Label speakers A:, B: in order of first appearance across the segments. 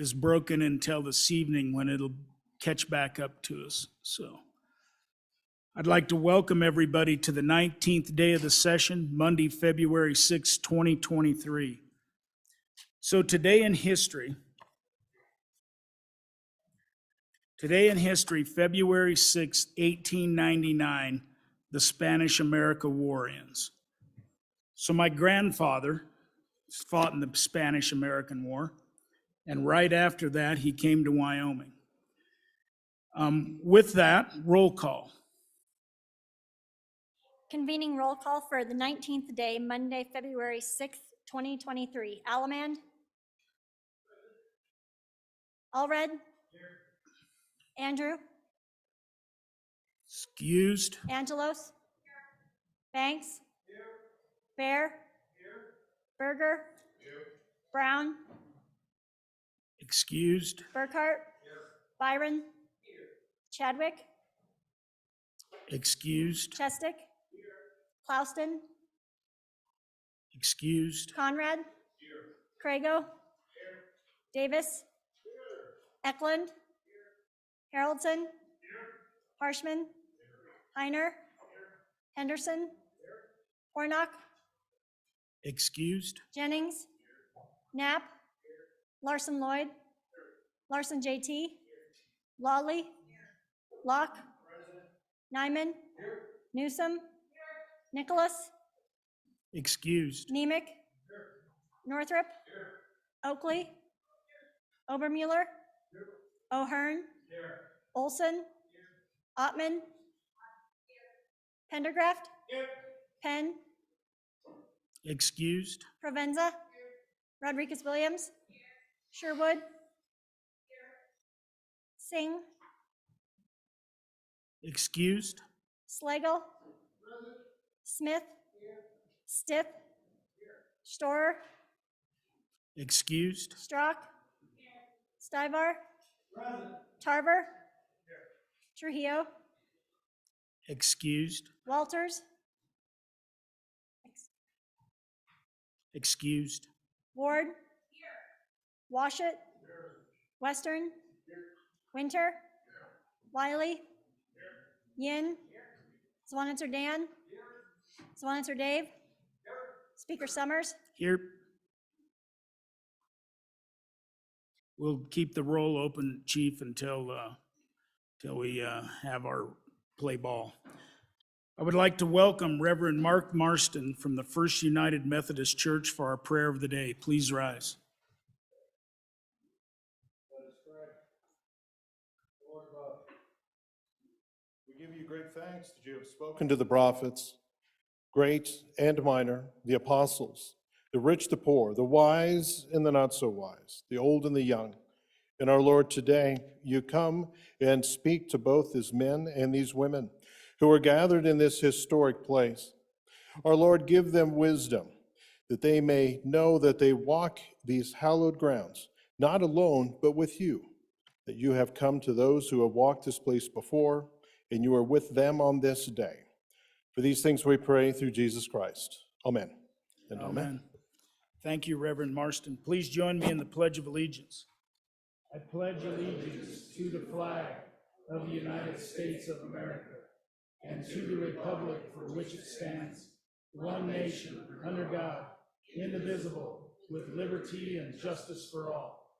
A: is broken until this evening when it'll catch back up to us. So I'd like to welcome everybody to the 19th day of the session, Monday, February 6, 2023. So today in history, February 6, 1899, the Spanish-America War ends. So my grandfather fought in the Spanish-American War, and right after that, he came to Wyoming. With that, roll call.
B: Convening roll call for the 19th day, Monday, February 6th, 2023. Alamand? Allred? Here. Andrew?
A: Excused.
B: Angelos? Here. Banks? Here. Bear? Here. Berger? Here. Brown?
A: Excused.
B: Burkhart? Here. Byron? Here. Chadwick?
A: Excused.
B: Chestick? Here. Clouston?
A: Excused.
B: Conrad? Here. Crago? Here. Davis? Here. Eklund? Here. Haroldson? Here. Harshman? Here. Heiner? Here. Henderson? Here. Hornock?
A: Excused.
B: Jennings? Here. Knapp? Here. Larson Lloyd? Here. Larson JT? Here. Lawley? Here. Locke? Present. Nyman? Here. Newsom? Here. Nicholas?
A: Excused.
B: Nemec? Here. Northrop? Here. Oakley? Here. Obermuller? Here. O'Hearn? Here. Olson? Here. Ottman? Here. Pendergraft? Here. Penn?
A: Excused.
B: Provenza? Here. Rodriguez Williams? Here. Sherwood? Here. Singh?
A: Excused.
B: Slagle? Present. Smith? Here. Stith? Here. Storer?
A: Excused.
B: Strock? Here. Stivar?
C: Present.
B: Tarver?
C: Here.
B: Trujillo?
A: Excused.
B: Walters?
A: Excused.
B: Ward? Here. Washut?
C: Here.
B: Western?
C: Here.
B: Winter?
C: Here.
B: Wiley?
C: Here.
B: Yin?
C: Here.
B: Swanitzer Dan?
C: Here.
B: Swanitzer Dave?
C: Here.
B: Speaker Summers?
A: Here. We'll keep the roll open, Chief, until we have our play ball. I would like to welcome Reverend Mark Marston from the First United Methodist Church for our prayer of the day. Please rise.
C: Let us pray. Lord God, we give you great thanks that you have spoken to the prophets, great and minor, the apostles, the rich, the poor, the wise and the not so wise, the old and the young. And our Lord, today you come and speak to both these men and these women who are gathered in this historic place. Our Lord, give them wisdom that they may know that they walk these hallowed grounds, not alone, but with you, that you have come to those who have walked this place before, and you are with them on this day. For these things we pray through Jesus Christ. Amen. And amen.
A: Thank you, Reverend Marston. Please join me in the Pledge of Allegiance. I pledge allegiance to the flag of the United States of America and to the republic for which it stands, one nation, under God, indivisible, with liberty and justice for all.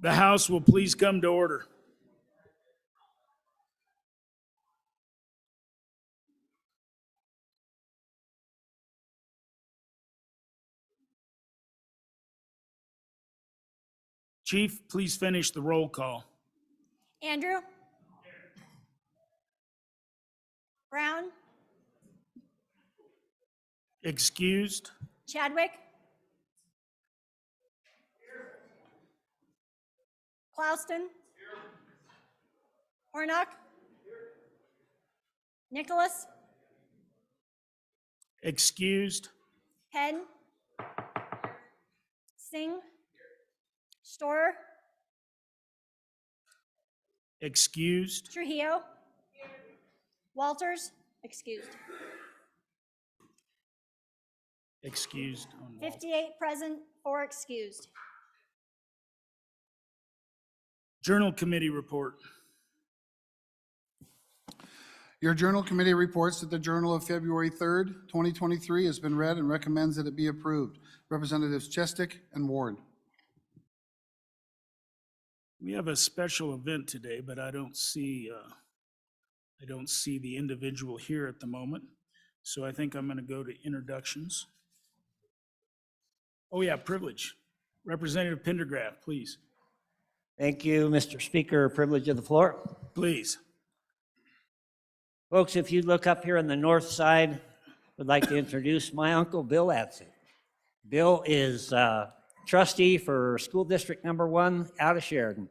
A: The House will please come to order. Chief, please finish the roll call.
B: Andrew? Brown?
A: Excused.
B: Chadwick? Clauston? Hornock? Nicholas?
A: Excused.
B: Penn? Singh? Storer?
A: Excused.
B: Trujillo? Walters? Excused.
A: Excused. on Walter.
B: 58 present, 4 excused.
A: Journal Committee report.
D: Your Journal Committee reports that the Journal of February 3rd, 2023 has been read and recommends that it be approved. Representatives Chestick and Ward.
A: We have a special event today, but I don't see the individual here at the moment. So I think I'm going to go to introductions. Oh yeah, privilege. Representative Pendergraft, please.
E: Thank you, Mr. Speaker. Privilege of the floor.
A: Please.
E: Folks, if you look up here on the north side, would like to introduce my uncle, Bill Adsett. Bill is trustee for School District Number 1 out of Sheridan.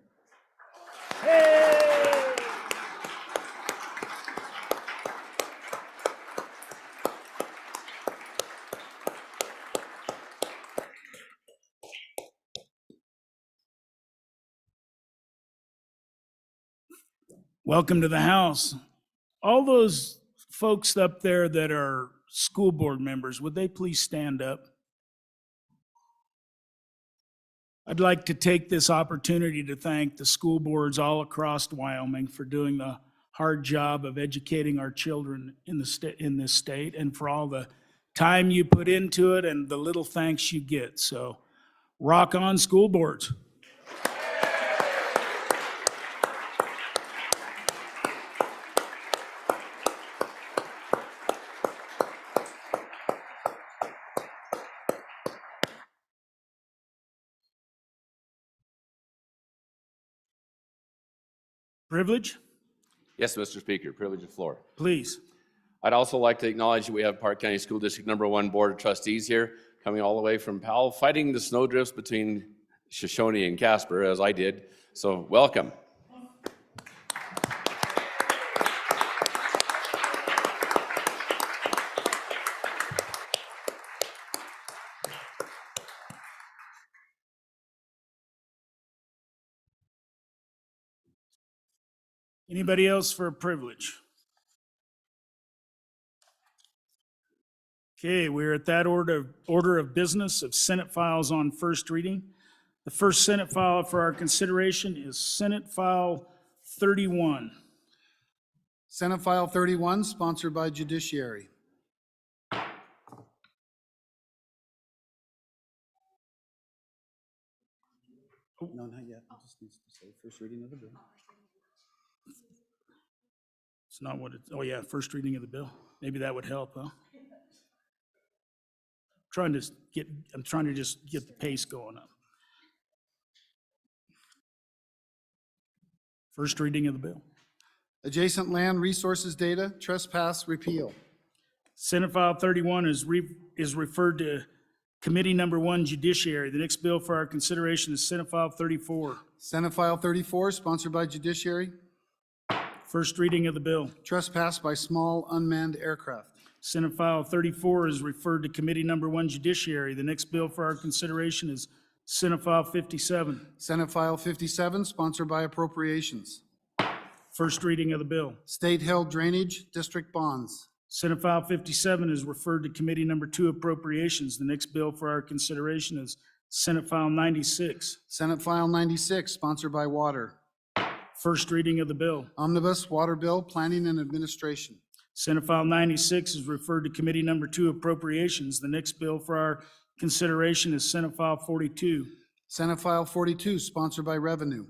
A: Welcome to the House. All those folks up there that are school board members, would they please stand up? I'd like to take this opportunity to thank the school boards all across Wyoming for doing the hard job of educating our children in this state, and for all the time you put into it and the little thanks you get. So rock on, school boards. Privilege,
F: Yes, Mr. Speaker, privilege of the floor.
A: please.
F: I'd also like to acknowledge that we have Park County School District Number 1 Board of Trustees here, coming all the way from Powell, fighting the snowdrifts between Shoshone and Casper, as I did. So welcome.
A: Anybody else for a privilege? Okay, we're at that order of business of Senate files on first reading. The first Senate file for our consideration is Senate File 31.
D: Senate File 31, sponsored by Judiciary. No, not yet. It just needs to say first reading of the bill.
A: It's not what it's, oh yeah, first reading of the bill. Maybe that would help, huh? I'm trying to just get the pace going up. First reading of the bill.
D: Adjacent land resources data, trespass, repeal.
A: Senate File 31 is referred to Committee Number 1 Judiciary. The next bill for our consideration is Senate File 34.
D: Senate File 34, sponsored by Judiciary.
A: First reading of the bill.
D: Trespass by small unmanned aircraft.
A: Senate File 34 is referred to Committee Number 1 Judiciary. The next bill for our consideration is Senate File 57.
D: Senate File 57, sponsored by Appropriations.
A: First reading of the bill.
D: State-held drainage district bonds.
A: Senate File 57 is referred to Committee Number 2 Appropriations. The next bill for our consideration is Senate File 96.
D: Senate File 96, sponsored by Water.
A: First reading of the bill.
D: Omnibus Water Bill, Planning and Administration.
A: Senate File 96 is referred to Committee Number 2 Appropriations. The next bill for our consideration is Senate File 42.
D: Senate File 42, sponsored by Revenue.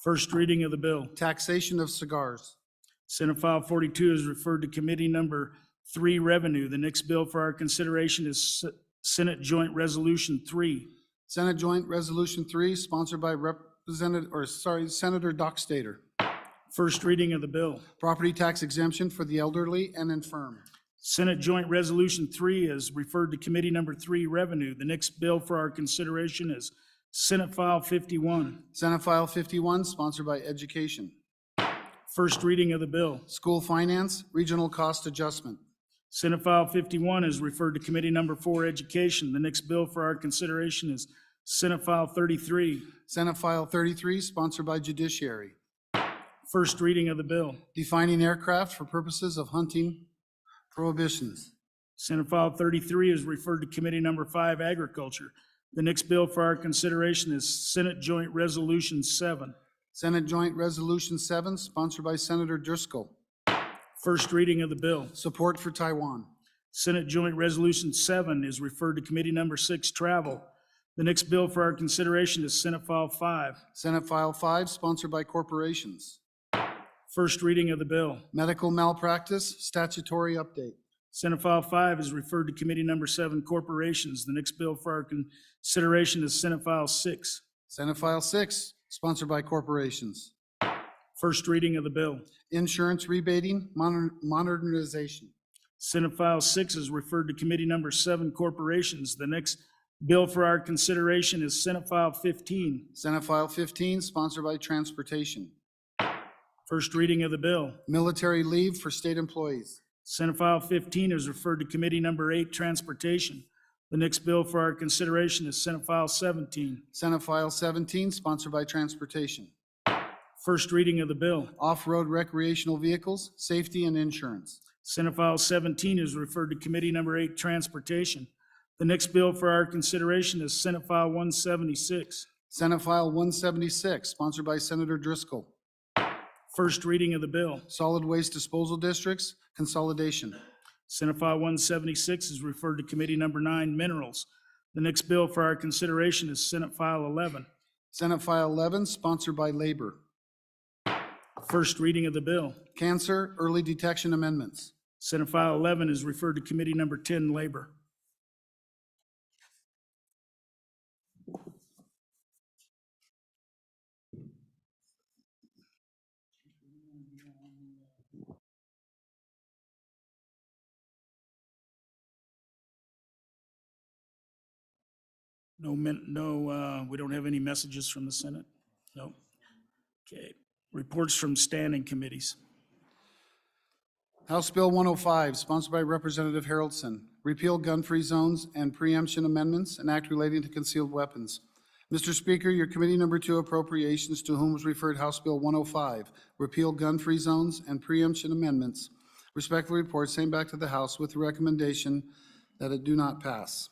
A: First reading of the bill.
D: Taxation of cigars.
A: Senate File 42 is referred to Committee Number 3, Revenue. The next bill for our consideration is Senate Joint Resolution 3.
D: Senate Joint Resolution 3, sponsored by Senator Dockstader.
A: First reading of the bill.
D: Property tax exemption for the elderly and infirm.
A: Senate Joint Resolution 3 is referred to Committee Number 3, Revenue. The next bill for our consideration is Senate File 51.
D: Senate File 51, sponsored by Education.
A: First reading of the bill.
D: School Finance, Regional Cost Adjustment.
A: Senate File 51 is referred to Committee Number 4, Education. The next bill for our consideration is Senate File 33.
D: Senate File 33, sponsored by Judiciary.
A: First reading of the bill.
D: Defining aircraft for purposes of hunting prohibitions.
A: Senate File 33 is referred to Committee Number 5, Agriculture. The next bill for our consideration is Senate Joint Resolution 7.
D: Senate Joint Resolution 7, sponsored by Senator Driscoll.
A: First reading of the bill.
D: Support for Taiwan.
A: Senate Joint Resolution 7 is referred to Committee Number 6, Travel. The next bill for our consideration is Senate File 5.
D: Senate File 5, sponsored by Corporations.
A: First reading of the bill.
D: Medical malpractice, statutory update.
A: Senate File 5 is referred to Committee Number 7, Corporations. The next bill for our consideration is Senate File 6.
D: Senate File 6, sponsored by Corporations.
A: First reading of the bill.
D: Insurance rebating, modernization.
A: Senate File 6 is referred to Committee Number 7, Corporations. The next bill for our consideration is Senate File 15.
D: Senate File 15, sponsored by Transportation.
A: First reading of the bill.
D: Military leave for state employees.
A: Senate File 15 is referred to Committee Number 8, Transportation. The next bill for our consideration is Senate File 17.
D: Senate File 17, sponsored by Transportation.
A: First reading of the bill.
D: Off-road recreational vehicles, safety and insurance.
A: Senate File 17 is referred to Committee Number 8, Transportation. The next bill for our consideration is Senate File 176.
D: Senate File 176, sponsored by Senator Driscoll.
A: First reading of the bill.
D: Solid waste disposal districts, consolidation.
A: Senate File 176 is referred to Committee Number 9, Minerals. The next bill for our consideration is Senate File 11.
D: Senate File 11, sponsored by Labor.
A: First reading of the bill.
D: Cancer early detection amendments.
A: Senate File 11 is referred to Committee Number 10, Labor. We don't have any messages from the Senate? No. Okay. Reports from standing committees.
D: House Bill 105, sponsored by Representative Haroldson. Repeal gun-free zones and preemption amendments and act relating to concealed weapons. Mr. Speaker, your Committee Number 2 Appropriations, to whom was referred House Bill 105, repeal gun-free zones and preemption amendments, respectfully report same back to the House with the recommendation that it do not pass.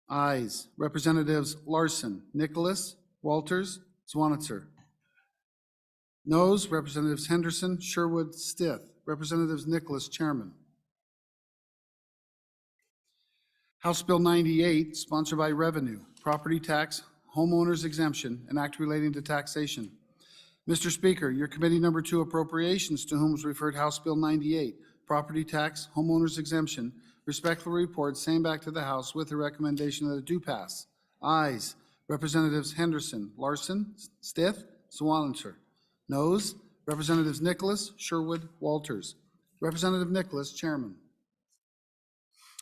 D: Ayes, Representatives Larson, Nicholas, Walters, Zwanitzer. Noes, Representatives Henderson, Sherwood, Stith. Representatives Nicholas, Chairman. House Bill 98, sponsored by Revenue, Property Tax, Homeowners Exemption, and Act relating to taxation. Mr. Speaker, your Committee Number 2 Appropriations, to whom was referred House Bill 98, Property Tax, Homeowners Exemption, respectfully report same back to the House with the recommendation that it do pass. Ayes, Representatives Henderson, Larson, Stith, Zwanitzer. Noes, Representatives Nicholas, Sherwood, Walters. Representative Nicholas, Chairman.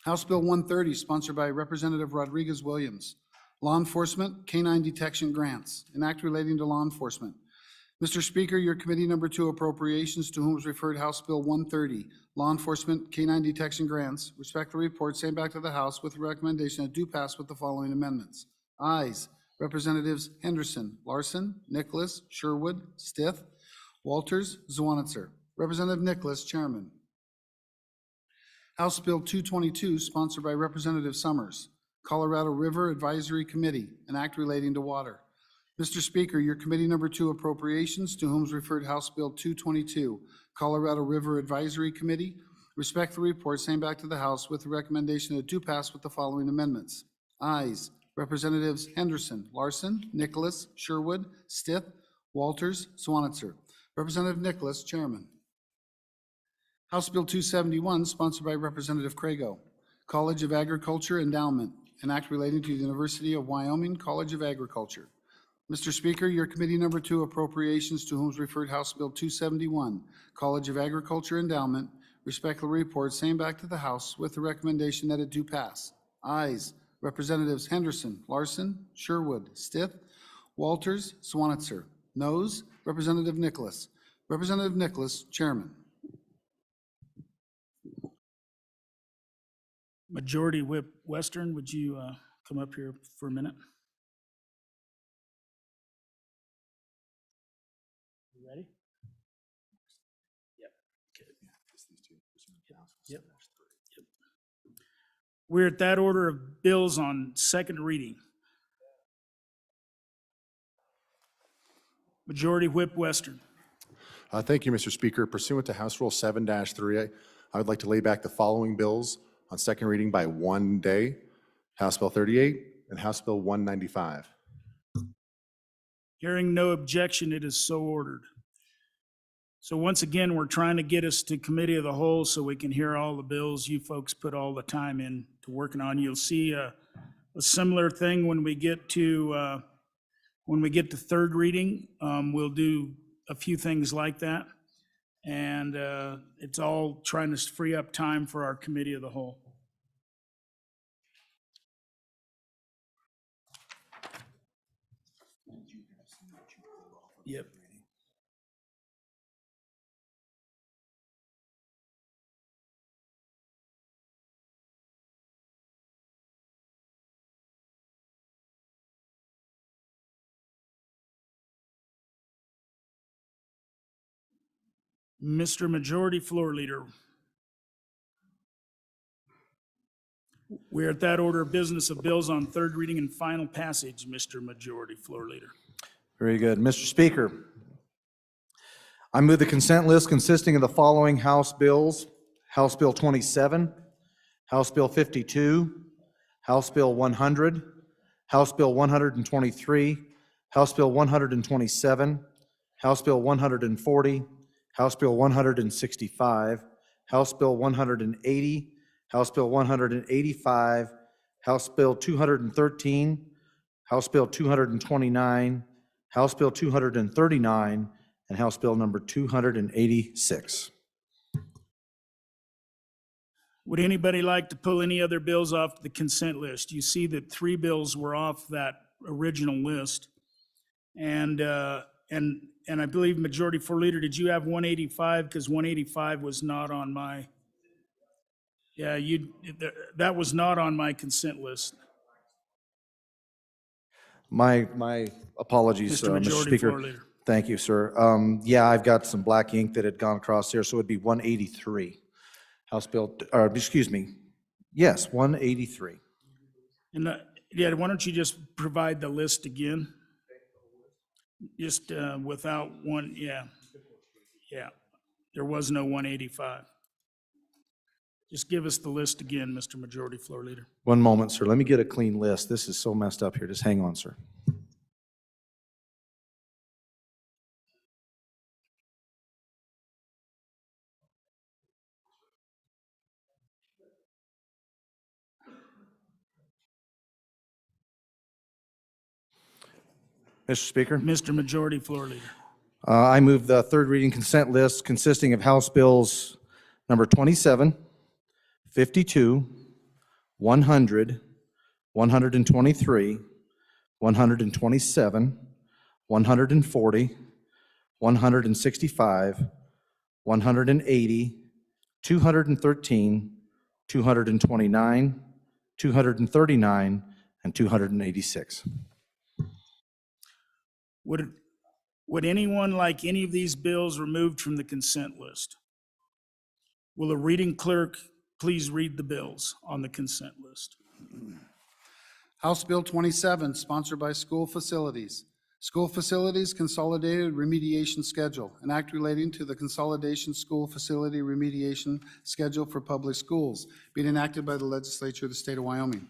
D: House Bill 130, sponsored by Representative Rodriguez Williams. Law Enforcement Canine Detection Grants, an act relating to law enforcement. Mr. Speaker, your Committee Number 2 Appropriations, to whom was referred House Bill 130, Law Enforcement Canine Detection Grants, respectfully report same back to the House with the recommendation that do pass with the following amendments. Ayes, Representatives Henderson, Larson, Nicholas, Sherwood, Stith, Walters, Zwanitzer. Representative Nicholas, Chairman. House Bill 222, sponsored by Representative Summers. Colorado River Advisory Committee, an act relating to water. Mr. Speaker, your Committee Number 2 Appropriations, to whom is referred House Bill 222, Colorado River Advisory Committee, respectfully report same back to the House with the recommendation that do pass with the following amendments. Ayes, Representatives Henderson, Larson, Nicholas, Sherwood, Stith, Walters, Swanitzer. Representative Nicholas, Chairman. House Bill 271, sponsored by Representative Crago. College of Agriculture Endowment, an act relating to the University of Wyoming College of Agriculture. Mr. Speaker, your committee number 2 appropriations, to whom is referred House Bill 271, College of Agriculture Endowment, respectfully report same back to the House with the recommendation that it do pass. Ayes, Representatives Henderson, Larson, Sherwood, Stith, Walters, Swanitzer. Noes, Representative Nicholas. Representative Nicholas, Chairman.
A: Majority Whip Western, would you come up here for a minute? You ready? Yep. Yep. Yep. We're at that order of bills on second reading. Majority Whip Western.
G: Thank you, Mr. Speaker. Pursuant to House Rule 7-3, I would like to lay back the following bills on second reading by one day: House Bill 38 and House Bill 195.
A: Hearing no objection, it is so ordered. So once again, we're trying to get us to committee of the whole so we can hear all the bills you folks put all the time in to working on. You'll see a similar thing when we get to third reading. We'll do a few things like that. And it's all trying to free up time for our committee of the whole. Yep. Mr. Majority Floor Leader. We're at that order of business of bills on third reading and final passage, Mr. Majority Floor Leader.
H: Very good. Mr. Speaker, I move the consent list consisting of the following House bills: House Bill 27, House Bill 52, House Bill 100, House Bill 123, House Bill 127, House Bill 140, House Bill 165, House Bill 180, House Bill 185, House Bill 213, House Bill 229, House Bill 239, and House Bill number 286.
A: Would anybody like to pull any other bills off the consent list? You see that 3 bills were off that original list. And I believe Majority Floor Leader, did you have 185? Because 185 was not on my, yeah, that was not on my consent list.
H: My apologies,
A: Mr.
H: Mr.
A: Majority
H: Speaker.
A: Floor Leader.
H: Thank you, sir. Yeah, I've got some black ink that had gone across there, so it'd be 183. House Bill, or excuse me, yes, 183.
A: And yeah, why don't you just provide the list again? Just without one, yeah. Yeah, there was no 185. Just give us the list again, Mr. Majority Floor Leader.
H: One moment, sir. Let me get a clean list. This is so messed up here. Just hang on, sir. Mr. Speaker,
A: Mr. Majority Floor Leader.
H: I move the third reading consent list consisting of House Bills number 27, 52, 100, 123, 127, 140, 165, 180, 213, 229, 239, and 286.
A: Would anyone like any of these bills removed from the consent list? Will a reading clerk please read the bills on the consent list?
D: House Bill 27, sponsored by School Facilities. School Facilities Consolidated Remediation Schedule, an act relating to the Consolidation School Facility Remediation Schedule for Public Schools, being enacted by the legislature of the state of Wyoming.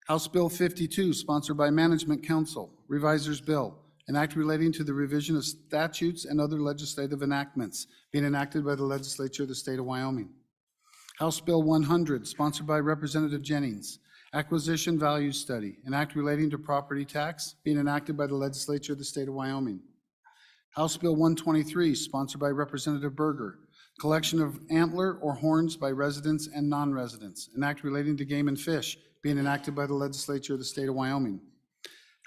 D: House Bill 52, sponsored by Management Council, Revisers Bill, an act relating to the revision of statutes and other legislative enactments being enacted by the legislature of the state of Wyoming. House Bill 100, sponsored by Representative Jennings, acquisition value study, an act relating to property tax being enacted by the legislature of the state of Wyoming. House Bill 123, sponsored by Representative Berger, collection of antler or horns by residents and non-residents, an act relating to game and fish being enacted by the legislature of the state of Wyoming.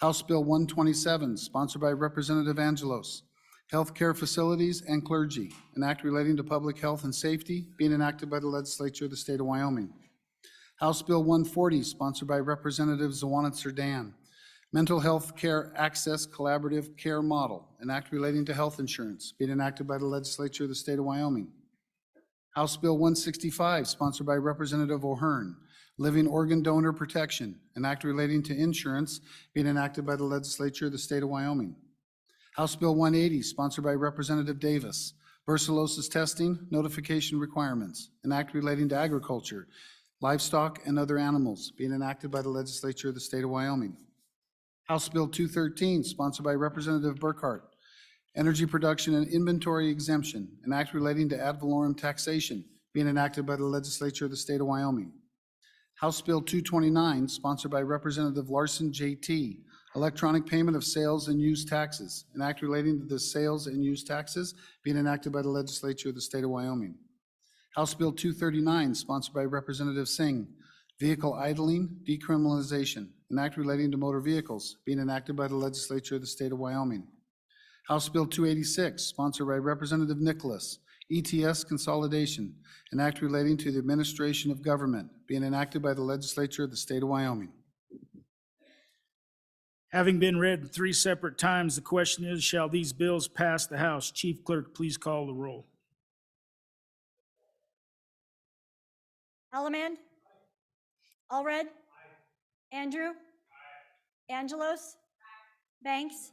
D: House Bill 127, sponsored by Representative Angelos, healthcare facilities and clergy, an act relating to public health and safety being enacted by the legislature of the state of Wyoming. House Bill 140, sponsored by Representative Zawanit Serdan, mental health care access collaborative care model, an act relating to health insurance being enacted by the legislature of the state of Wyoming. House Bill 165, sponsored by Representative O'Hearn, living organ donor protection, an act relating to insurance being enacted by the legislature of the state of Wyoming. House Bill 180, sponsored by Representative Davis, brucellosis testing, notification requirements, an act relating to agriculture, livestock, and other animals being enacted by the legislature of the state of Wyoming. House Bill 213, sponsored by Representative Burkhart, energy production and inventory exemption, an act relating to ad valorem taxation being enacted by the legislature of the state of Wyoming. House Bill 229, sponsored by Representative Larson J.T., electronic payment of sales and use taxes, an act relating to the sales and use taxes being enacted by the legislature of the state of Wyoming. House Bill 239, sponsored by Representative Singh, vehicle idling decriminalization, an act relating to motor vehicles being enacted by the legislature of the state of Wyoming. House Bill 286, sponsored by Representative Nicholas, ETS consolidation, an act relating to the administration of government being enacted by the legislature of the state of Wyoming.
A: Having been read 3 separate times, the question is, shall these bills pass the House? Chief Clerk, please call the roll.
B: Elleman? Allred? Andrew? Angelos? Banks?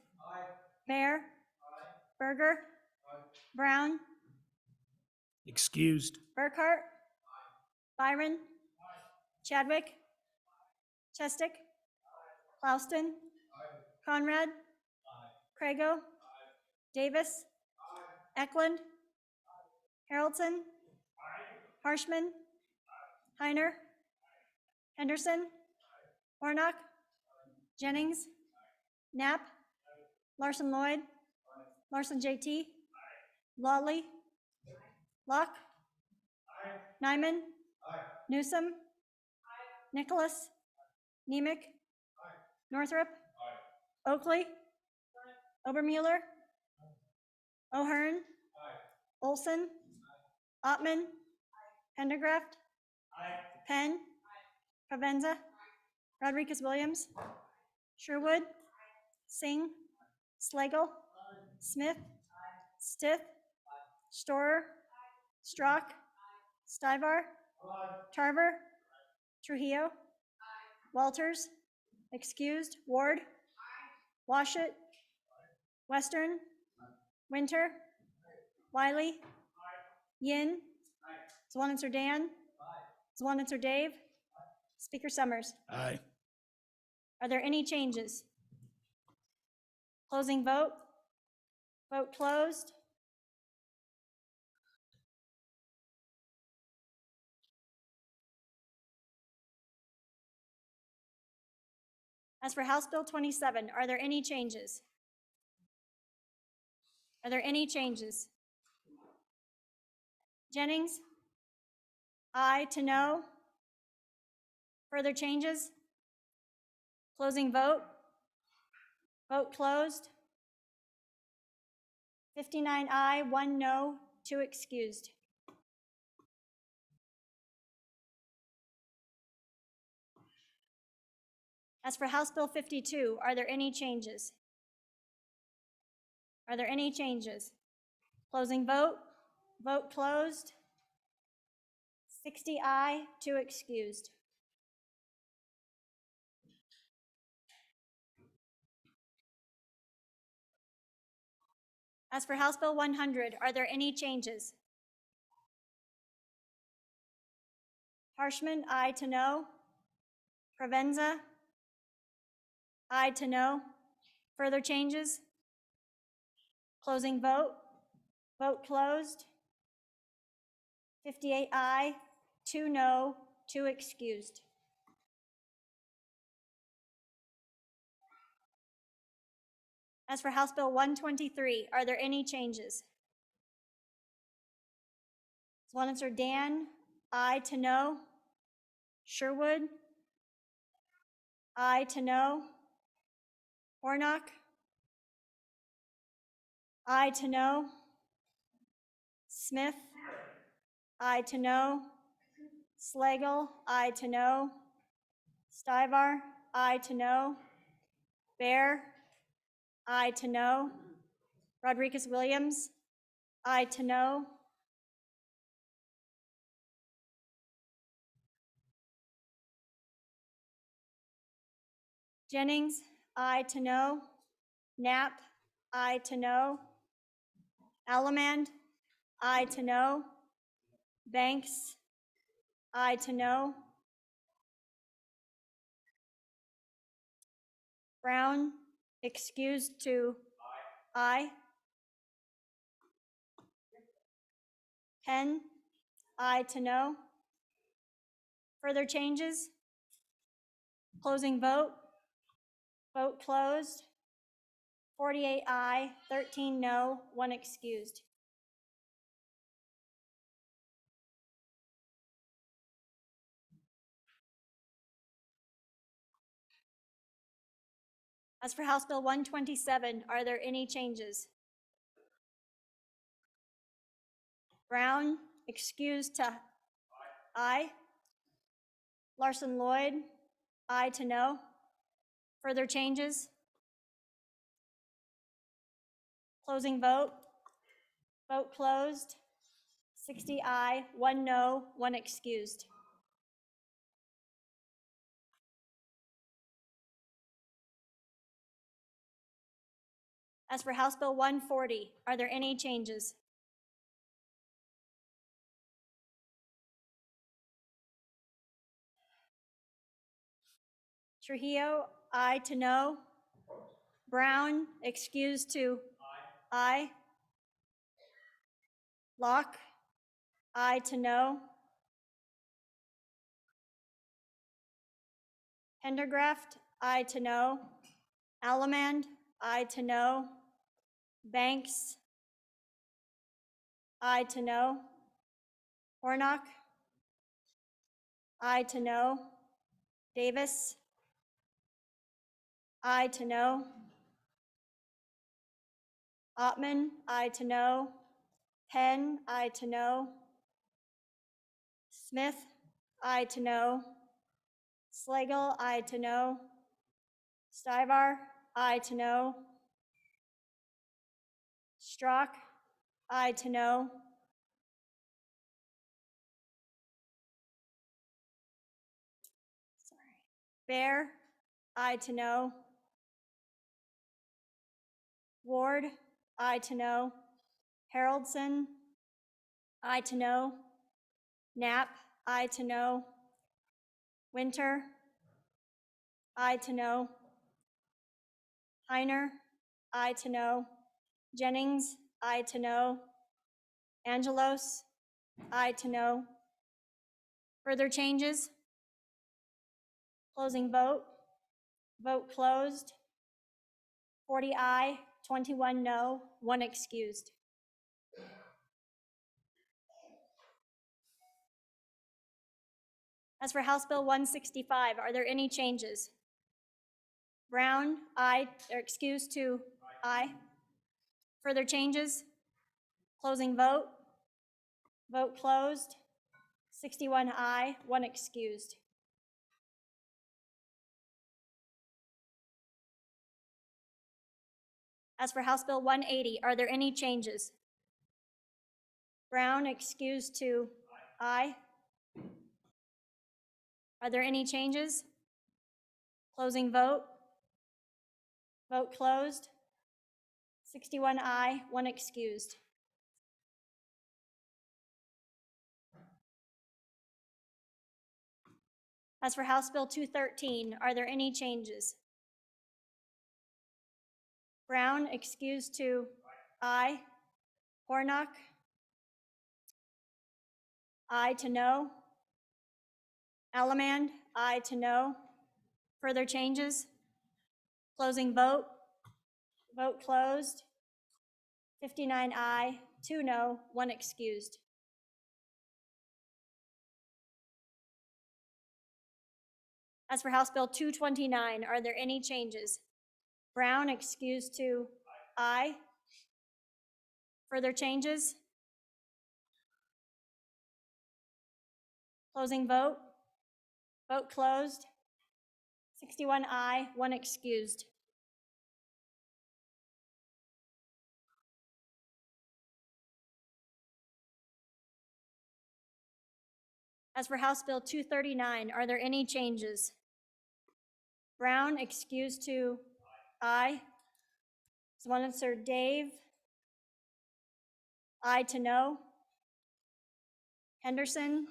B: Bear? Berger? Brown?
A: Excused.
B: Burkhart? Byron? Chadwick? Chestick? Klauston? Conrad? Crago? Davis? Eklund? Haroldson? Harshman? Heiner? Henderson? Warnock? Jennings? Knapp? Larson Lloyd? Larson J.T.? Lawley? Locke? Nyman? Newsom? Nicholas? Nemec? Northrup? Oakley? Obermueller? O'Hearn? Olson? Ottman? Pendergraft? Penn? Provenza? Rodriguez-Williams? Sherwood? Singh? Slagle? Smith? Stith? Storer? Strock? Stivar? Tarver? Trujillo? Walters? Excused? Ward? Washut? Western? Winter? Wiley? Yin? Zwanitzer Dan? Zwanitzer Dave? Speaker Summers?
A: Aye.
B: Are there any changes? Closing vote? Vote closed. As for House Bill 27, are there any changes? Are there any changes? Jennings? Aye to no. Further changes? Closing vote? Vote closed. 59 aye, 1 no, 2 excused. As for House Bill 52, are there any changes? Are there any changes? Closing vote? Vote closed. 60 aye, 2 excused. As for House Bill 100, are there any changes? Harshman, aye to no. Provenza, Aye to no. Further changes? Closing vote. Vote closed. 58 aye, 2 no, 2 excused. As for House Bill 123, are there any changes? Swanister Dan, aye to no. Sherwood, aye to no. Warnock, aye to no. Smith, aye to no. Slagle, aye to no. Stivar, aye to no. Bear, aye to no. Rodriguez Williams, aye to no. Jennings, aye to no. Knapp, aye to no. Allemand, aye to no. Banks, aye to no. Brown, excused to aye. Penn, aye to no. Further changes? Closing vote. Vote closed. 48 aye, 13 no, 1 excused. As for House Bill 127, are there any changes? Brown, excused to aye. Larson Lloyd, aye to no. Further changes? Closing vote. Vote closed. 60 aye, 1 no, 1 excused. As for House Bill 140, are there any changes? Trujillo, aye to no. Brown, excused to aye. Locke, aye to no. Pendergraft, aye to no. Allemand, aye to no. Banks, aye to no. Warnock, aye to no. Davis, aye to no. Ottman, aye to no. Penn, aye to no. Smith, aye to no. Slagle, aye to no. Stivar, aye to no. Strzok, aye to no. Bear, aye to no. Ward, aye to no. Haroldson, aye to no. Knapp, aye to no. Winter, aye to no. Heiner, aye to no. Jennings, aye to no. Angelos, aye to no. Further changes? Closing vote. Vote closed. 40 aye, 21 no, 1 excused. As for House Bill 165, are there any changes? Brown, aye, or excused to aye. Further changes? Closing vote. Vote closed. 61 aye, 1 excused. As for House Bill 180, are there any changes? Brown, excused to aye. Are there any changes? Closing vote. Vote closed. 61 aye, 1 excused. As for House Bill 213, are there any changes? Brown, excused to I. Hornock, I to no. Allemand, I to no. Further changes? Closing vote. Vote closed. 59 aye, 2 no, 1 excused. As for House Bill 229, are there any changes? Brown, excused to I. Further changes? Closing vote. Vote closed. 61 aye, 1 excused. As for House Bill 239, are there any changes? Brown, excused to I. Sir Dave, I to no. Henderson,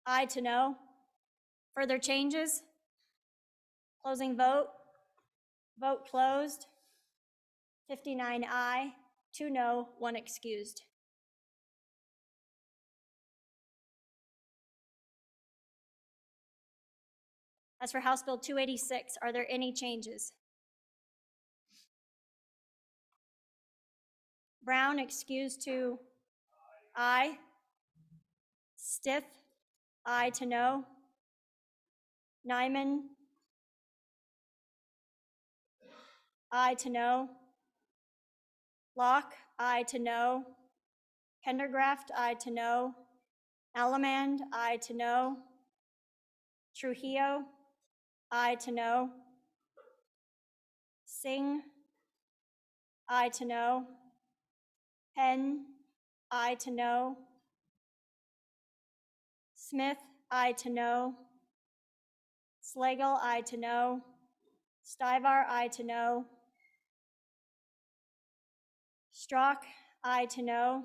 B: I to no. Further changes? Closing vote. Vote closed. 59 aye, 2 no, 1 excused. As for House Bill 286, are there any changes? Brown, excused to I. Stiff, I to no. Nyman, I to no. Locke, I to no. Pendergraft, I to no. Allemand, I to no. Trujillo, I to no. Singh, I to no. Penn, I to no. Smith, I to no. Slagle, I to no. Stivar, I to no. Strzok, I to no.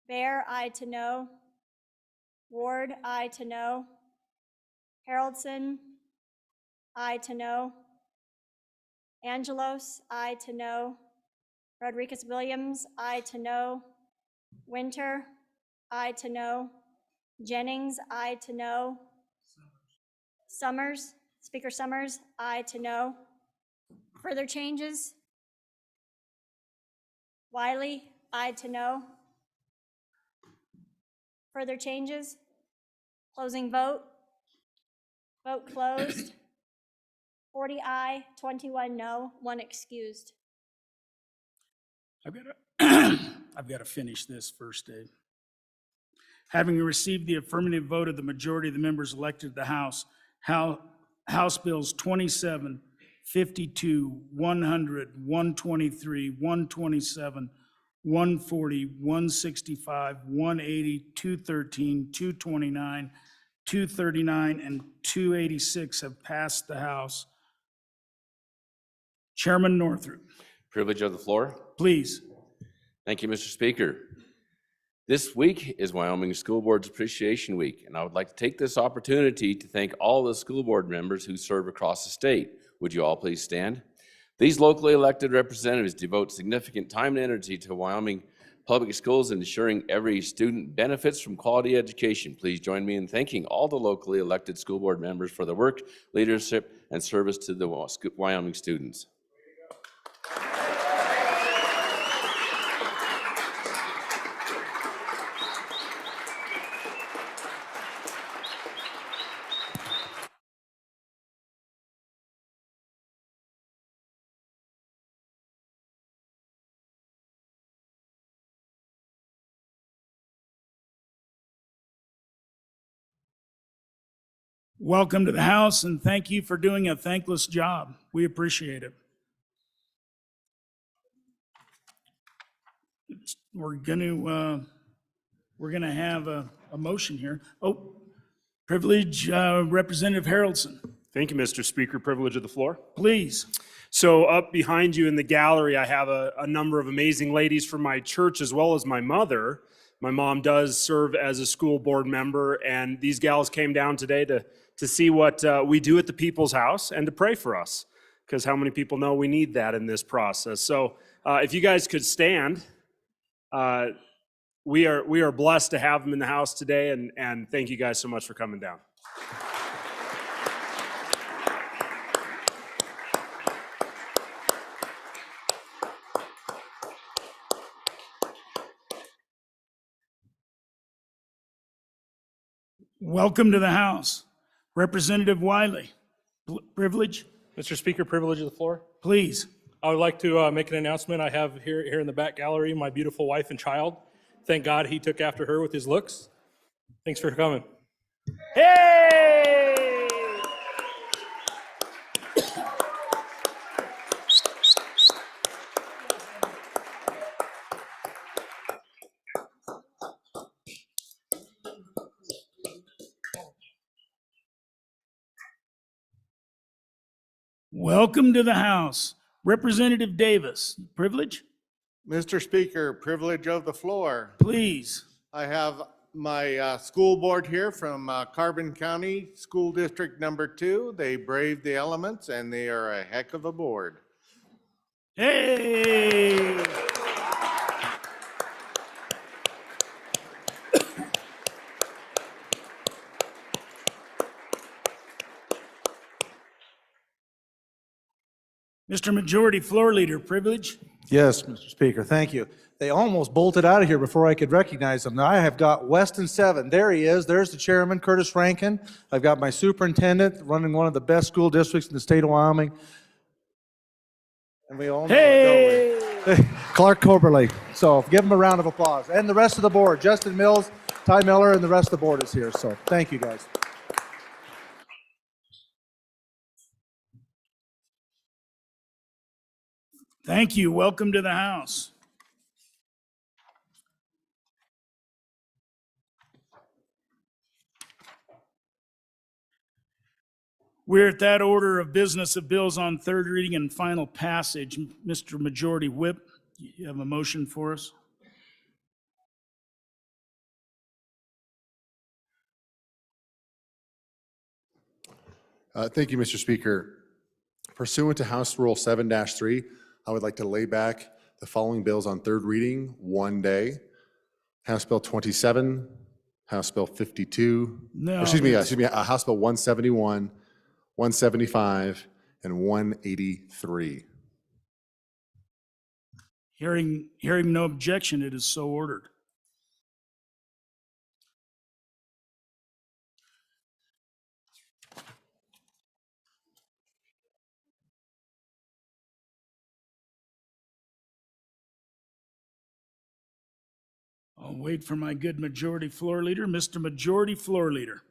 B: Bear, I to no. Ward, I to no. Haroldson, I to no. Angelos, I to no. Rodriguez Williams, I to no. Winter, I to no. Jennings, I to no. Summers, Speaker Summers, I to no. Further changes? Wiley, I to no. Further changes? Closing vote. Vote closed. 40 aye, 21 no, 1 excused.
A: I've got to finish this first, Dave. Having received the affirmative vote of the majority of the members elected to the House, House Bills 27, 52, 100, 123, 127, 140, 165, 180, 213, 229, 239, and 286 have passed the House. Chairman Northrup,
F: Privilege of the floor.
A: please.
F: Thank you, Mr. Speaker. This week is Wyoming School Board's Appreciation Week, and I would like to take this opportunity to thank all the school board members who serve across the state. Would you all please stand? These locally elected representatives devote significant time and energy to Wyoming public schools and ensuring every student benefits from quality education. Please join me in thanking all the locally elected school board members for their work, leadership, and service to the Wyoming students.
A: Welcome to the House, and thank you for doing a thankless job. We appreciate it. We're gonna have a motion here. Oh, privilege, Representative Haroldson,
I: Thank you, Mr. Speaker. Privilege of the floor.
A: please.
I: So up behind you in the gallery, I have a number of amazing ladies from my church as well as my mother. My mom does serve as a school board member, and these gals came down today to see what we do at the People's House and to pray for us, because how many people know we need that in this process? So if you guys could stand, we are blessed to have them in the house today, and thank you guys so much for coming down.
A: Welcome to the House. Representative Wiley, privilege,
J: Mr. Speaker, privilege of the floor.
A: please.
J: I would like to make an announcement. I have here in the back gallery my beautiful wife and child. Thank God he took after her with his looks. Thanks for coming.
A: Hey! Welcome to the House. Representative Davis, privilege,
K: Mr. Speaker, privilege of the floor.
A: please.
K: I have my school board here from Carbon County School District Number 2. They braved the elements and they are a heck of a board.
A: Hey! Mr. Majority Floor Leader, privilege.
H: Yes, Mr. Speaker, thank you. They almost bolted out of here before I could recognize them. Now I have got Weston 7. There he is. There's the chairman, Curtis Rankin. I've got my superintendent running one of the best school districts in the state of Wyoming. And we all know it, don't we? Clark Coberly. So give him a round of applause. And the rest of the board, Justin Mills, Ty Miller, and the rest of the board is here. So thank you, guys.
A: Thank you. Welcome to the House. We're at that order of business of bills on third reading and final passage. Mr. Majority Whip, you have a motion for us?
G: Thank you, Mr. Speaker. Pursuant to House Rule 7-3, I would like to lay back the following bills on third reading one day. House Bill 27, House Bill 52,
A: No,
G: House Bill 171, 175, and 183.
A: Hearing no objection, it is so ordered. I'll wait for my good Majority Floor Leader. Mr. Majority Floor Leader.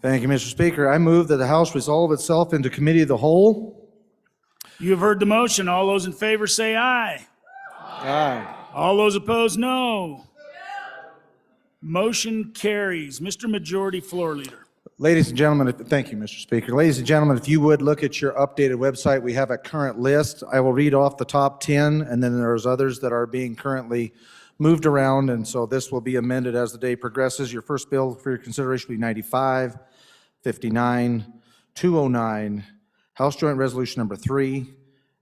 H: Thank you, Mr. Speaker. I move that the House resolve itself into committee of the whole.
A: You have heard the motion. All those in favor say aye.
H: Aye.
A: All those opposed, no. Motion carries. Mr. Majority Floor Leader.
H: Ladies and gentlemen, thank you, Mr. Speaker. Ladies and gentlemen, if you would look at your updated website, we have a current list. I will read off the top 10, and then there's others that are being currently moved around, and so this will be amended as the day progresses. Your first bill for your consideration will be 95, 59, 209, House Joint Resolution Number 3,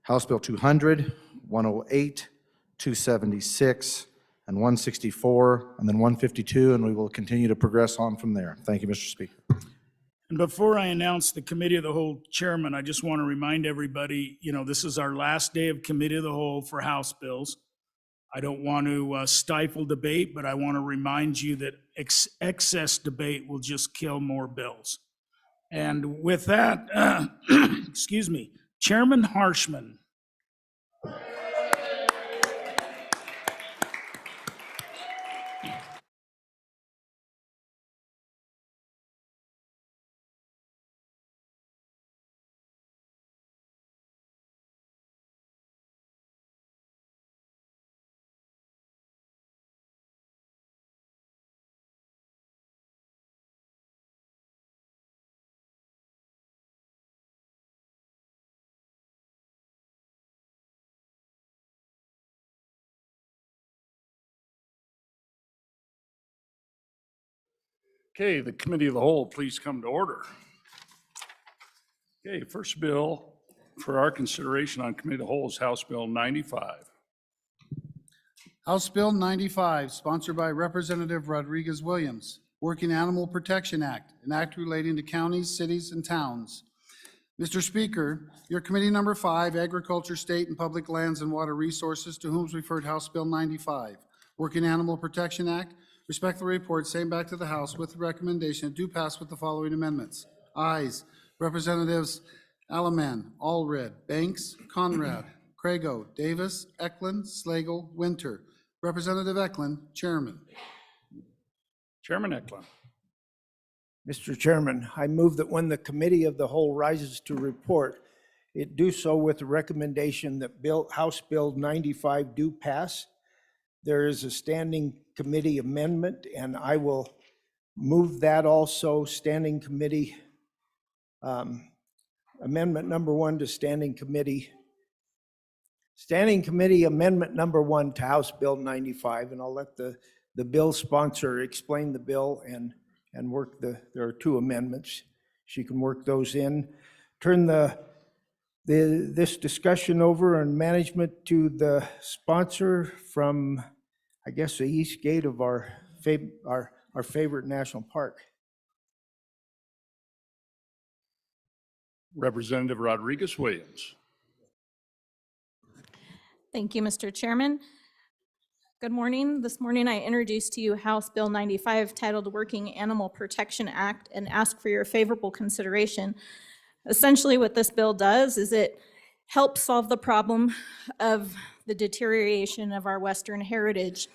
H: House Bill 200, 108, 276, and 164, and then 152, and we will continue to progress on from there. Thank you, Mr. Speaker.
A: And before I announce the Committee of the Whole Chairman, I just want to remind everybody, this is our last day of Committee of the Whole for House bills. I don't want to stifle debate, but I want to remind you that excess debate will just kill more bills. And with that, excuse me, Chairman Harshman. Okay, the Committee of the Whole, please come to order. Okay, first bill for our consideration on Committee of the Whole is House Bill 95.
D: House Bill 95, sponsored by Representative Rodriguez Williams, Working Animal Protection Act, an act relating to counties, cities, and towns. Mr. Speaker, your Committee Number 5, Agriculture, State, and Public Lands and Water Resources, to whom is referred House Bill 95, Working Animal Protection Act, respectfully report same back to the House with the recommendation it do pass with the following amendments. Ayes, Representatives Alaman, Allred, Banks, Conrad, Crago, Davis, Eklund, Slagle, Winter. Representative Eklund, Chairman.
A: Chairman Eklund.
L: Mr. Chairman, I move that when the Committee of the Whole rises to report, it do so with the recommendation that House Bill 95 do pass. There is a standing committee amendment, and I will move that also, standing committee, amendment number 1 to standing committee amendment number 1 to House Bill 95, and I'll let the bill sponsor explain the bill and work there are 2 amendments. She can work those in. Turn this discussion over and management to the sponsor from, I guess, the east gate of our favorite national park.
A: Representative Rodriguez Williams.
M: Thank you, Mr. Chairman. Good morning. This morning I introduced to you House Bill 95 titled Working Animal Protection Act and ask for your favorable consideration. Essentially what this bill does is it helps solve the problem of the deterioration of our Western heritage.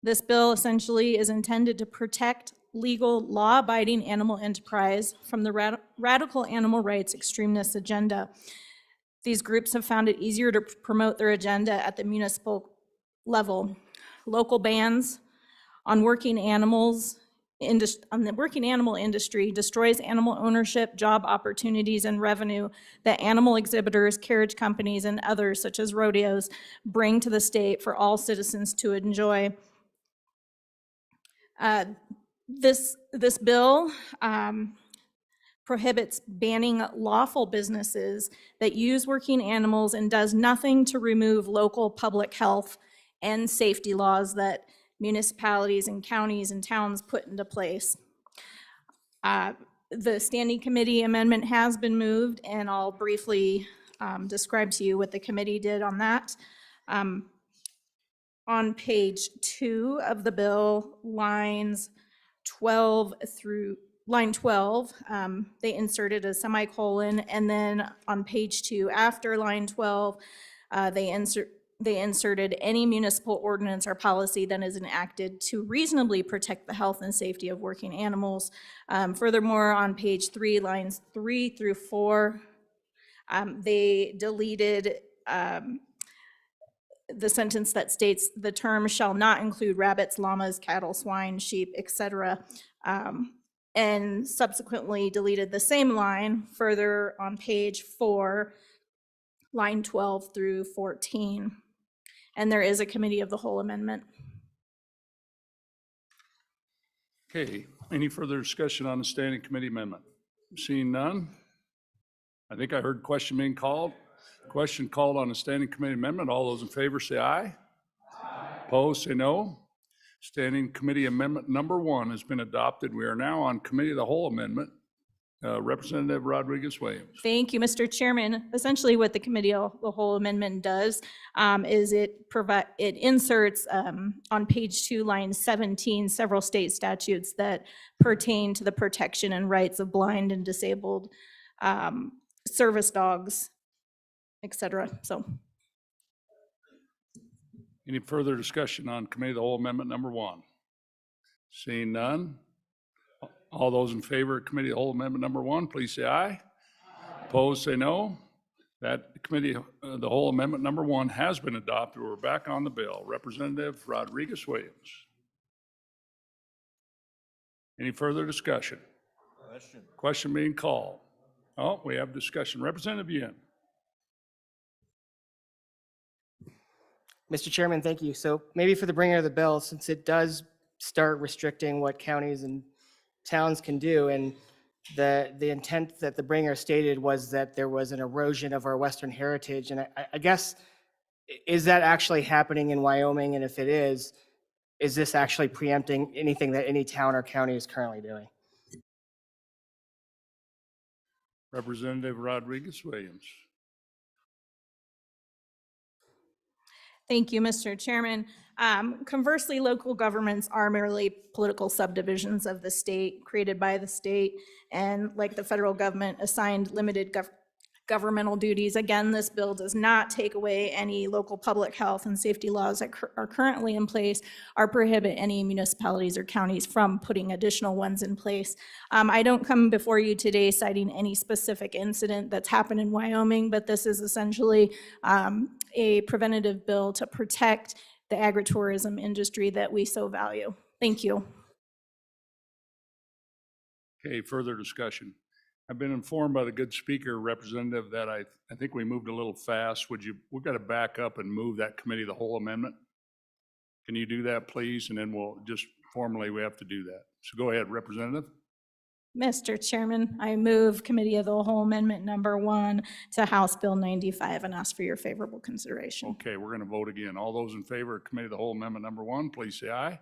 M: This bill essentially is intended to protect legal, law-abiding animal enterprise from the radical animal rights extremist agenda. These groups have found it easier to promote their agenda at the municipal level. Local bans on working animals on the working animal industry destroys animal ownership, job opportunities, and revenue that animal exhibitors, carriage companies, and others such as rodeos bring to the state for all citizens to enjoy. This bill prohibits banning lawful businesses that use working animals and does nothing to remove local public health and safety laws that municipalities and counties and towns put into place. The standing committee amendment has been moved, and I'll briefly describe to you what the committee did on that. On page 2 of the bill, line 12, they inserted a semicolon, and then on page 2, after line 12, they inserted any municipal ordinance or policy that is enacted to reasonably protect the health and safety of working animals. Furthermore, on page 3, lines 3 through 4, they deleted the sentence that states the term shall not include rabbits, llamas, cattle, swine, sheep, etc., and subsequently deleted the same line further on page 4, line 12 through 14. And there is a committee of the whole amendment.
A: Okay, any further discussion on the standing committee amendment? Seeing none? I think I heard question being called. Question called on the standing committee amendment. All those in favor say aye. Aye. Opposed, say no. Standing committee amendment number 1 has been adopted. We are now on committee of the whole amendment. Representative Rodriguez Williams.
M: Thank you, Mr. Chairman. Essentially what the committee of the whole amendment does is it inserts on page 2, line 17, several state statutes that pertain to the protection and rights of blind and disabled service dogs, etc. So.
A: Any further discussion on committee of the whole amendment number 1? Seeing none. All those in favor of committee of the whole amendment number 1, please say aye. Aye. Opposed, say no. That committee of the whole amendment number 1 has been adopted. We're back on the bill. Representative Rodriguez Williams. Any further discussion? Question being called. Oh, we have discussion. Representative Yin.
N: Mr. Chairman, thank you. So maybe for the bringer of the bill, since it does start restricting what counties and towns can do. And the intent that the bringer stated was that there was an erosion of our Western heritage. And I guess, is that actually happening in Wyoming? And if it is this actually preempting anything that any town or county is currently doing?
A: Representative Rodriguez Williams.
M: Thank you, Mr. Chairman. Conversely, local governments are merely political subdivisions of the state, created by the state, and like the federal government, assigned limited governmental duties. Again, this bill does not take away any local public health and safety laws that are currently in place or prohibit any municipalities or counties from putting additional ones in place. I don't come before you today citing any specific incident that's happened in Wyoming, but this is essentially a preventative bill to protect the agritourism industry that we so value. Thank you.
A: Okay, further discussion. I've been informed by the good speaker, Representative, that I think we moved a little fast. We've got to back up and move that committee of the whole amendment. Can you do that, please? And then we'll just formally, we have to do that. So go ahead, Representative.
M: Mr. Chairman, I move Committee of the Whole Amendment number 1 to House Bill 95 and ask for your favorable consideration.
A: Okay, we're going to vote again. All those in favor of Committee of the Whole Amendment number 1, please say aye.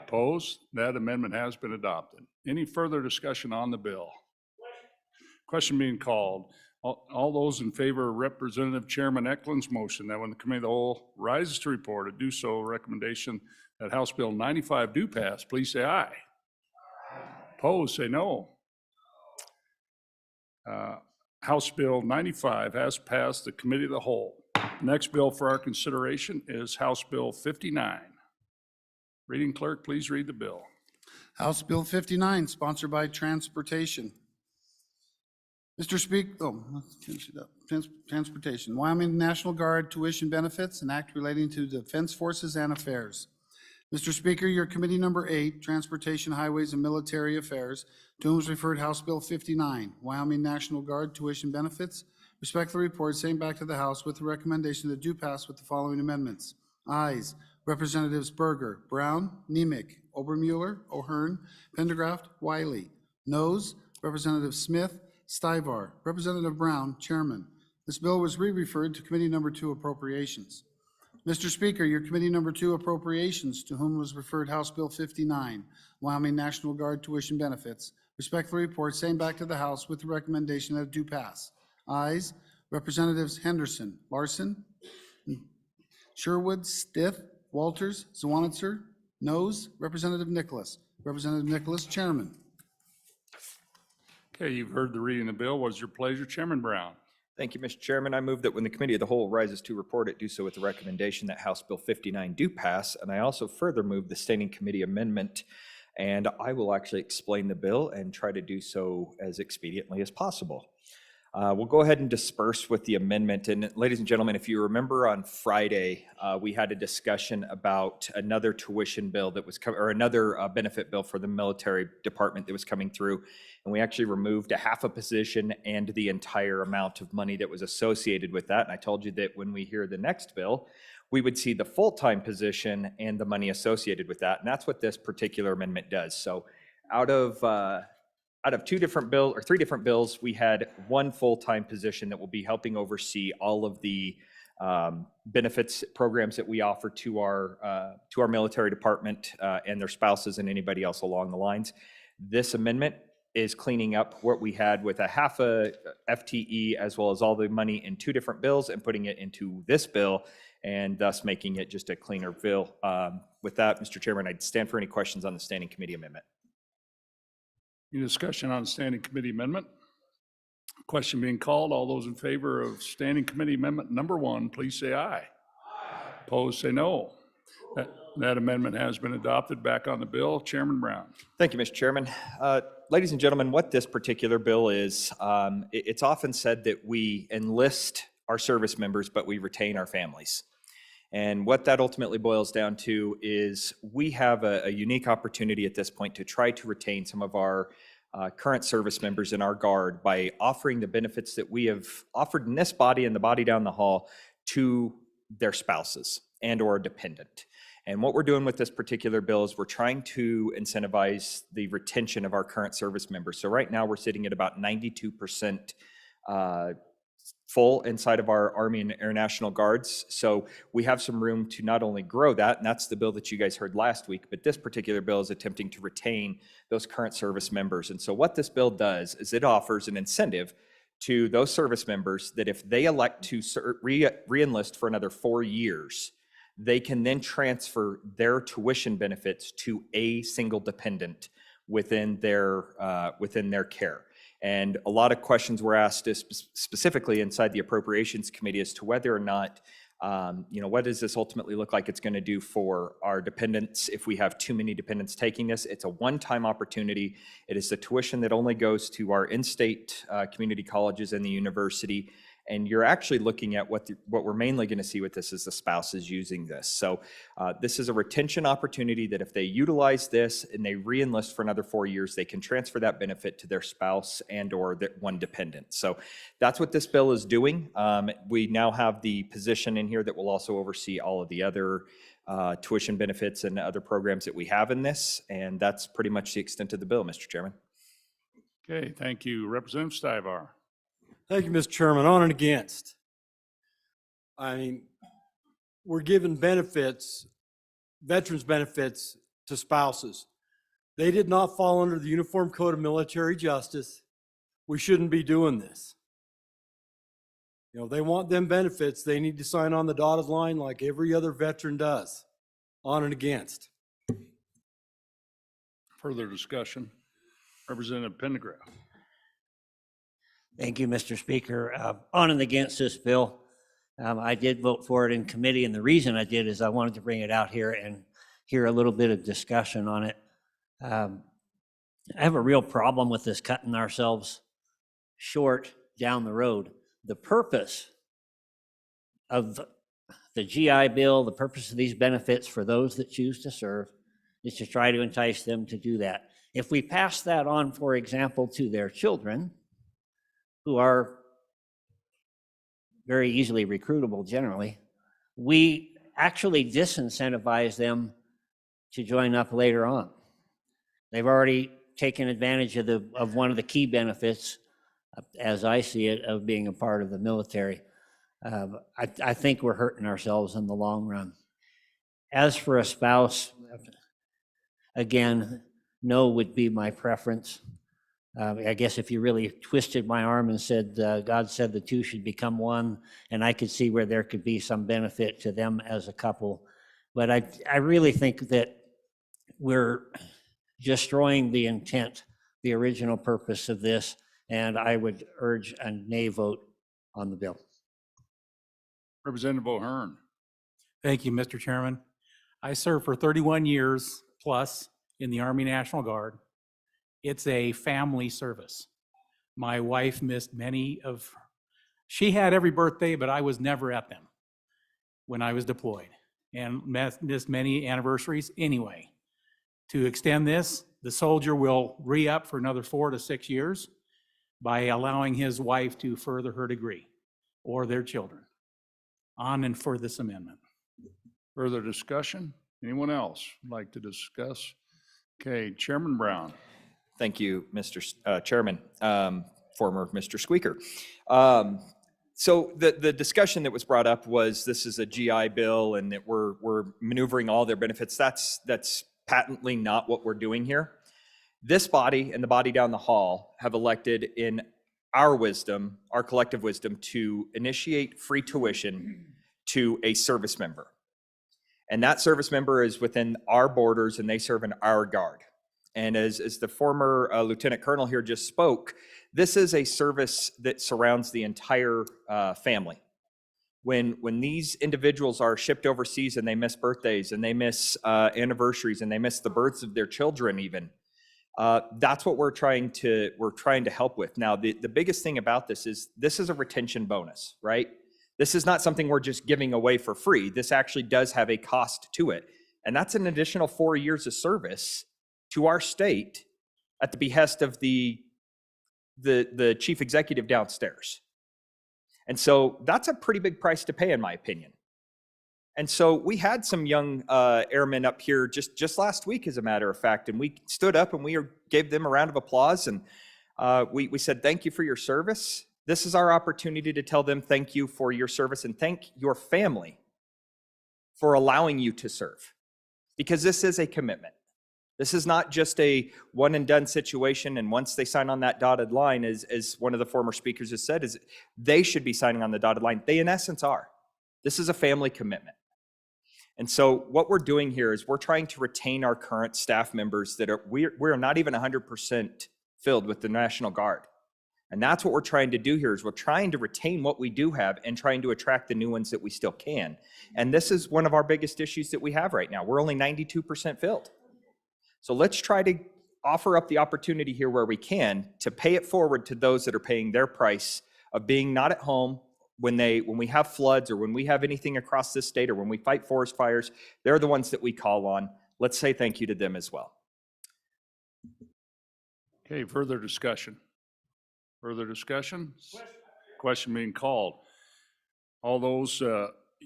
A: Opposed? That amendment has been adopted. Any further discussion on the bill? Question being called. All those in favor of Representative Chairman Eklund's motion that when the Committee of the Whole rises to report, it do so recommendation that House Bill 95 do pass, please say aye. Opposed, say no. House Bill 95 has passed the Committee of the Whole. Next bill for our consideration is House Bill 59. Reading clerk, please read the bill.
D: House Bill 59, sponsored by Transportation. Mr. Speaker, let's finish it up. Transportation, Wyoming National Guard tuition benefits, an act relating to defense forces and affairs. Mr. Speaker, your committee number 8, Transportation, Highways, and Military Affairs, to whom is referred House Bill 59, Wyoming National Guard tuition benefits, respectfully report same back to the House with the recommendation that do pass with the following amendments. Ayes, Representatives Berger, Brown, Nemec, Obermueller, O'Hearn, Pendergraft, Wiley. Noes, Representative Smith, Stivar. Representative Brown, Chairman. This bill was re-referred to Committee number 2, Appropriations. Mr. Speaker, your Committee number 2, Appropriations, to whom was referred House Bill 59, Wyoming National Guard tuition benefits, respectfully report same back to the House with the recommendation that it do pass. Ayes, Representatives Henderson, Larson, Sherwood, Stith, Walters, Zwanitzer. Noes, Representative Nicholas. Representative Nicholas, Chairman.
A: Okay, you've heard the reading of the bill. What is your pleasure, Chairman Brown?
O: Thank you, Mr. Chairman. I move that when the Committee of the Whole rises to report it, do so with the recommendation that House Bill 59 do pass. And I also further move the Standing Committee amendment. And I will actually explain the bill and try to do so as expediently as possible. We'll go ahead and disperse with the amendment. And ladies and gentlemen, if you remember on Friday, we had a discussion about another tuition bill that was, or another benefit bill for the military department that was coming through. And we actually removed a half a position and the entire amount of money that was associated with that. And I told you that when we hear the next bill, we would see the full-time position and the money associated with that. And that's what this particular amendment does. So out of 3 different bills, we had one full-time position that will be helping oversee all of the benefits programs that we offer to our military department and their spouses and anybody else along the lines. This amendment is cleaning up what we had with a half a FTE as well as all the money in 2 different bills and putting it into this bill and thus making it just a cleaner bill. With that, Mr. Chairman, I'd stand for any questions on the Standing Committee amendment.
A: Any discussion on Standing Committee amendment? Question being called. All those in favor of Standing Committee amendment number 1, please say aye. Opposed, say no. That amendment has been adopted. Back on the bill, Chairman Brown.
O: Thank you, Mr. Chairman. Ladies and gentlemen, what this particular bill is, it's often said that we enlist our service members, but we retain our families. And what that ultimately boils down to is we have a unique opportunity at this point to try to retain some of our current service members in our Guard by offering the benefits that we have offered in this body and the body down the hall to their spouses and or a dependent. And what we're doing with this particular bill is we're trying to incentivize the retention of our current service members. So right now, we're sitting at about 92% full inside of our Army and Air National Guards. So we have some room to not only grow that, and that's the bill that you guys heard last week, but this particular bill is attempting to retain those current service members. And so what this bill does is it offers an incentive to those service members that if they elect to re-enlist for another 4 years, they can then transfer their tuition benefits to a single dependent within their care. And a lot of questions were asked specifically inside the Appropriations Committee as to whether or not, what does this ultimately look like it's going to do for our dependents if we have too many dependents taking this? It's a one-time opportunity. It is the tuition that only goes to our in-state community colleges and the university. And you're actually looking at what we're mainly going to see with this is the spouses using this. So this is a retention opportunity that if they utilize this and they re-enlist for another 4 years, they can transfer that benefit to their spouse and or that one dependent. So that's what this bill is doing. We now have the position in here that will also oversee all of the other tuition benefits and other programs that we have in this. And that's pretty much the extent of the bill, Mr. Chairman.
A: Okay, thank you. Representative Stivar.
P: Thank you, Mr. Chairman. On and against. I mean, we're giving benefits, veterans benefits to spouses. They did not fall under the Uniform Code of Military Justice. We shouldn't be doing this. You know, they want them benefits. They need to sign on the dotted line like every other veteran does. On and against.
A: Further discussion. Representative Pendergraft.
E: Thank you, Mr. Speaker. On and against this bill. I did vote for it in committee, and the reason I did is I wanted to bring it out here and hear a little bit of discussion on it. I have a real problem with this cutting ourselves short down the road. The purpose of the GI Bill, the purpose of these benefits for those that choose to serve is to try to entice them to do that. If we pass that on, for example, to their children, who are very easily recruitable generally, we actually disincentivize them to join up later on. They've already taken advantage of one of the key benefits, as I see it, of being a part of the military. I think we're hurting ourselves in the long run. As for a spouse, again, no would be my preference. I guess if you really twisted my arm and said, God said the two should become one, and I could see where there could be some benefit to them as a couple. But I really think that we're destroying the intent, the original purpose of this, and I would urge a nay vote on the bill.
A: Representative O'Hearn.
Q: Thank you, Mr. Chairman. I served for 31 years plus in the Army National Guard. It's a family service. My wife missed she had every birthday, but I was never at them when I was deployed, and missed many anniversaries anyway. To extend this, the soldier will re-up for another 4 to 6 years by allowing his wife to further her degree or their children. On and for this amendment.
A: Further discussion? Anyone else like to discuss? Okay, Chairman Brown.
O: Thank you, Mr. Chairman, former Mr. Squeaker. So the discussion that was brought up was this is a GI Bill and that we're maneuvering all their benefits. That's patently not what we're doing here. This body and the body down the hall have elected in our wisdom, our collective wisdom, to initiate free tuition to a service member. And that service member is within our borders and they serve in our guard. And as the former Lieutenant Colonel here just spoke, this is a service that surrounds the entire family. When these individuals are shipped overseas and they miss birthdays and they miss anniversaries and they miss the births of their children even, that's what we're trying to help with. Now, the biggest thing about this is a retention bonus, right? This is not something we're just giving away for free. This actually does have a cost to it. And that's an additional 4 years of service to our state at the behest of the chief executive downstairs. And so that's a pretty big price to pay, in my opinion. And so we had some young airmen up here just last week, as a matter of fact, and we stood up and we gave them a round of applause, and we said, thank you for your service. This is our opportunity to tell them thank you for your service and thank your family for allowing you to serve, because this is a commitment. This is not just a one and done situation, and once they sign on that dotted line, as one of the former speakers has said, is they should be signing on the dotted line. They in essence are. This is a family commitment. And so what we're doing here is we're trying to retain our current staff members that we're not even 100% filled with the National Guard. And that's what we're trying to do here, is we're trying to retain what we do have and trying to attract the new ones that we still can. And this is one of our biggest issues that we have right now. We're only 92% filled. So let's try to offer up the opportunity here where we can to pay it forward to those that are paying their price of being not at home when we have floods, or when we have anything across this state, or when we fight forest fires. They're the ones that we call on. Let's say thank you to them as well.
A: Okay, further discussion? Further discussion? Question being called. All those,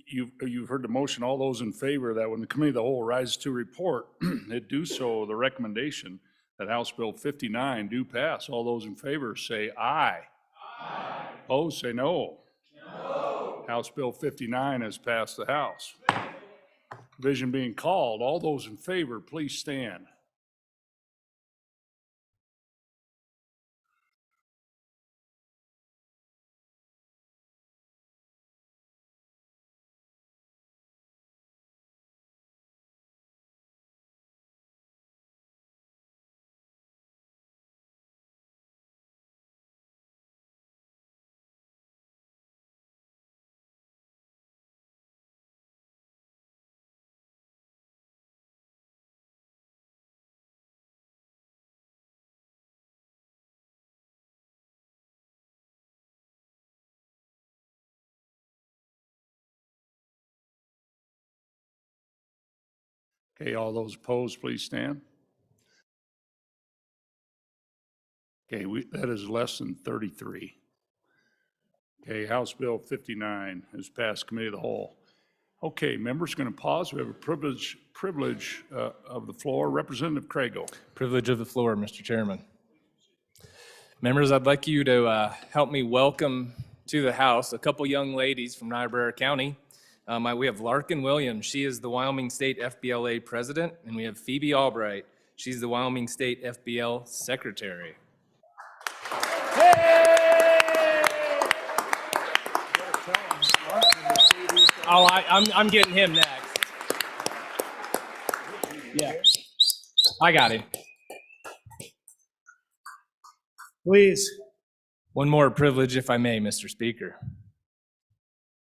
A: you've heard the motion, all those in favor that when the committee of the whole rises to report, it do so the recommendation that House Bill 59 do pass. All those in favor say aye. Aye. Opposed, say no. No. House Bill 59 has passed the House. Division being called. All those in favor, please stand. Okay, all those opposed, please stand. Okay, that is less than 33. Okay, House Bill 59 has passed committee of the whole. Okay, members, going to pause. We have a privilege of the floor. Representative Crago.
R: Privilege of the floor, Mr. Chairman. Members, I'd like you to help me welcome to the House a couple young ladies from Niobrara County. We have Larkin Williams. She is the Wyoming State FBLA President, and we have Phoebe Albright. She's the Wyoming State FBL Secretary. Oh, I'm getting him next. Yeah, I got him.
A: Please.
R: One more privilege, if I may, Mr. Speaker.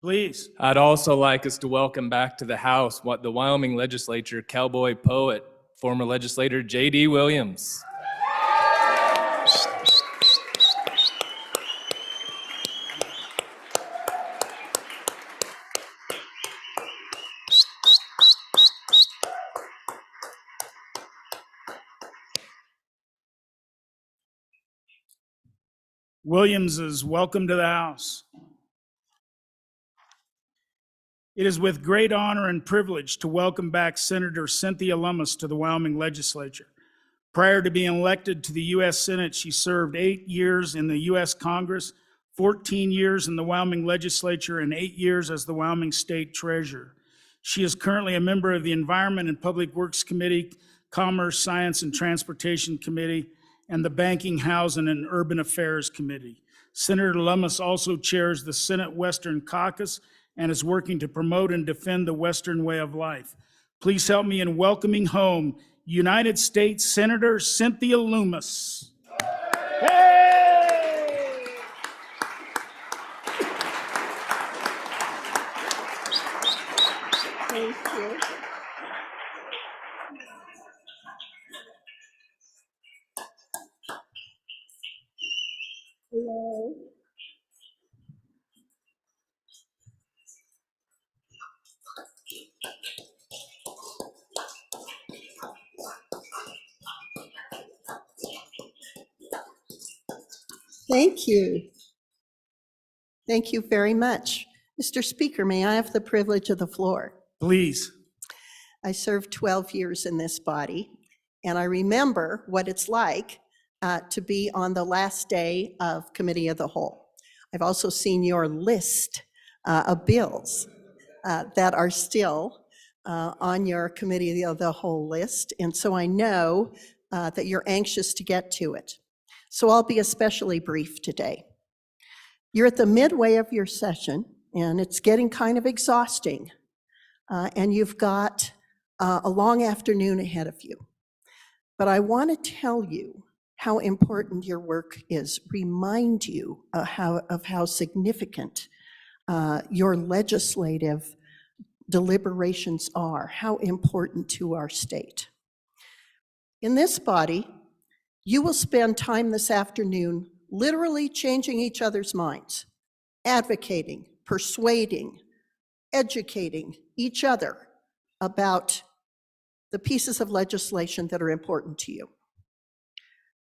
A: Please.
R: I'd also like us to welcome back to the House the Wyoming Legislature cowboy poet, former legislator J.D. Williams.
A: Williams is welcome to the House. It is with great honor and privilege to welcome back Senator Cynthia Lummis to the Wyoming Legislature. Prior to being elected to the U.S. Senate, she served 8 years in the U.S. Congress, 14 years in the Wyoming Legislature, and 8 years as the Wyoming State Treasurer. She is currently a member of the Environment and Public Works Committee, Commerce, Science, and Transportation Committee, and the Banking, Housing, and Urban Affairs Committee. Senator Lummis also chairs the Senate Western Caucus and is working to promote and defend the Western way of life. Please help me in welcoming home United States Senator Cynthia Lummis. Hey!
S: Thank you. Hello. Thank you. Thank you very much. Mr. Speaker, may I have the privilege of the floor?
A: Please.
S: I served 12 years in this body, and I remember what it's like to be on the last day of Committee of the Whole. I've also seen your list of bills that are still on your Committee of the Whole list, and so I know that you're anxious to get to it. So I'll be especially brief today. You're at the midway of your session, and it's getting kind of exhausting, and you've got a long afternoon ahead of you. But I want to tell you how important your work is, remind you of how significant your legislative deliberations are, how important to our state. In this body, you will spend time this afternoon literally changing each other's minds, advocating, persuading, educating each other about the pieces of legislation that are important to you.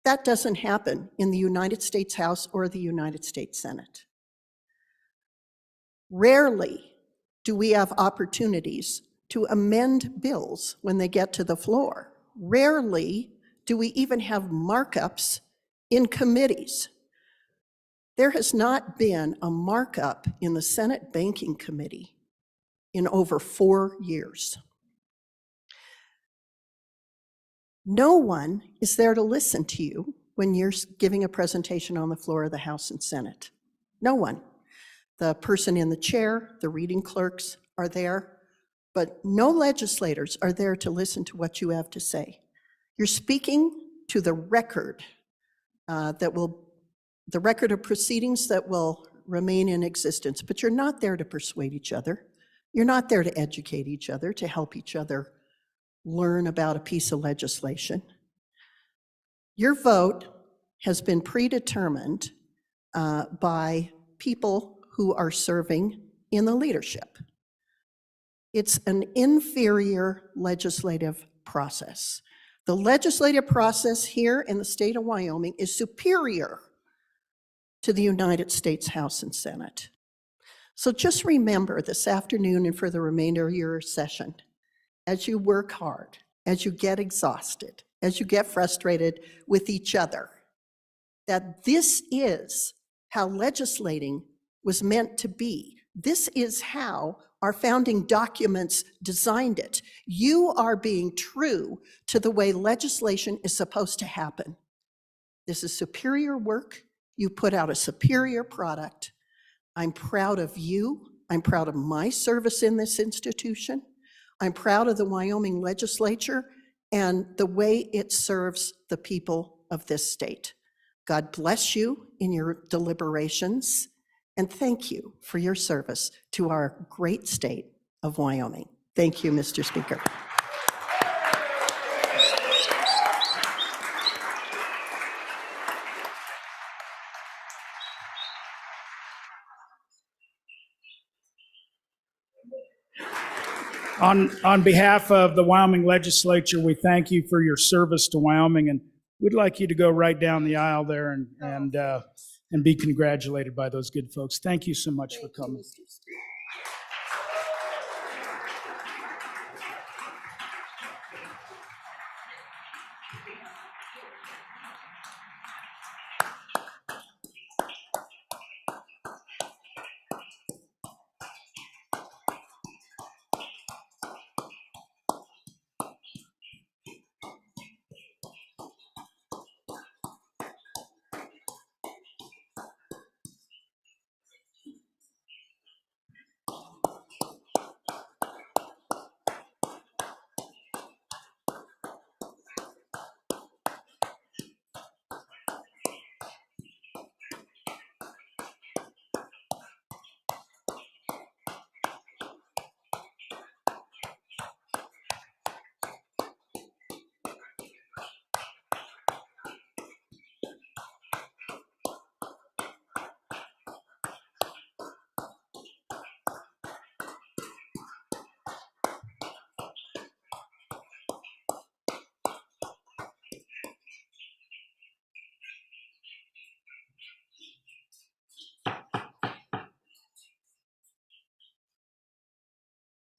S: That doesn't happen in the United States House or the United States Senate. Rarely do we have opportunities to amend bills when they get to the floor. Rarely do we even have markups in committees. There has not been a markup in the Senate Banking Committee in over 4 years. No one is there to listen to you when you're giving a presentation on the floor of the House and Senate. No one. The person in the chair, the reading clerks are there, but no legislators are there to listen to what you have to say. You're speaking to the record the record of proceedings that will remain in existence, but you're not there to persuade each other. You're not there to educate each other, to help each other learn about a piece of legislation. Your vote has been predetermined by people who are serving in the leadership. It's an inferior legislative process. The legislative process here in the state of Wyoming is superior to the United States House and Senate. So just remember this afternoon and for the remainder of your session, as you work hard, as you get exhausted, as you get frustrated with each other, that this is how legislating was meant to be. This is how our founding documents designed it. You are being true to the way legislation is supposed to happen. This is superior work. You put out a superior product. I'm proud of you. I'm proud of my service in this institution. I'm proud of the Wyoming legislature and the way it serves the people of this state. God bless you in your deliberations, and thank you for your service to our great state of Wyoming. Thank you, Mr. Speaker.
A: On behalf of the Wyoming legislature, we thank you for your service to Wyoming, and we'd like you to go right down the aisle there and be congratulated by those good folks. Thank you so much for coming.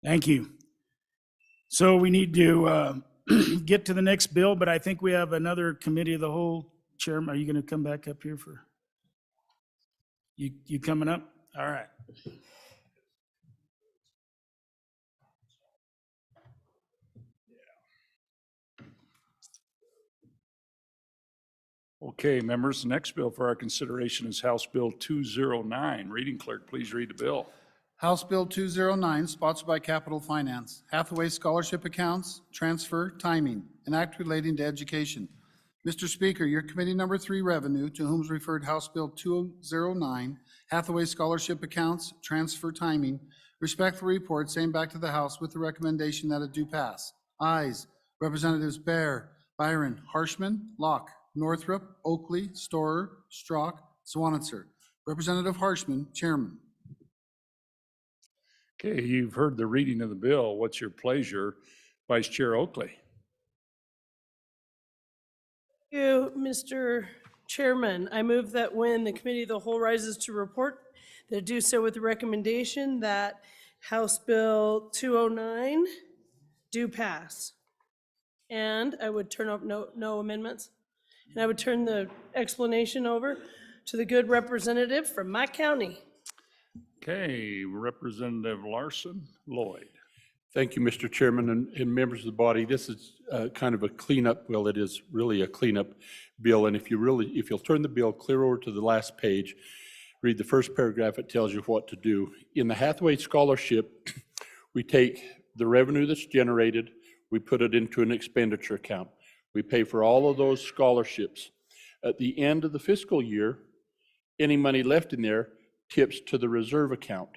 A: Thank you. So we need to get to the next bill, but I think we have another committee of the whole. Chairman, are you going to come back up here for? You coming up? All right.
T: Okay, members, the next bill for our consideration is House Bill 209. Reading clerk, please read the bill.
D: House Bill 209, sponsored by Capital Finance, Hathaway Scholarship Accounts, Transfer, Timing, an act relating to education. Mr. Speaker, your committee number 3 Revenue, to whom is referred House Bill 209, Hathaway Scholarship Accounts, Transfer, Timing, respectfully report same back to the House with the recommendation that it do pass. Ayes, Representatives Bear, Byron, Harshman, Locke, Northrup, Oakley, Storer, Strzok, Swanitzer. Representative Harshman, Chairman.
T: Okay, you've heard the reading of the bill. What's your pleasure, Vice Chair Oakley?
U: Thank you, Mr. Chairman. I move that when the Committee of the Whole rises to report, that it do so with the recommendation that House Bill 209 do pass. And I would turn up no amendments. And I would turn the explanation over to the good representative from my county.
T: Okay, Representative Larson Lloyd.
V: Thank you, Mr. Chairman, and members of the body. This is kind of a cleanup. Well, it is really a cleanup bill. And if you'll turn the bill clear over to the last page, read the first paragraph, it tells you what to do. In the Hathaway Scholarship, we take the revenue that's generated, we put it into an expenditure account. We pay for all of those scholarships. At the end of the fiscal year, any money left in there tips to the reserve account.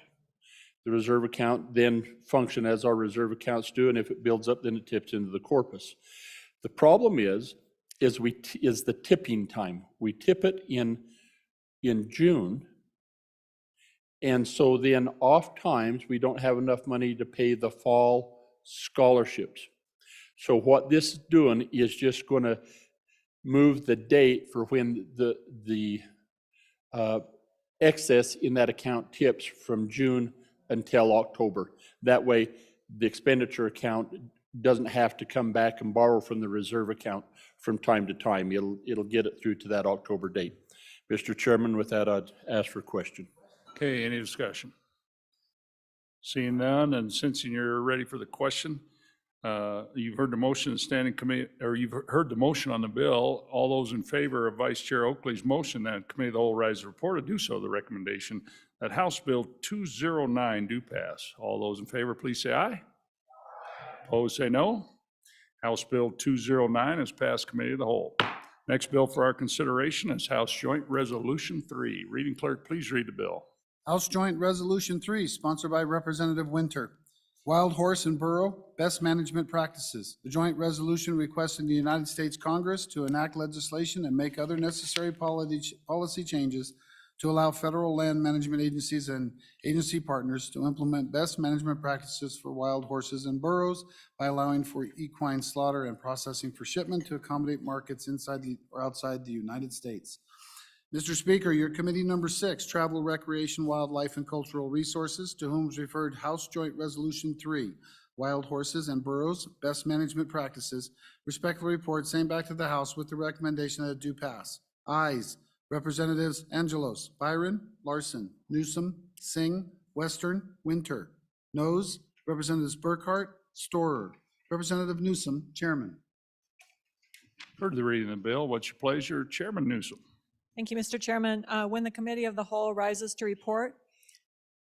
V: The reserve account then function as our reserve accounts do, and if it builds up, then it tips into the corpus. The problem is the tipping time. We tip it in June, and so then oft times we don't have enough money to pay the fall scholarships. So what this is doing is just going to move the date for when the excess in that account tips from June until October. That way, the expenditure account doesn't have to come back and borrow from the reserve account from time to time. It'll get it through to that October date. Mr. Chairman, with that, I'd ask for a question.
T: Okay, any discussion? Seeing none and sensing you're ready for the question, you've heard the motion, standing committee, or you've heard the motion on the bill. All those in favor of Vice Chair Oakley's motion that Committee of the Whole rise to report to do so, the recommendation that House Bill 209 do pass. All those in favor, please say aye. Opposed, say no. House Bill 209 has passed Committee of the Whole. Next bill for our consideration is House Joint Resolution 3. Reading clerk, please read the bill.
D: House Joint Resolution 3, sponsored by Representative Winter. Wild Horse and Burro, Best Management Practices. The joint resolution requesting the United States Congress to enact legislation and make other necessary policy changes to allow federal land management agencies and agency partners to implement best management practices for wild horses and burros by allowing for equine slaughter and processing for shipment to accommodate markets inside or outside the United States. Mr. Speaker, your committee number 6, Travel, Recreation, Wildlife, and Cultural Resources, to whom is referred House Joint Resolution 3, Wild Horses and Burros, Best Management Practices, respectfully report same back to the House with the recommendation that it do pass. Ayes, Representatives Angelos, Byron, Larson, Newsom, Singh, Western, Winter. Noes, Representatives Burkhart, Storer. Representative Newsom, Chairman.
T: Heard the reading of the bill. What's your pleasure, Chairman Newsom?
W: Thank you, Mr. Chairman. When the Committee of the Whole rises to report,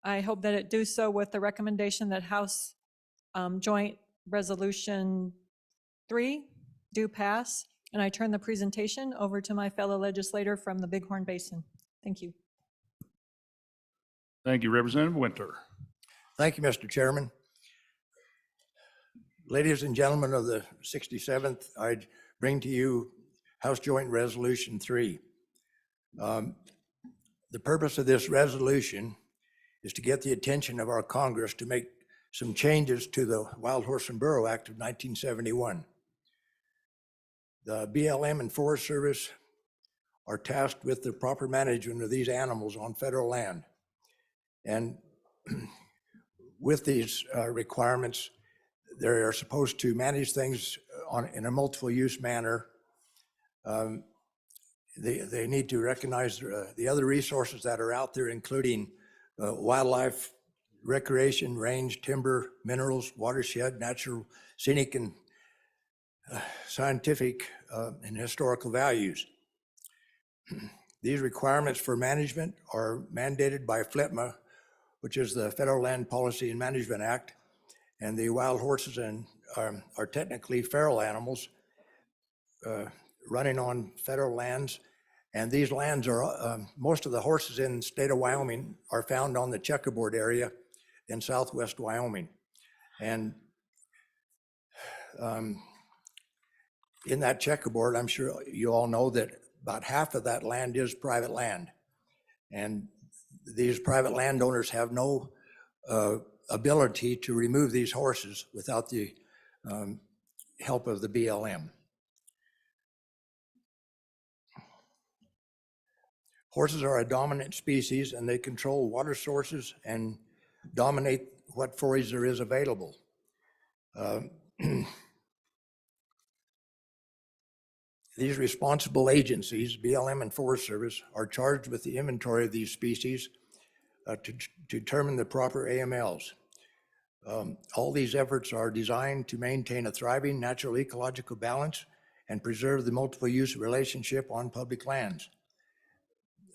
W: I hope that it do so with the recommendation that House Joint Resolution 3 do pass. And I turn the presentation over to my fellow legislator from the Bighorn Basin. Thank you.
T: Thank you, Representative Winter.
X: Thank you, Mr. Chairman. Ladies and gentlemen of the 67th, I bring to you House Joint Resolution 3. The purpose of this resolution is to get the attention of our Congress to make some changes to the Wild Horse and Burro Act of 1971. The BLM and Forest Service are tasked with the proper management of these animals on federal land. And with these requirements, they're supposed to manage things in a multiple use manner. They need to recognize the other resources that are out there, including wildlife, recreation, range, timber, minerals, watershed, natural, scenic, and scientific and historical values. These requirements for management are mandated by FLTMA, which is the Federal Land Policy and Management Act, and the wild horses are technically feral animals running on federal lands. And these lands are, most of the horses in the state of Wyoming are found on the checkerboard area in southwest Wyoming. And in that checkerboard, I'm sure you all know that about half of that land is private land. And these private landowners have no ability to remove these horses without the help of the BLM. Horses are a dominant species, and they control water sources and dominate what forage there is available. These responsible agencies, BLM and Forest Service, are charged with the inventory of these species to determine the proper AMLs. All these efforts are designed to maintain a thriving natural ecological balance and preserve the multiple use relationship on public lands.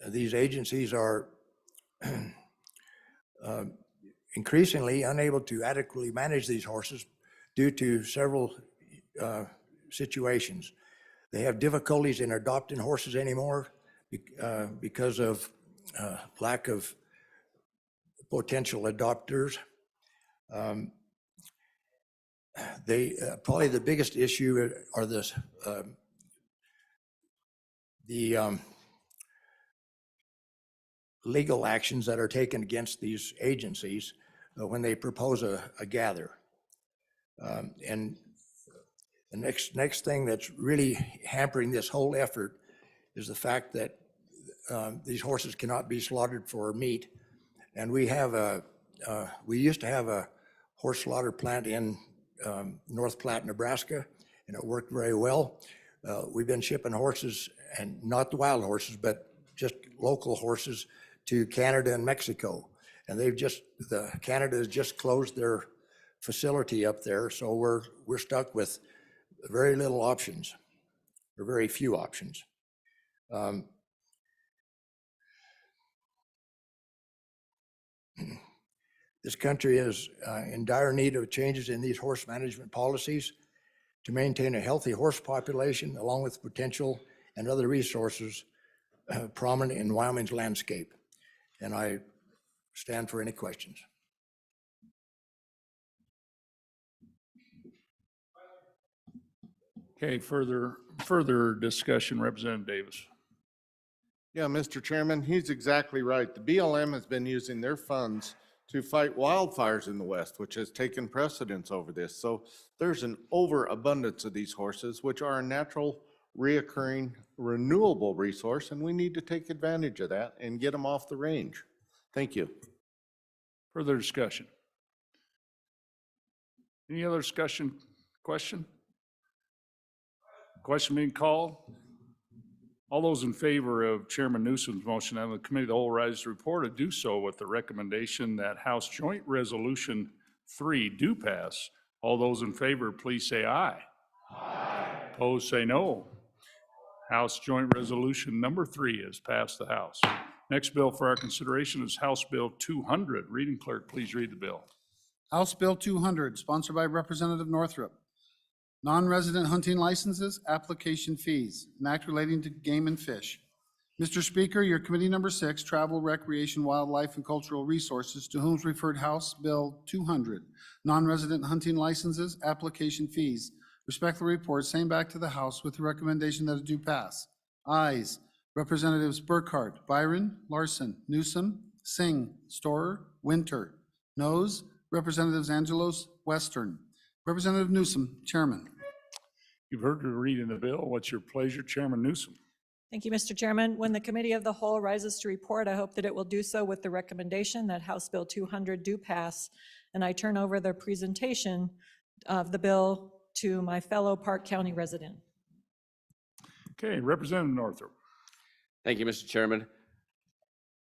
X: These agencies are increasingly unable to adequately manage these horses due to several situations. They have difficulties in adopting horses anymore because of lack of potential adopters. Probably the biggest issue are the legal actions that are taken against these agencies when they propose a gather. And the next thing that's really hampering this whole effort is the fact that these horses cannot be slaughtered for meat. And we used to have a horse slaughter plant in North Platte, Nebraska, and it worked very well. We've been shipping horses, and not the wild horses, but just local horses, to Canada and Mexico. And Canada has just closed their facility up there, so we're stuck with very little options, or very few options. This country is in dire need of changes in these horse management policies to maintain a healthy horse population, along with potential and other resources prominent in Wyoming's landscape. And I stand for any questions.
T: Okay, further discussion, Representative Davis.
K: Yeah, Mr. Chairman, he's exactly right. The BLM has been using their funds to fight wildfires in the West, which has taken precedence over this. So there's an overabundance of these horses, which are a natural, reoccurring, renewable resource, and we need to take advantage of that and get them off the range. Thank you.
T: Further discussion? Any other discussion? Question? Question being called? All those in favor of Chairman Newsom's motion and the committee of the whole rise to report to do so with the recommendation that House Joint Resolution 3 do pass. All those in favor, please say aye. Aye. Opposed, say no. House Joint Resolution number 3 has passed the House. Next bill for our consideration is House Bill 200. Reading clerk, please read the bill.
D: House Bill 200, sponsored by Representative Northrup. Non-resident hunting licenses, application fees, an act relating to game and fish. Mr. Speaker, your committee number 6, Travel, Recreation, Wildlife, and Cultural Resources, to whom is referred House Bill 200, non-resident hunting licenses, application fees. Respectfully report, same back to the House with the recommendation that it do pass. Ayes, Representatives Burkhart, Byron, Larson, Newsom, Singh, Storer, Winter. Noes, Representatives Angelos, Western. Representative Newsom, Chairman.
T: You've heard the reading of the bill. What's your pleasure, Chairman Newsom?
W: Thank you, Mr. Chairman. When the committee of the whole rises to report, I hope that it will do so with the recommendation that House Bill 200 do pass. And I turn over the presentation of the bill to my fellow Park County resident.
T: Okay, Representative Northrop.
B: Thank you, Mr. Chairman.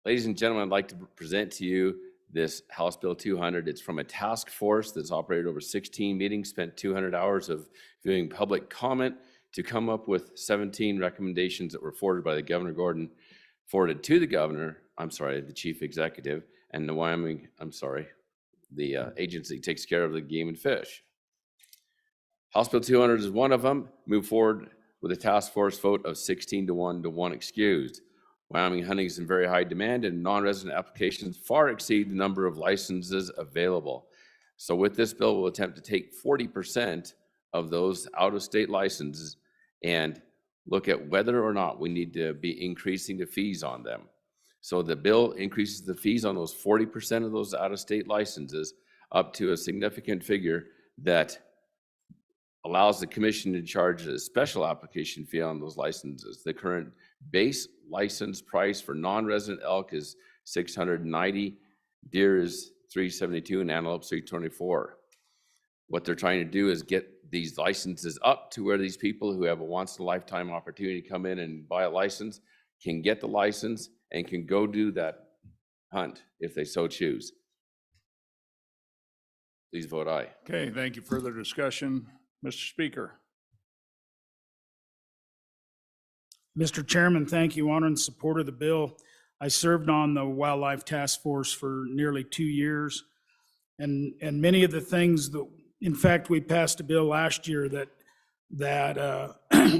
B: Ladies and gentlemen, I'd like to present to you this House Bill 200. It's from a task force that's operated over 16 meetings, spent 200 hours of viewing public comment to come up with 17 recommendations that were forwarded by the Governor Gordon, forwarded to the governor, the chief executive, and the Wyoming, the agency takes care of the game and fish. House Bill 200 is one of them. Move forward with a task force vote of 16 to 1 excused. Wyoming hunting is in very high demand and non-resident applications far exceed the number of licenses available. So with this bill, we'll attempt to take 40% of those out-of-state licenses and look at whether or not we need to be increasing the fees on them. So the bill increases the fees on those 40% of those out-of-state licenses up to a significant figure that allows the commission to charge a special application fee on those licenses. The current base license price for non-resident elk is $690, deer is $372, and antelope $324. What they're trying to do is get these licenses up to where these people who have a once-in-a-lifetime opportunity to come in and buy a license can get the license and can go do that hunt if they so choose. Please vote aye.
T: Okay, thank you. Further discussion? Mr. Speaker.
A: Mr. Chairman, thank you. Honor and support of the bill. I served on the Wildlife Task Force for nearly 2 years. And many of the things that, in fact, we passed a bill last year that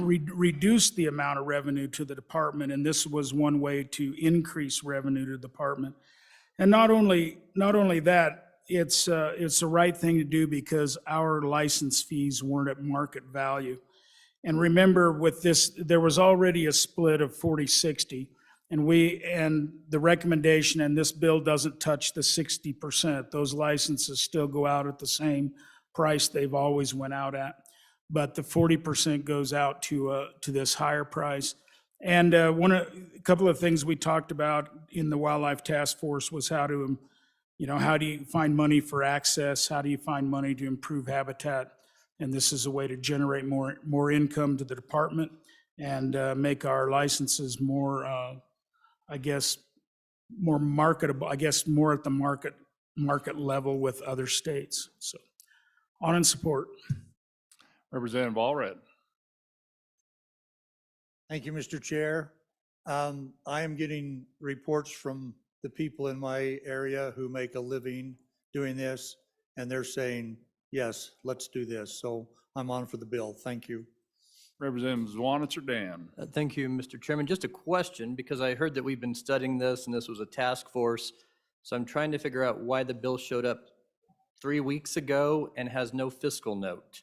A: reduced the amount of revenue to the department. And this was one way to increase revenue to the department. And not only that, it's the right thing to do because our license fees weren't at market value. And remember, with this, there was already a split of 40-60, and the recommendation, and this bill doesn't touch the 60%. Those licenses still go out at the same price they've always went out at, but the 40% goes out to this higher price. And a couple of things we talked about in the Wildlife Task Force was how do you find money for access? How do you find money to improve habitat? And this is a way to generate more income to the department and make our licenses more, more marketable, more at the market level with other states. So on in support.
T: Representative Allred.
C: Thank you, Mr. Chair. I am getting reports from the people in my area who make a living doing this, and they're saying, yes, let's do this. So I'm on for the bill. Thank you.
T: Representative Zwanitzer Dan.
F: Thank you, Mr. Chairman. Just a question, because I heard that we've been studying this and this was a task force. So I'm trying to figure out why the bill showed up 3 weeks ago and has no fiscal note.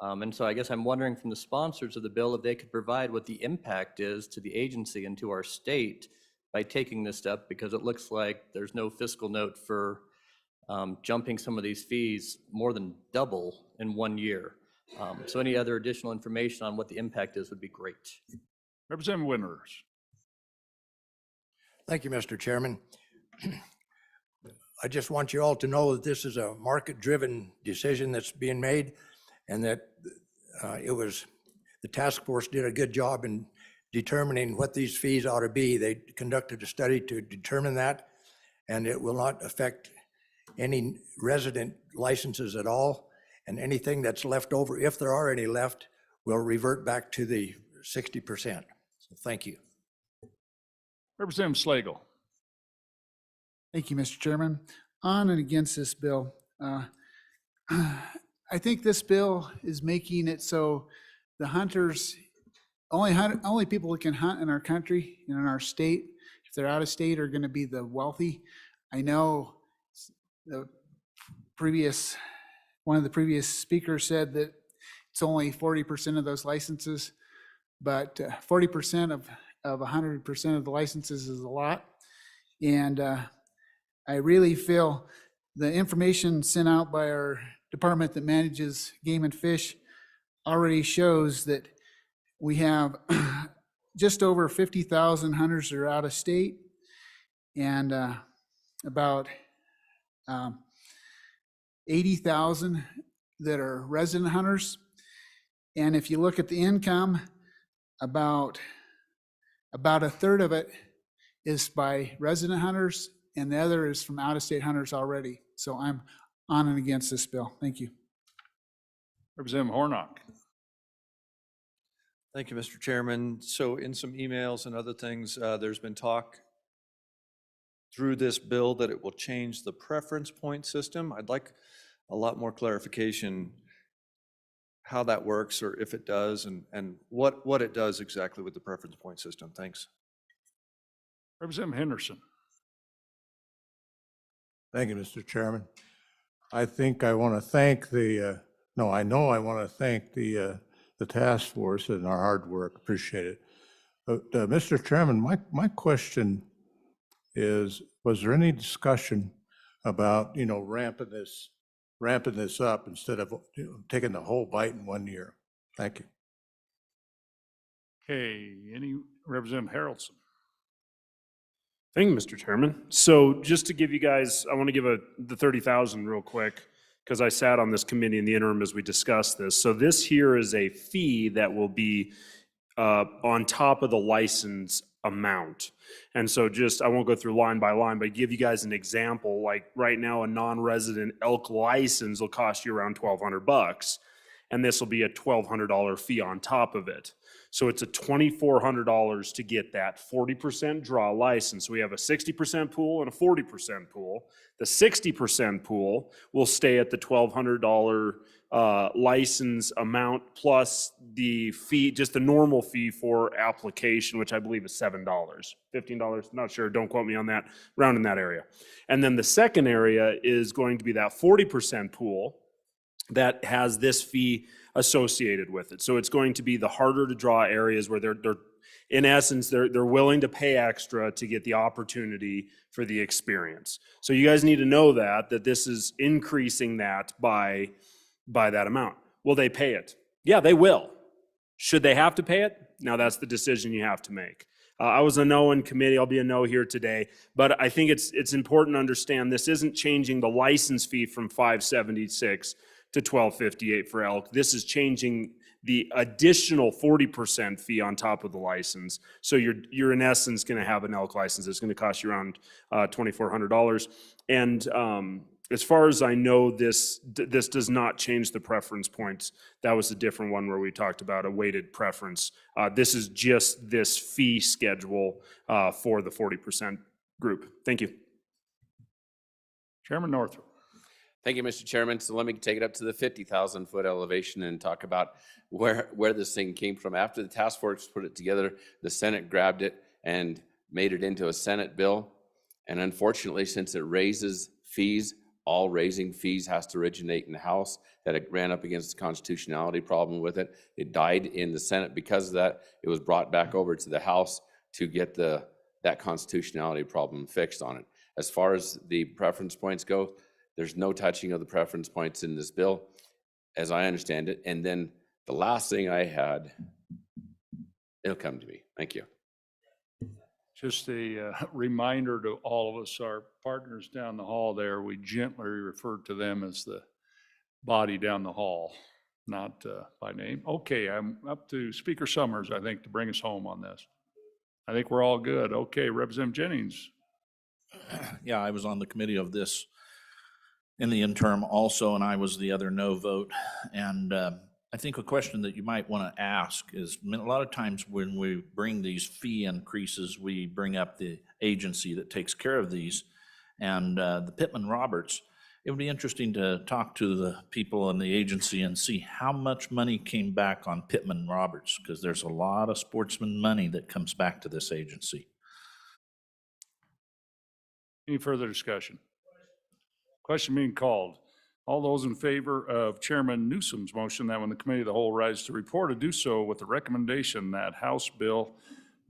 F: And so I guess I'm wondering from the sponsors of the bill if they could provide what the impact is to the agency and to our state by taking this step, because it looks like there's no fiscal note for jumping some of these fees more than double in 1 year. So any other additional information on what the impact is would be great.
T: Representative Winters.
X: Thank you, Mr. Chairman. I just want you all to know that this is a market-driven decision that's being made, and that the task force did a good job in determining what these fees ought to be. They conducted a study to determine that, and it will not affect any resident licenses at all. And anything that's left over, if there are any left, will revert back to the 60%. So thank you.
T: Representative Slagle.
D: Thank you, Mr. Chairman. On and against this bill. I think this bill is making it so the hunters, only people who can hunt in our country and in our state, if they're out of state, are going to be the wealthy. I know one of the previous speakers said that it's only 40% of those licenses, but 40% of 100% of the licenses is a lot. And I really feel the information sent out by our department that manages game and fish already shows that we have just over 50,000 hunters that are out of state, and about 80,000 that are resident hunters. And if you look at the income, about a third of it is by resident hunters and the other is from out-of-state hunters already. So I'm on and against this bill. Thank you.
T: Representative Hornock.
G: Thank you, Mr. Chairman. So in some emails and other things, there's been talk through this bill that it will change the preference point system. I'd like a lot more clarification how that works, or if it does, and what it does exactly with the preference point system. Thanks.
T: Representative Henderson.
H: Thank you, Mr. Chairman. I think I want to thank the, I know I want to thank the task force and our hard work. Appreciate it. But Mr. Chairman, my question is, was there any discussion about, ramping this up instead of taking the whole bite in 1 year? Thank you.
T: Okay, Representative Harrelson.
I: Thank you, Mr. Chairman. So just to give you guys, I want to give the 30,000 real quick, because I sat on this committee in the interim as we discussed this. So this here is a fee that will be on top of the license amount. And so I won't go through line by line, but give you guys an example. Like right now, a non-resident elk license will cost you around $1,200, and this will be a $1,200 fee on top of it. So it's a $2,400 to get that 40% draw license. We have a 60% pool and a 40% pool. The 60% pool will stay at the $1,200 license amount plus the fee, just the normal fee for application, which I believe is $7, $15, not sure, don't quote me on that, around in that area. And then the second area is going to be that 40% pool that has this fee associated with it. So it's going to be the harder to draw areas where they're in essence, they're willing to pay extra to get the opportunity for the experience. So you guys need to know that this is increasing that by that amount. Will they pay it? Yeah, they will. Should they have to pay it? Now that's the decision you have to make. I was a no in committee. I'll be a no here today. But I think it's important to understand this isn't changing the license fee from $576 to $1,258 for elk. This is changing the additional 40% fee on top of the license. So you're in essence going to have an elk license. It's going to cost you around $2,400. And as far as I know, this does not change the preference points. That was a different one where we talked about a weighted preference. This is just this fee schedule for the 40% group. Thank you.
T: Chairman Northrup.
B: Thank you, Mr. Chairman. So let me take it up to the 50,000 foot elevation and talk about where this thing came from. After the task force put it together, the Senate grabbed it and made it into a Senate bill. And unfortunately, since it raises fees, all raising fees has to originate in the House, that it ran up against the constitutionality problem with it. It died in the Senate because of that. It was brought back over to the House to get that constitutionality problem fixed on it. As far as the preference points go, there's no touching of the preference points in this bill, as I understand it. And then the last thing I had, it'll come to me. Thank you.
T: Just a reminder to all of us, our partners down the hall there, we gently refer to them as the body down the hall, not by name. Okay, I'm up to Speaker Summers, I think, to bring us home on this. I think we're all good. Okay, Representative Jennings.
J: Yeah, I was on the committee of this in the interim also, and I was the other no vote. And I think a question that you might want to ask is, a lot of times when we bring these fee increases, we bring up the agency that takes care of these. And the Pittman-Roberts, it would be interesting to talk to the people in the agency and see how much money came back on Pittman-Roberts, because there's a lot of sportsman money that comes back to this agency.
T: Any further discussion? Question being called. All those in favor of Chairman Newsom's motion that when the committee of the whole rise to report, to do so with the recommendation that House Bill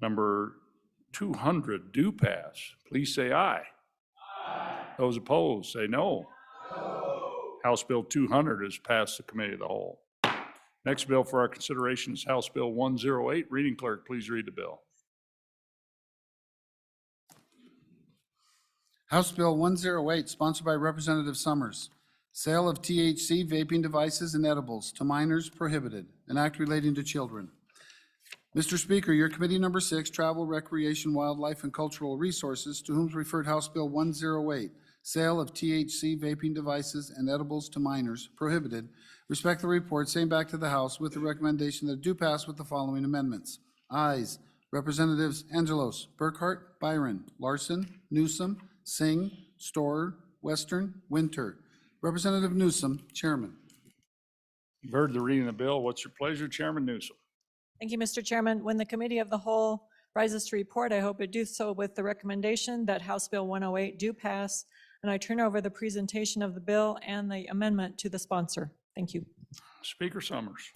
T: number 200 do pass, please say aye. Aye. Those opposed, say no. No. House Bill 200 has passed the committee of the whole. Next bill for our consideration is House Bill 108. Reading clerk, please read the bill.
D: House Bill 108, sponsored by Representative Summers. Sale of THC vaping devices and edibles to minors prohibited, an act relating to children. Mr. Speaker, your committee number 6, Travel, Recreation, Wildlife, and Cultural Resources, to whom is referred House Bill 108, Sale of THC vaping devices and edibles to minors prohibited, respectfully report same back to the House with the recommendation that it do pass with the following amendments. Ayes, Representatives Angelos, Burkhart, Byron, Larson, Newsom, Singh, Storer, Western, Winter. Representative Newsom, Chairman.
T: You've heard the reading of the bill. What's your pleasure, Chairman Newsom?
W: Thank you, Mr. Chairman. When the Committee of the Whole rises to report, I hope it do so with the recommendation that House Bill 108 do pass, and I turn over the presentation of the bill and the amendment to the sponsor. Thank you.
T: Speaker Summers.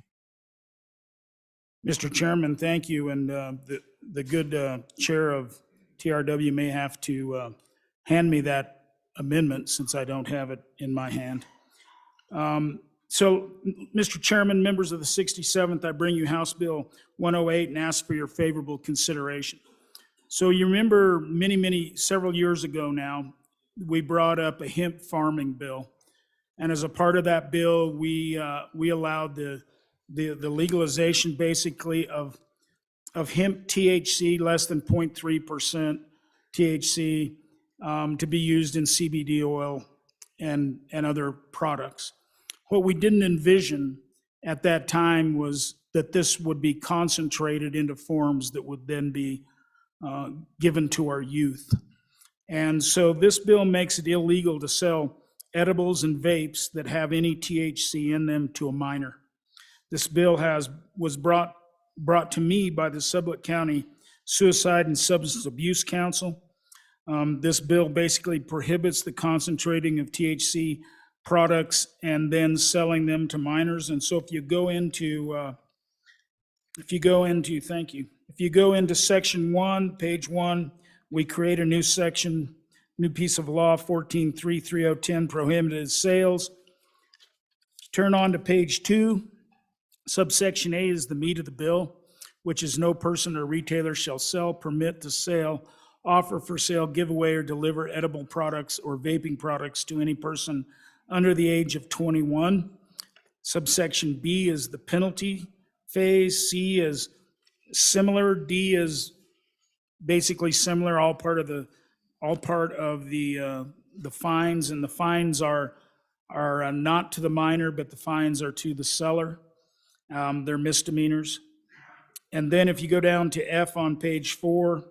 A: Mr. Chairman, thank you, and the good chair of TRW may have to hand me that amendment since I don't have it in my hand. So, Mr. Chairman, members of the 67th, I bring you House Bill 108 and ask for your favorable consideration. So you remember several years ago now, we brought up a hemp farming bill. And as a part of that bill, we allowed the legalization basically of hemp THC, less than 0.3% THC, to be used in CBD oil and other products. What we didn't envision at that time was that this would be concentrated into forms that would then be given to our youth. And so this bill makes it illegal to sell edibles and vapes that have any THC in them to a minor. This bill was brought to me by the Sublette County Suicide and Substance Abuse Council. This bill basically prohibits the concentrating of THC products and then selling them to minors. And so if you go into section 1, page 1, we create a new section, new piece of law, 14.3.3010, prohibited sales. Turn on to page 2. Subsection A is the meat of the bill, which is no person or retailer shall sell, permit to sale, offer for sale, give away, or deliver edible products or vaping products to any person under the age of 21. Subsection B is the penalty phase. C is similar. D is basically similar, all part of the fines, and the fines are not to the minor, but the fines are to the seller. They're misdemeanors. And then if you go down to F on page 4,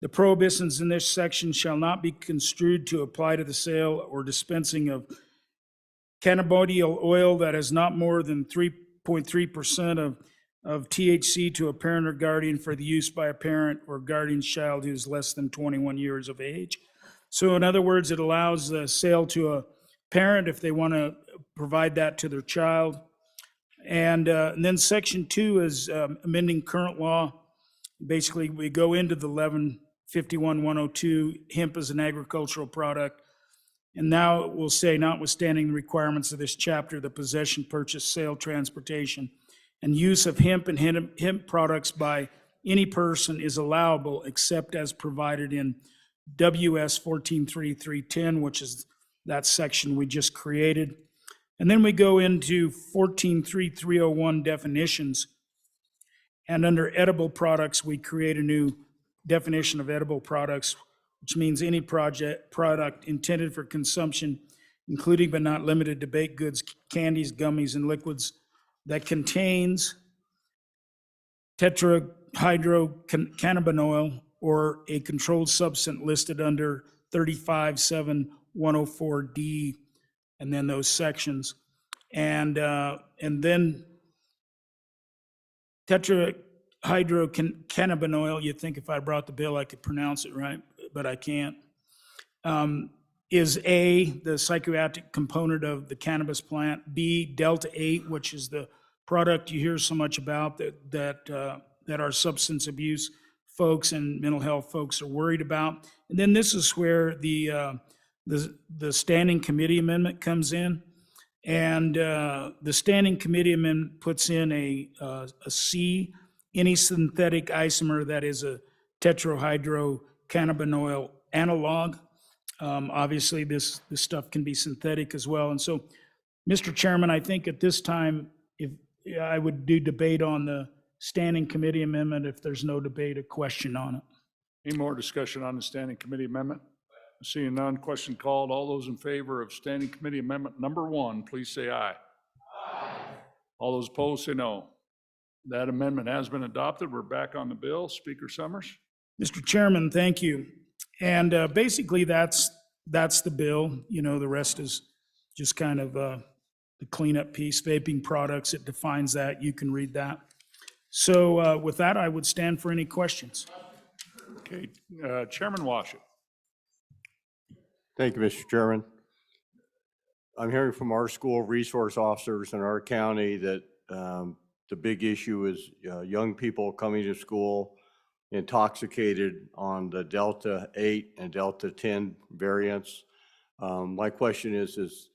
A: the prohibitions in this section shall not be construed to apply to the sale or dispensing of cannabidiol oil that is not more than 3.3% of THC to a parent or guardian for the use by a parent or guardian's child who is less than 21 years of age. So in other words, it allows the sale to a parent if they want to provide that to their child. And then section 2 is amending current law. Basically, we go into the 1151-102, hemp as an agricultural product. And now it will say, notwithstanding the requirements of this chapter, the possession, purchase, sale, transportation, and use of hemp and hemp products by any person is allowable except as provided in WS 14.3.310, which is that section we just created. And then we go into 14.3.301 definitions. And under edible products, we create a new definition of edible products, which means any product intended for consumption, including but not limited to baked goods, candies, gummies, and liquids that contains tetrahydrocannabinol or a controlled substance listed under 35.7.104D, and then those sections. And then tetrahydrocannabinol, you'd think if I brought the bill, I could pronounce it right, but I can't, is A, the psychoactive component of the cannabis plant, B, Delta-8, which is the product you hear so much about that our substance abuse folks and mental health folks are worried about. And then this is where the standing committee amendment comes in. And the standing committee amendment puts in a C, any synthetic isomer that is a tetrahydrocannabinol analog. Obviously, this stuff can be synthetic as well. And so, Mr. Chairman, I think at this time, if I would do debate on the standing committee amendment, if there's no debate, a question on it.
T: Any more discussion on the standing committee amendment? Seeing none, question called. All those in favor of standing committee amendment number 1, please say aye. Aye. All those opposed, say no. That amendment has been adopted. We're back on the bill. Speaker Summers?
A: Mr. Chairman, thank you. And basically, that's the bill. You know, the rest is just kind of the cleanup piece, vaping products. It defines that. You can read that. So with that, I would stand for any questions.
T: Okay, Chairman Washut.
L: Thank you, Mr. Chairman. I'm hearing from our school resource officers in our county that the big issue is young people coming to school intoxicated on the Delta 8 and Delta 10 variants. My question is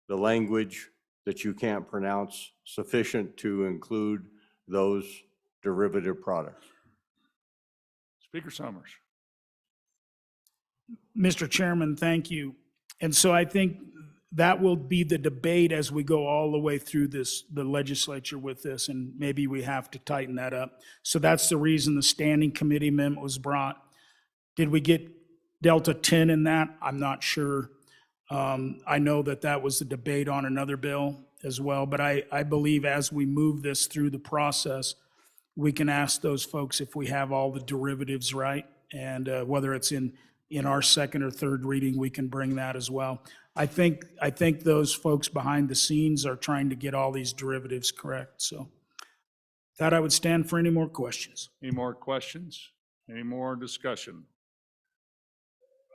L: the language that you can't pronounce sufficient to include those derivative products?
T: Speaker Summers.
A: Mr. Chairman, thank you. And so I think that will be the debate as we go all the way through the legislature with this, and maybe we have to tighten that up. So that's the reason the standing committee amendment was brought. Did we get Delta 10 in that? I'm not sure. I know that was the debate on another bill as well, but I believe as we move this through the process, we can ask those folks if we have all the derivatives right, and whether it's in our second or third reading, we can bring that as well. I think those folks behind the scenes are trying to get all these derivatives correct. So that I would stand for any more questions.
T: Any more questions? Any more discussion?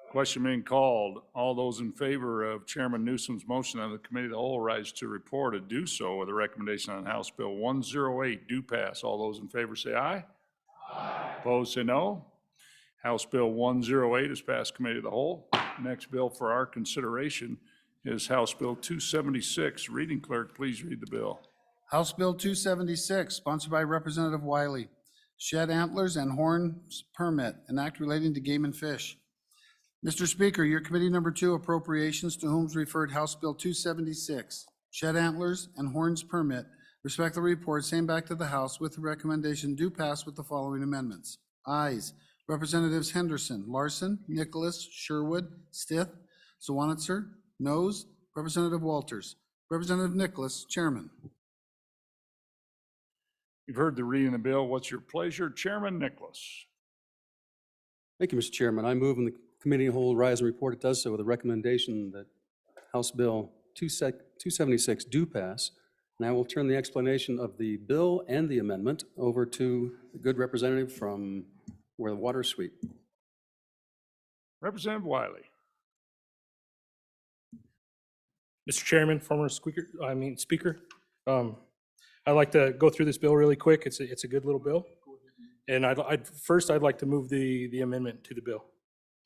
T: Question being called. All those in favor of Chairman Newsom's motion on the committee of the whole rise to report and do so with a recommendation on House Bill 108 do pass. All those in favor say aye. Aye. Opposed say no. House Bill 108 is passed committee of the whole. Next bill for our consideration is House Bill 276. Reading clerk, please read the bill.
D: House Bill 276, sponsored by Representative Wiley. Shed antlers and horns permit, an act relating to game and fish. Mr. Speaker, your committee number 2 appropriations, to whom is referred House Bill 276. Shed antlers and horns permit, respectively report same back to the House with the recommendation do pass with the following amendments. Ayes. Representatives Henderson, Larson, Nicholas, Sherwood, Stith, Zwanitzer, Noes, Representative Walters. Representative Nicholas, Chairman.
T: You've heard the reading of the bill. What's your pleasure? Chairman Nicholas.
M: Thank you, Mr. Chairman. I move in the committee of the whole rise and report. It does so with a recommendation that House Bill 276 do pass. And I will turn the explanation of the bill and the amendment over to the good representative from where the water's sweet.
T: Representative Wiley.
N: Mr. Chairman, Speaker, I'd like to go through this bill really quick. It's a good little bill. And I'd like to move the amendment to the bill.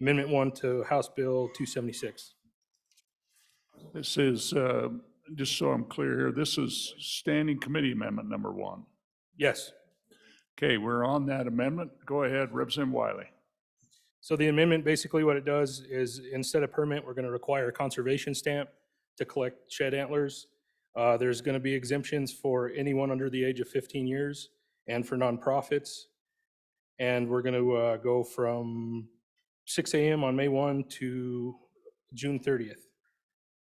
N: Amendment 1 to House Bill 276.
T: This is, just so I'm clear here, this is standing committee amendment number 1.
N: Yes.
T: Okay, we're on that amendment. Go ahead, Representative Wiley.
N: So the amendment, basically what it does is instead of permit, we're going to require a conservation stamp to collect shed antlers. There's going to be exemptions for anyone under the age of 15 years and for nonprofits. And we're going to go from 6 a.m. on May 1 to June 30th.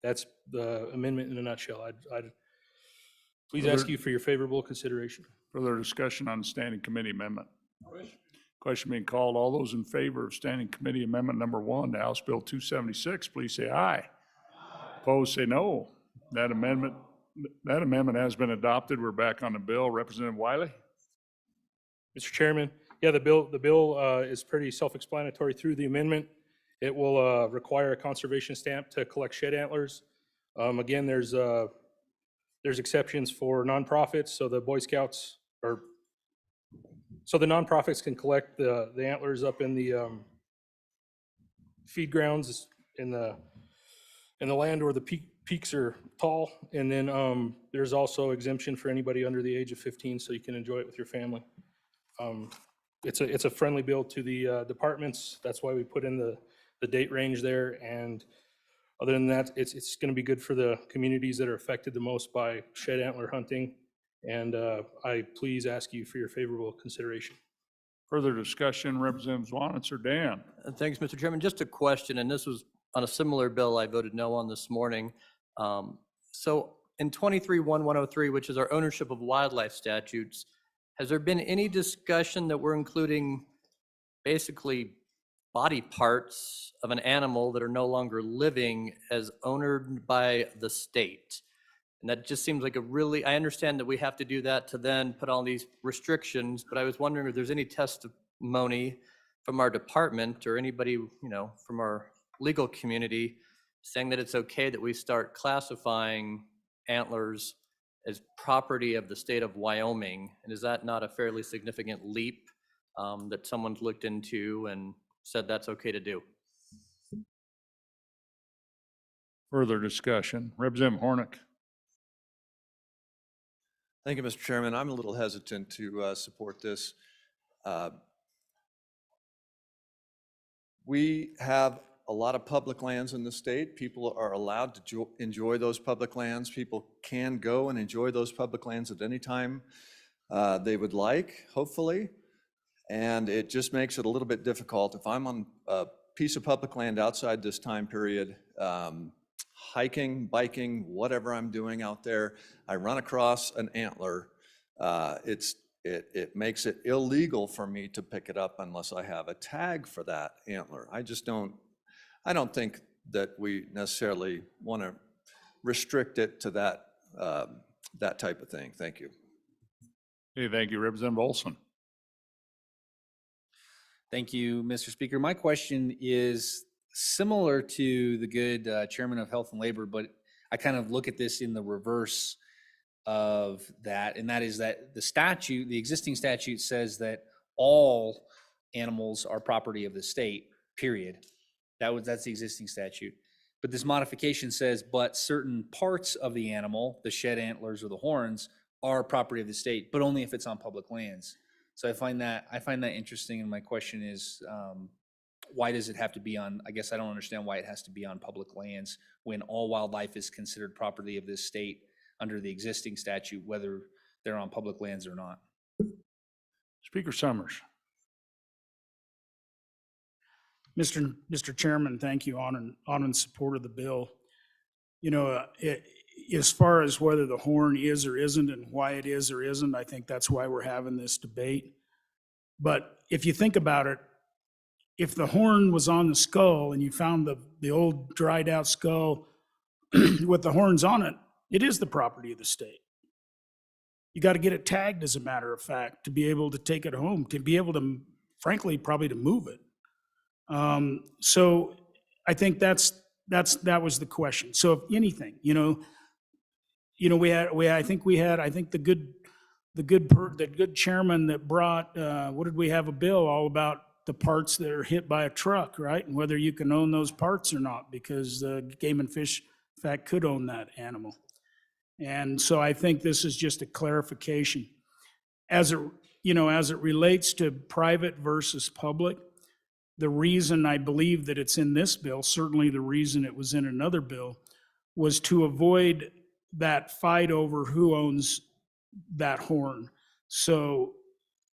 N: That's the amendment in a nutshell. I'd please ask you for your favorable consideration.
T: Further discussion on the standing committee amendment. Question being called. All those in favor of standing committee amendment number 1 to House Bill 276, please say aye. Aye. Opposed, say no. That amendment has been adopted. We're back on the bill. Representative Wiley.
N: Mr. Chairman, yeah, the bill is pretty self-explanatory through the amendment. It will require a conservation stamp to collect shed antlers. Again, there's exceptions for nonprofits, so the Boy Scouts so the nonprofits can collect the antlers up in the feed grounds in the land where the peaks are tall. And then there's also exemption for anybody under the age of 15, so you can enjoy it with your family. It's a friendly bill to the departments. That's why we put in the date range there. And other than that, it's going to be good for the communities that are affected the most by shed antler hunting. And I please ask you for your favorable consideration.
T: Further discussion, Representative Zwanitz or Dan?
F: Thanks, Mr. Chairman. Just a question, and this was on a similar bill I voted no on this morning. So in 23-1103, which is our ownership of wildlife statutes, has there been any discussion that we're including basically body parts of an animal that are no longer living as owned by the state? And that just seems like I understand that we have to do that to then put all these restrictions, but I was wondering if there's any testimony from our department or anybody, from our legal community saying that it's okay that we start classifying antlers as property of the state of Wyoming. And is that not a fairly significant leap that someone's looked into and said that's okay to do?
T: Further discussion, Representative Hornick.
G: Thank you, Mr. Chairman. I'm a little hesitant to support this. We have a lot of public lands in the state. People are allowed to enjoy those public lands. People can go and enjoy those public lands at any time they would like, hopefully. And it just makes it a little bit difficult. If I'm on a piece of public land outside this time period, hiking, biking, whatever I'm doing out there, I run across an antler, it makes it illegal for me to pick it up unless I have a tag for that antler. I don't think that we necessarily want to restrict it to that type of thing. Thank you.
T: Okay, thank you, Representative Olson.
E: Thank you, Mr. Speaker. My question is similar to the good Chairman of Health and Labor, but I kind of look at this in the reverse of that, and that is that the existing statute says that all animals are property of the state, period. That's the existing statute. But this modification says, but certain parts of the animal, the shed antlers or the horns, are property of the state, but only if it's on public lands. So I find that interesting, and my question is, why does it have to be on, I guess I don't understand why it has to be on public lands when all wildlife is considered property of this state under the existing statute, whether they're on public lands or not.
T: Speaker Summers.
A: Mr. Chairman, thank you. On in support of the bill. As far as whether the horn is or isn't and why it is or isn't, I think that's why we're having this debate. But if you think about it, if the horn was on the skull and you found the old dried out skull with the horns on it, it is the property of the state. You got to get it tagged, as a matter of fact, to be able to take it home, to be able to, frankly, probably to move it. So I think that was the question. So if anything, I think the good chairman that brought, what did we have a bill all about the parts that are hit by a truck, right? And whether you can own those parts or not, because Game and Fish, in fact, could own that animal. And so I think this is just a clarification. As it relates to private versus public, the reason I believe that it's in this bill, certainly the reason it was in another bill, was to avoid that fight over who owns that horn. So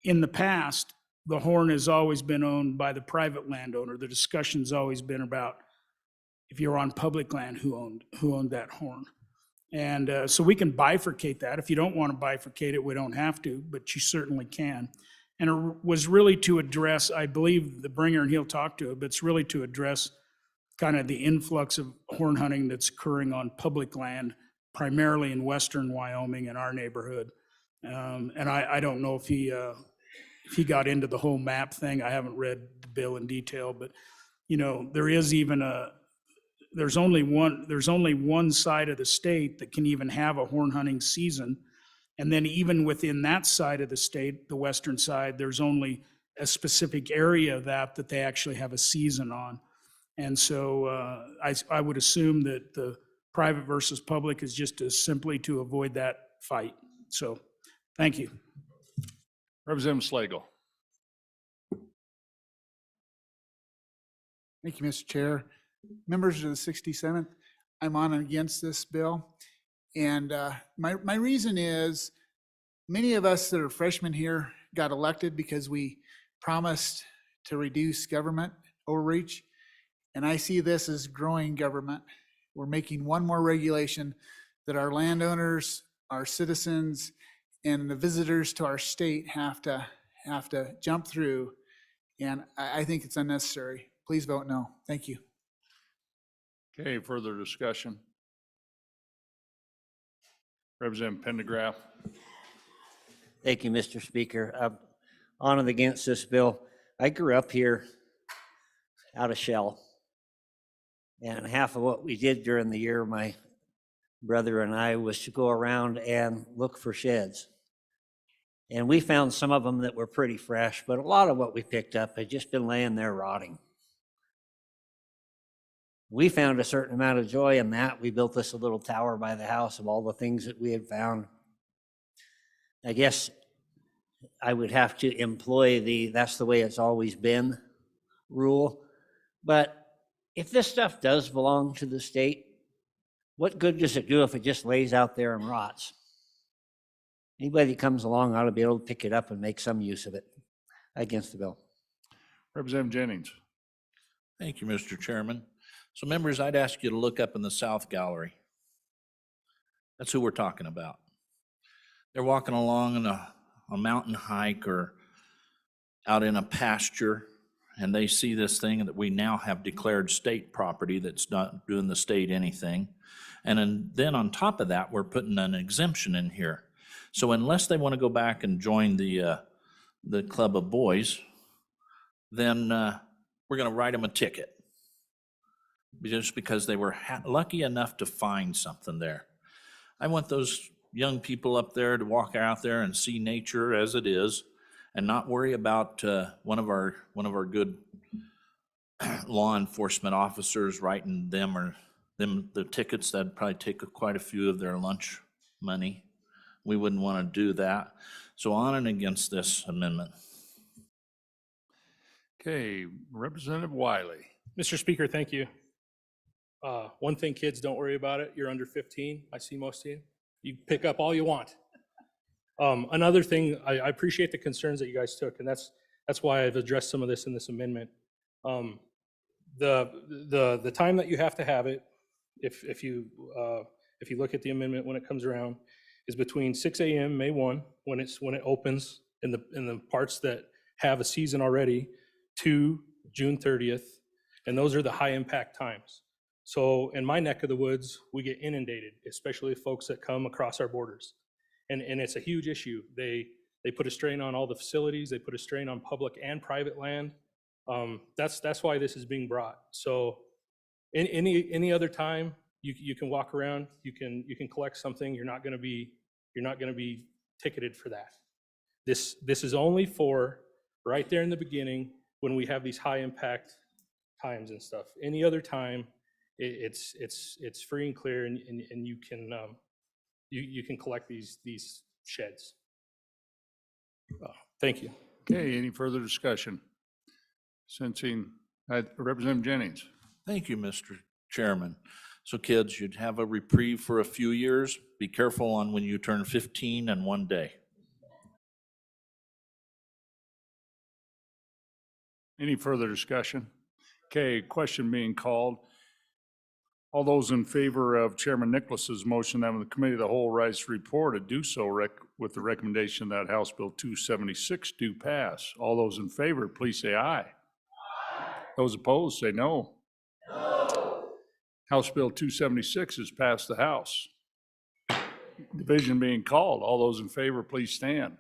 A: in the past, the horn has always been owned by the private landowner. The discussion's always been about, if you're on public land, who owned that horn. And so we can bifurcate that. If you don't want to bifurcate it, we don't have to, but you certainly can. And it was really to address, I believe the bringer, and he'll talk to it, but it's really to address kind of the influx of horn hunting that's occurring on public land, primarily in western Wyoming in our neighborhood. And I don't know if he got into the whole map thing. I haven't read the bill in detail, but there is even there's only one side of the state that can even have a horn hunting season. And then even within that side of the state, the western side, there's only a specific area of that they actually have a season on. And so I would assume that the private versus public is just simply to avoid that fight. So thank you.
T: Representative Slagle.
O: Thank you, Mr. Chair. Members of the 67th, I'm on and against this bill. And my reason is, many of us that are freshmen here got elected because we promised to reduce government overreach. And I see this as growing government. We're making one more regulation that our landowners, our citizens, and the visitors to our state have to jump through. And I think it's unnecessary. Please vote no. Thank you.
T: Okay, further discussion. Representative Pendergraft.
P: Thank you, Mr. Speaker. I'm on and against this bill. I grew up here out of Shell. And half of what we did during the year, my brother and I, was to go around and look for sheds. And we found some of them that were pretty fresh, but a lot of what we picked up had just been laying there rotting. We found a certain amount of joy in that. We built this little tower by the house of all the things that we had found. I guess I would have to employ the "that's the way it's always been" rule. But if this stuff does belong to the state, what good does it do if it just lays out there and rots? Anybody that comes along ought to be able to pick it up and make some use of it. Against the bill.
T: Representative Jennings.
J: Thank you, Mr. Chairman. So members, I'd ask you to look up in the South Gallery. That's who we're talking about. They're walking along on a mountain hike or out in a pasture, and they see this thing that we now have declared state property that's not doing the state anything. And then on top of that, we're putting an exemption in here. So unless they want to go back and join the Club of Boys, then we're going to write them a ticket just because they were lucky enough to find something there. I want those young people up there to walk out there and see nature as it is and not worry about one of our good law enforcement officers writing them the tickets. That'd probably take quite a few of their lunch money. We wouldn't want to do that. So on and against this amendment.
T: Okay, Representative Wiley.
N: Mr. Speaker, thank you. One thing, kids, don't worry about it. You're under 15. I see most of you. You pick up all you want. Another thing, I appreciate the concerns that you guys took, and that's why I've addressed some of this in this amendment. The time that you have to have it, if you look at the amendment when it comes around, is between 6 a.m. May 1, when it opens in the parts that have a season already, to June 30th, and those are the high impact times. So in my neck of the woods, we get inundated, especially folks that come across our borders. And it's a huge issue. They put a strain on all the facilities, they put a strain on public and private land. That's why this is being brought. So any other time, you can walk around, you can collect something, you're not gonna be ticketed for that. This is only for right there in the beginning when we have these high impact times and stuff. Any other time, it's free and clear, and you can collect these sheds. Thank you.
T: Okay, any further discussion? Sensing, Representative Jennings.
J: Thank you, Mr. Chairman. So kids, you'd have a reprieve for a few years. Be careful on when you turn 15 and one day.
T: Any further discussion? Okay, question being called. All those in favor of Chairman Nicholas's motion that when the committee of the whole rise to report to do so with the recommendation that House Bill 276 do pass. All those in favor, please say aye. Those opposed, say no. No. House Bill 276 is passed the House. Division being called. All those in favor, please stand.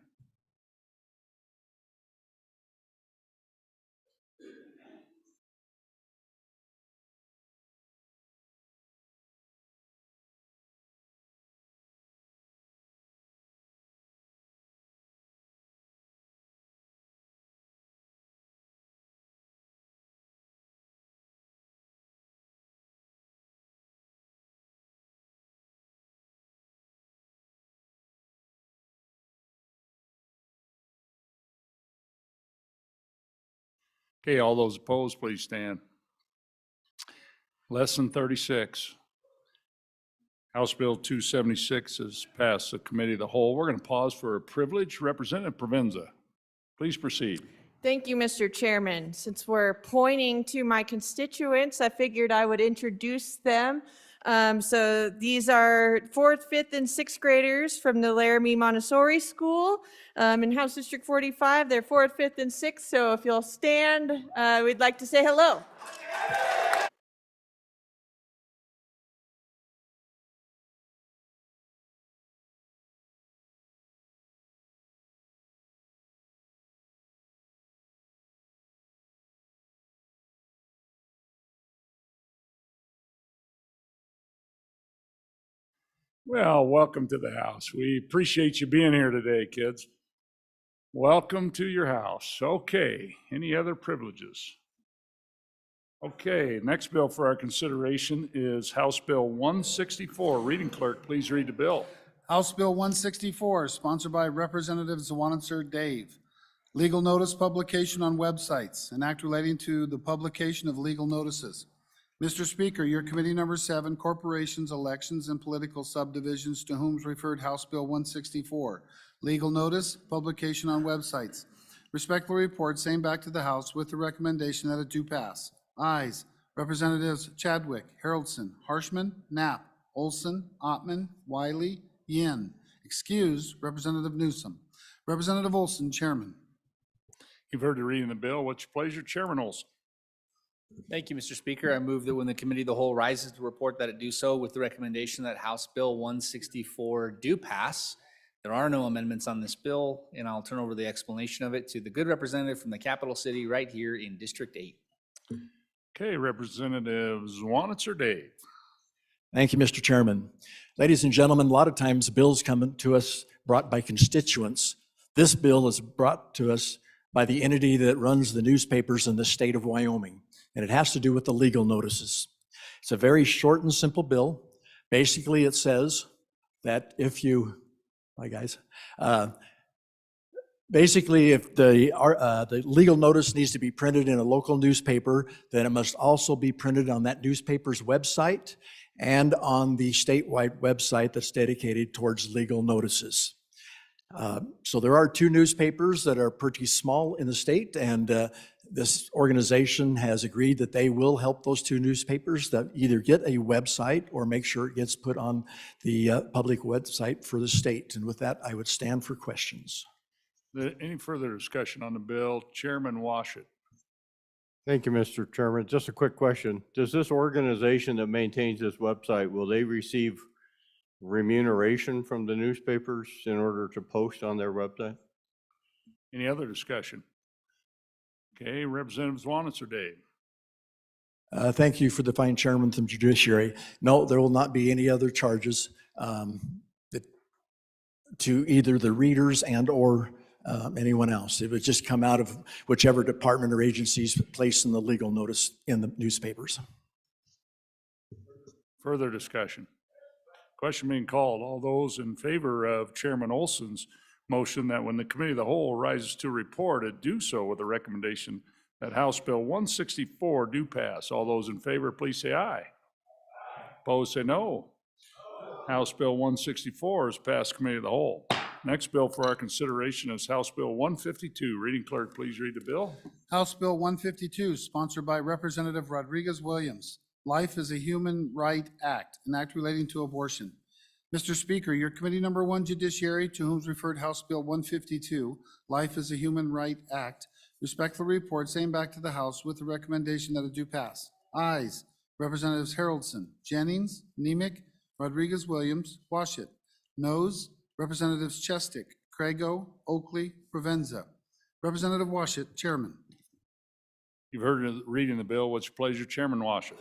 T: Okay, all those opposed, please stand. Less than 36. House Bill 276 has passed the committee of the whole. We're going to pause for a privilege. Representative Provenza, please proceed.
Q: Thank you, Mr. Chairman. Since we're pointing to my constituents, I figured I would introduce them. So these are 4th, 5th, and 6th graders from the Laramie Montessori School in House District 45. They're 4th, 5th, and 6th. So if you'll stand, we'd like to say hello.
T: Well, welcome to the house. We appreciate you being here today, kids. Welcome to your house. Okay, any other privileges? Okay, next bill for our consideration is House Bill 164. Reading clerk, please read the bill.
D: House Bill 164, sponsored by Representative Zawanitzer Dave. Legal notice publication on websites, an act relating to the publication of legal notices. Mr. Speaker, your committee number 7, Corporations, Elections, and Political Subdivisions, to whom is referred House Bill 164. Legal notice, publication on websites. Respectfully report, same back to the House with the recommendation that it do pass. Ayes, Representatives Chadwick, Haroldson, Harshman, Knapp, Olson, Ottman, Wiley, Yin. Excused, Representative Newsom. Representative Olson, Chairman.
T: You've heard the reading of the bill. What's your pleasure, Chairman Olson?
E: Thank you, Mr. Speaker. I move that when the committee of the whole rises to report that it do so with the recommendation that House Bill 164 do pass. There are no amendments on this bill, and I'll turn over the explanation of it to the good representative from the capital city right here in District 8.
T: Okay, Representative Zawanitzer Dave.
R: Thank you, Mr. Chairman. Ladies and gentlemen, a lot of times bills come to us brought by constituents. This bill is brought to us by the entity that runs the newspapers in the state of Wyoming, and it has to do with the legal notices. It's a very short and simple bill. Basically, it says that if you, basically, if the legal notice needs to be printed in a local newspaper, then it must also be printed on that newspaper's website and on the statewide website that's dedicated towards legal notices. So there are 2 newspapers that are pretty small in the state, and this organization has agreed that they will help those 2 newspapers that either get a website or make sure it gets put on the public website for the state. And with that, I would stand for questions.
T: Any further discussion on the bill? Chairman Washit.
L: Thank you, Mr. Chairman. Just a quick question. Does this organization that maintains this website, will they receive remuneration from the newspapers in order to post on their website?
T: Any other discussion? Okay, Representative Zawanitzer Dave.
R: Thank you for the fine chairman from Judiciary. No, there will not be any other charges to either the readers and or anyone else. It would just come out of whichever department or agencies placed in the legal notice in the newspapers.
T: Further discussion? Question being called. All those in favor of Chairman Olson's motion that when the committee of the whole rises to report, it do so with a recommendation that House Bill 164 do pass. All those in favor, please say aye. Opposed, say no. House Bill 164 is passed committee of the whole. Next bill for our consideration is House Bill 152. Reading clerk, please read the bill.
D: House Bill 152, sponsored by Representative Rodriguez Williams. Life is a Human Right Act, an act relating to abortion. Mr. Speaker, your committee number 1, Judiciary, to whom is referred House Bill 152, Life is a Human Right Act, respectfully report same back to the House with the recommendation that it do pass. Ayes, Representatives Haroldson, Jennings, Nemec, Rodriguez Williams, Washit. Noes, Representatives Chestick, Crago, Oakley, Provenza. Representative Washit, Chairman.
T: You've heard the reading the bill. What's your pleasure, Chairman Washit?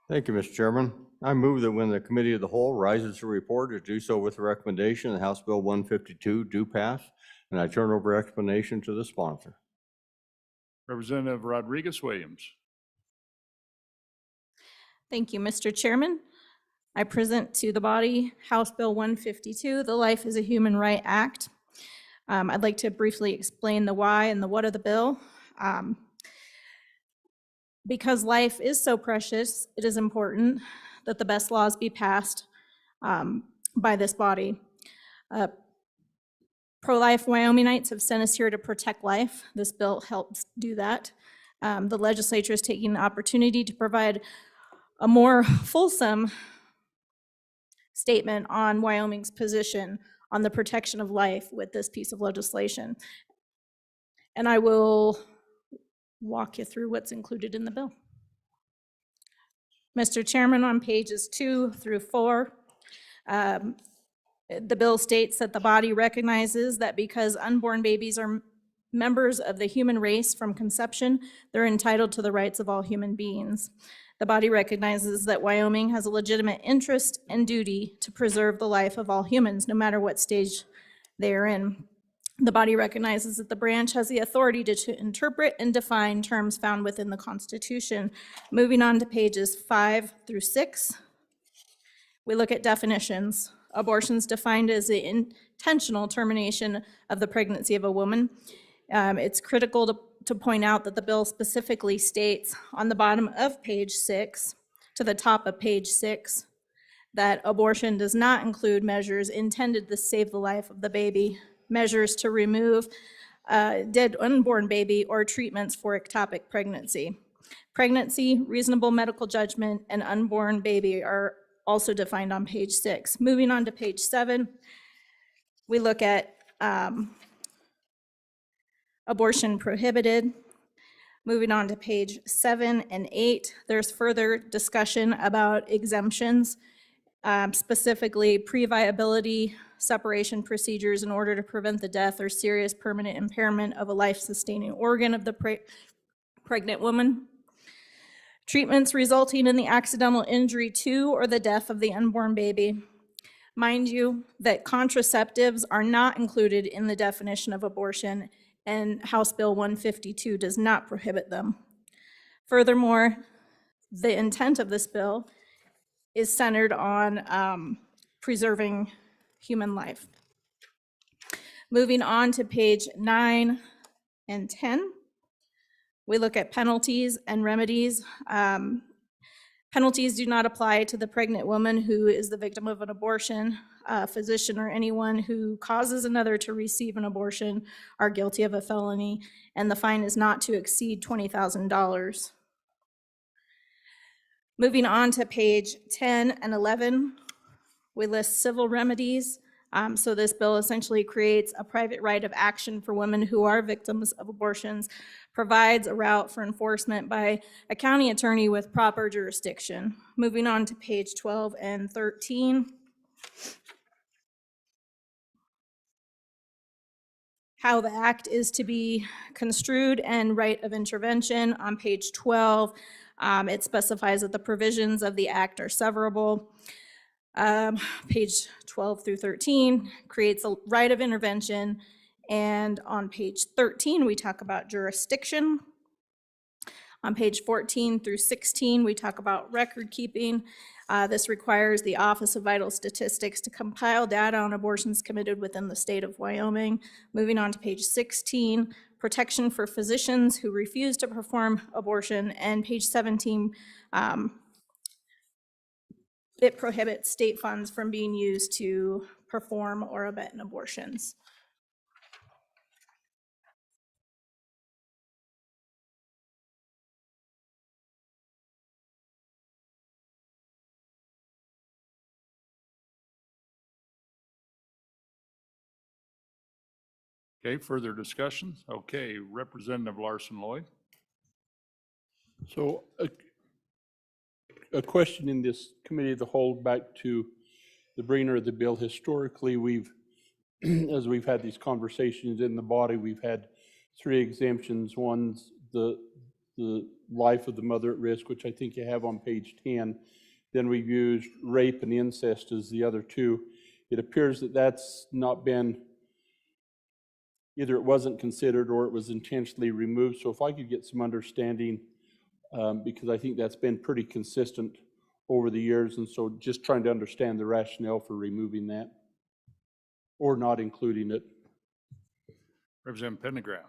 L: Thank you, Mr. Chairman. I move that when the committee of the whole rises to report, it do so with the recommendation that House Bill 152 do pass, and I turn over explanation to the sponsor.
T: Representative Rodriguez Williams.
S: Thank you, Mr. Chairman. I present to the body House Bill 152, the Life is a Human Right Act. I'd like to briefly explain the why and the what of the bill. Because life is so precious, it is important that the best laws be passed by this body. Pro-life Wyomingites have sent us here to protect life. This bill helps do that. The legislature is taking the opportunity to provide a more fulsome statement on Wyoming's position on the protection of life with this piece of legislation. And I will walk you through what's included in the bill. Mr. Chairman, on pages 2 through 4, the bill states that the body recognizes that because unborn babies are members of the human race from conception, they're entitled to the rights of all human beings. The body recognizes that Wyoming has a legitimate interest and duty to preserve the life of all humans, no matter what stage they are in. The body recognizes that the branch has the authority to interpret and define terms found within the Constitution. Moving on to pages 5 through 6, we look at definitions. Abortion is defined as the intentional termination of the pregnancy of a woman. It's critical to point out that the bill specifically states on the bottom of page 6 to the top of page 6 that abortion does not include measures intended to save the life of the baby, measures to remove a dead unborn baby, or treatments for ectopic pregnancy. Pregnancy, reasonable medical judgment, and unborn baby are also defined on page 6. Moving on to page 7, we look at abortion prohibited. Moving on to page 7 and 8, there's further discussion about exemptions, specifically pre-viability separation procedures in order to prevent the death or serious permanent impairment of a life-sustaining organ of the pregnant woman. Treatments resulting in the accidental injury to or the death of the unborn baby. Mind you that contraceptives are not included in the definition of abortion, and House Bill 152 does not prohibit them. Furthermore, the intent of this bill is centered on preserving human life. Moving on to page 9 and 10, we look at penalties and remedies. Penalties do not apply to the pregnant woman who is the victim of an abortion. A physician or anyone who causes another to receive an abortion are guilty of a felony, and the fine is not to exceed $20,000. Moving on to page 10 and 11, we list civil remedies. So this bill essentially creates a private right of action for women who are victims of abortions, provides a route for enforcement by a county attorney with proper jurisdiction. Moving on to page 12 and 13. How the act is to be construed and right of intervention. On page 12, it specifies that the provisions of the act are severable. Page 12 through 13 creates a right of intervention, and on page 13 we talk about jurisdiction. On page 14 through 16 we talk about record keeping. This requires the Office of Vital Statistics to compile data on abortions committed within the state of Wyoming. Moving on to page 16, protection for physicians who refuse to perform abortion, and page 17, it prohibits state funds from being used to perform or abet in abortions.
T: Okay, further discussion? Okay, Representative Larson Lloyd.
C: So a question in this committee of the whole back to the bringer of the bill. Historically, we've, as we've had these conversations in the body, we've had 3 exemptions. One's the life of the mother at risk, which I think you have on page 10. Then we've used rape and incest as the other 2. It appears that that's not been, either it wasn't considered or it was intentionally removed. So if I could get some understanding, because I think that's been pretty consistent over the years, and so just trying to understand the rationale for removing that or not including it.
T: Representative Pendergraft.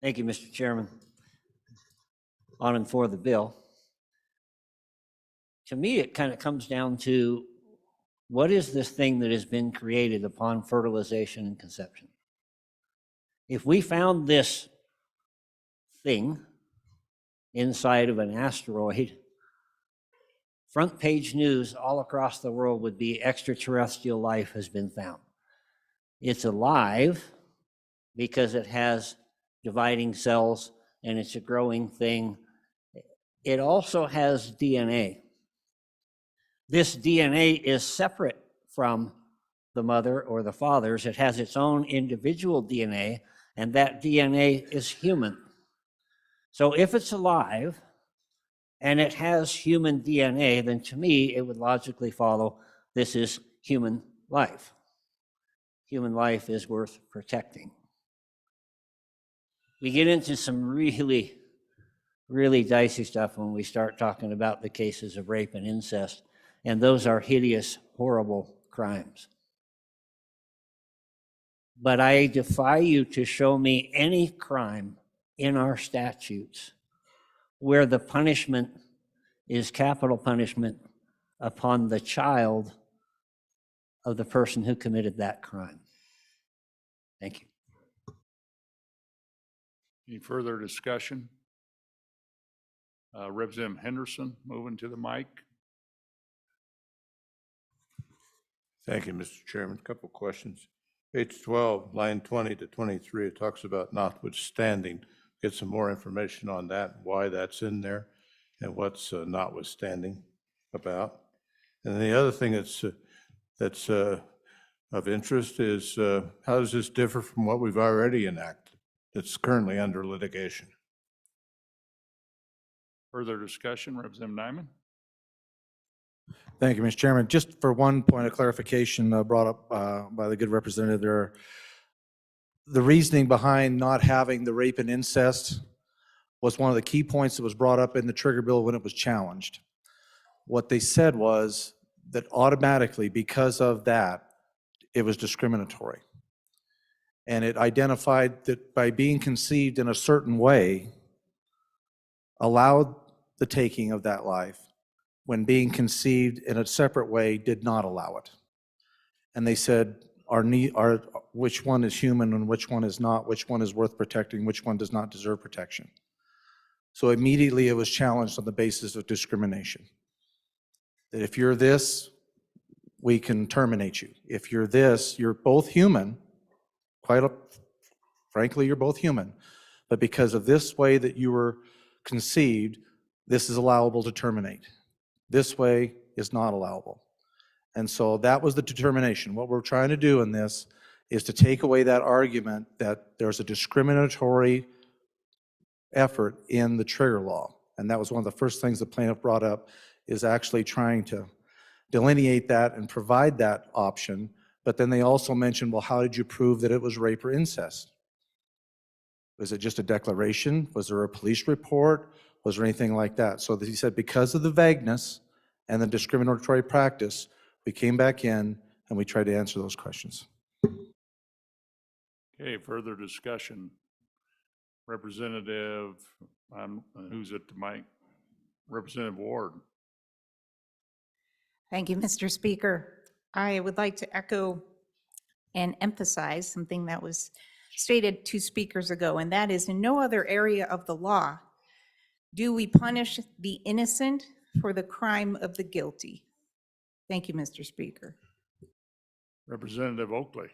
P: Thank you, Mr. Chairman. on and for the bill. To me, it kind of comes down to, what is this thing that has been created upon fertilization and conception? If we found this thing inside of an asteroid, front page news all across the world would be extraterrestrial life has been found. It's alive because it has dividing cells and it's a growing thing. It also has DNA. This DNA is separate from the mother or the father's. It has its own individual DNA, and that DNA is human. So if it's alive and it has human DNA, then to me, it would logically follow this is human life. Human life is worth protecting. We get into some really, really dicey stuff when we start talking about the cases of rape and incest. And those are hideous, horrible crimes. But I defy you to show me any crime in our statutes where the punishment is capital punishment upon the child of the person who committed that crime. Thank you.
T: Any further discussion? Representative Henderson, moving to the mic.
H: Thank you, Mr. Chairman. Couple questions. Page 12, line 20 to 23, it talks about notwithstanding. Get some more information on that, why that's in there, and what's notwithstanding about. And the other thing that's of interest is how does this differ from what we've already enacted that's currently under litigation?
T: Further discussion, Representative Nyman.
K: Thank you, Mr. Chairman. Just for one point of clarification brought up by the good representative there, the reasoning behind not having the rape and incest was one of the key points that was brought up in the trigger bill when it was challenged. What they said was that automatically, because of that, it was discriminatory. And it identified that by being conceived in a certain way, allowed the taking of that life, when being conceived in a separate way did not allow it. And they said, which one is human and which one is not, which one is worth protecting, which one does not deserve protection. So immediately it was challenged on the basis of discrimination. That if you're this, we can terminate you. If you're this, you're both human, frankly, you're both human, but because of this way that you were conceived, this is allowable to terminate. This way is not allowable. And so that was the determination. What we're trying to do in this is to take away that argument that there's a discriminatory effort in the trigger law. And that was one of the first things the plaintiff brought up, is actually trying to delineate that and provide that option. But then they also mentioned, well, how did you prove that it was rape or incest? Was it just a declaration? Was there a police report? Was there anything like that? So he said, because of the vagueness and the discriminatory practice, we came back in and we tried to answer those questions.
T: Okay, further discussion. Representative, who's at the mic? Representative Ward.
U: Thank you, Mr. Speaker. I would like to echo and emphasize something that was stated 2 speakers ago, and that is, in no other area of the law do we punish the innocent for the crime of the guilty. Thank you, Mr. Speaker.
T: Representative Oakley.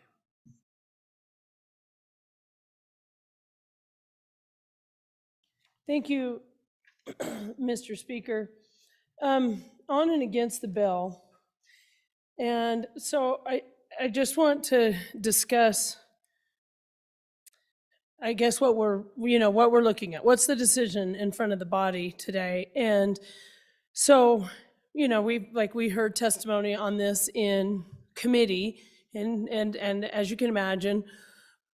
V: Thank you, Mr. Speaker. On and against the bill. And so I just want to discuss, I guess, what we're looking at. What's the decision in front of the body today? And so, we heard testimony on this in committee, and as you can imagine,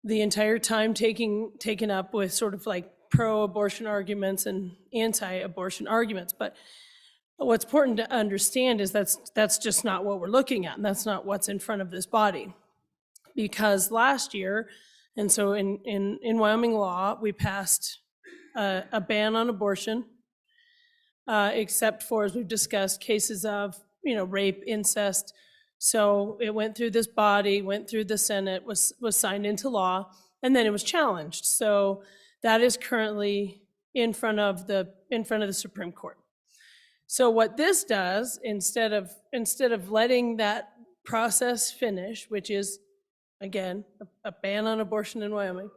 V: the entire time taken up with sort of like pro-abortion arguments and anti-abortion arguments. But what's important to understand is that's just not what we're looking at, and that's not what's in front of this body. Because last year, and so in Wyoming law, we passed a ban on abortion except for, as we've discussed, cases of, rape, incest. So it went through this body, went through the Senate, was signed into law, and then it was challenged. So that is currently in front of the Supreme Court. So what this does, instead of letting that process finish, which is, again, a ban on abortion in Wyoming,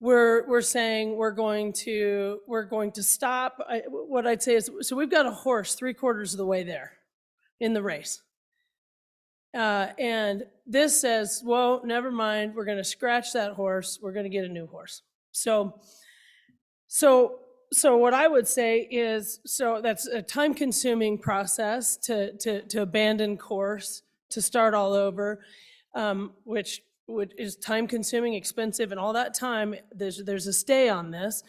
V: we're saying we're going to stop. What I'd say is, so we've got a horse 3/4 of the way there in the race. And this says, well, never mind, we're going to scratch that horse. We're going to get a new horse. So what I would say is, so that's a time-consuming process to abandon course, to start all over, which is time-consuming, expensive, and all that time. There's a stay on this.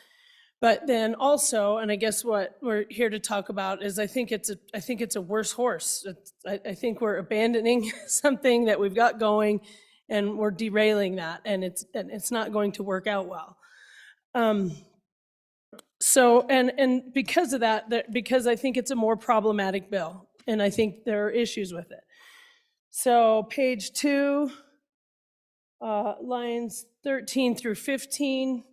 V: But then also, and I guess what we're here to talk about is, I think it's a worse horse. I think we're abandoning something that we've got going, and we're derailing that, and it's not going to work out well. So because of that, because I think it's a more problematic bill, and I think there are issues with it. So page 2, lines 13 through 15.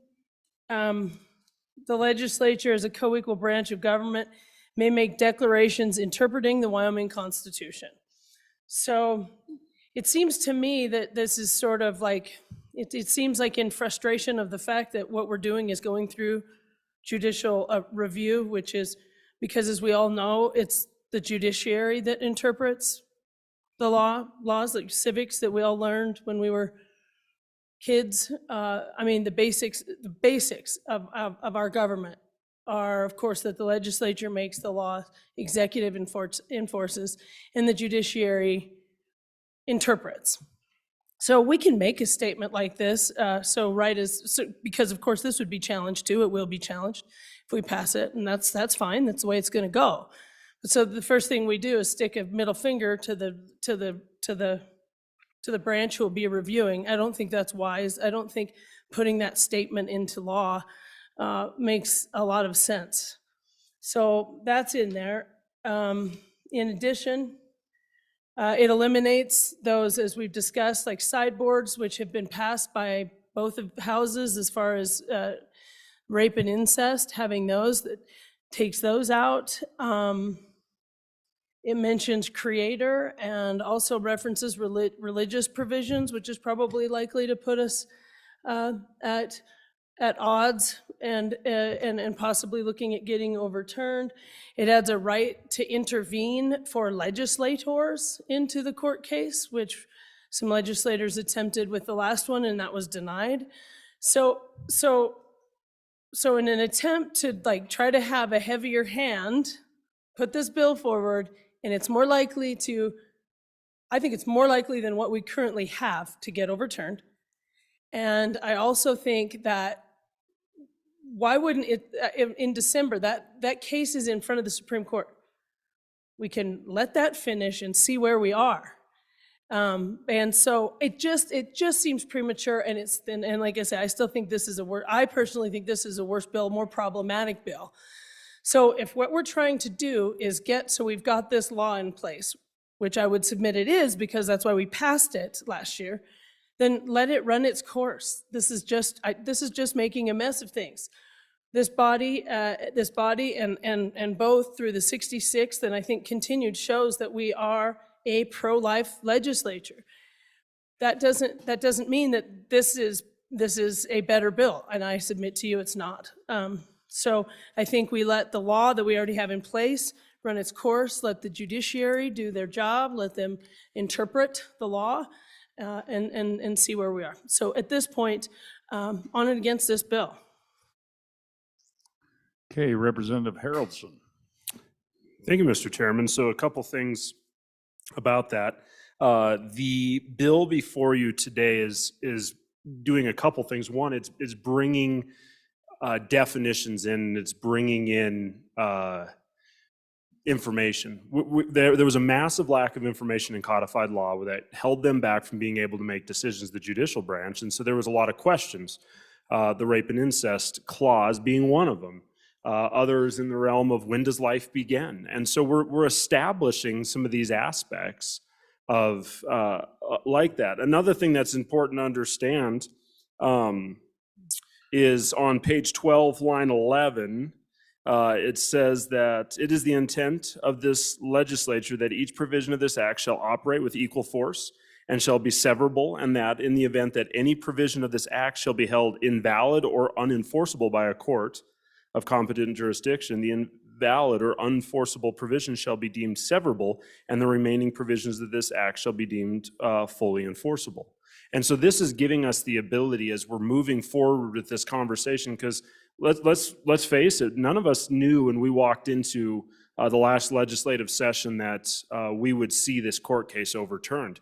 V: The legislature, as a co-equal branch of government, may make declarations interpreting the Wyoming Constitution. So it seems to me that this is sort of like, it seems like in frustration of the fact that what we're doing is going through judicial review, which is because, as we all know, it's the judiciary that interprets the laws like civics that we all learned when we were kids. I mean, the basics of our government are, of course, that the legislature makes the law, executive enforces, and the judiciary interprets. So we can make a statement like this. Because of course this would be challenged too. It will be challenged if we pass it, and that's fine. That's the way it's going to go. So the first thing we do is stick a middle finger to the branch who will be reviewing. I don't think that's wise. I don't think putting that statement into law makes a lot of sense. So that's in there. In addition, it eliminates those, as we've discussed, like sideboards, which have been passed by both of houses as far as rape and incest, having those, that takes those out. It mentions creator and also references religious provisions, which is probably likely to put us at odds and possibly looking at getting overturned. It adds a right to intervene for legislators into the court case, which some legislators attempted with the last one, and that was denied. So in an attempt to try to have a heavier hand, put this bill forward, and it's more likely to, I think it's more likely than what we currently have to get overturned. And I also think that, why wouldn't it, in December, that case is in front of the Supreme Court. We can let that finish and see where we are. And so it just seems premature, and and like I said, I still think this is I personally think this is a worse bill, more problematic bill. So if what we're trying to do is so we've got this law in place, which I would submit it is, because that's why we passed it last year, then let it run its course. This is just making a mess of things. This body and both through the 66th and I think continued shows that we are a pro-life legislature. That doesn't mean that this is a better bill, and I submit to you it's not. So I think we let the law that we already have in place run its course, let the judiciary do their job, let them interpret the law, and see where we are. So at this point, on and against this bill.
T: Okay, Representative Haroldson.
B: Thank you, Mr. Chairman. So a couple things about that. The bill before you today is doing a couple things. One, it's bringing definitions in, it's bringing in information. There was a massive lack of information in codified law that held them back from being able to make decisions, the judicial branch, and so there was a lot of questions. The rape and incest clause being one of them. others in the realm of when does life begin. And so we're establishing some of these aspects of like that. Another thing that's important to understand is on page 12, line 11, it says that it is the intent of this legislature that each provision of this act shall operate with equal force and shall be severable, and that in the event that any provision of this act shall be held invalid or unenforceable by a court of competent jurisdiction, the invalid or unenforceable provision shall be deemed severable, and the remaining provisions of this act shall be deemed fully enforceable. And so this is giving us the ability as we're moving forward with this conversation, because let's face it, none of us knew when we walked into the last legislative session that we would see this court case overturned.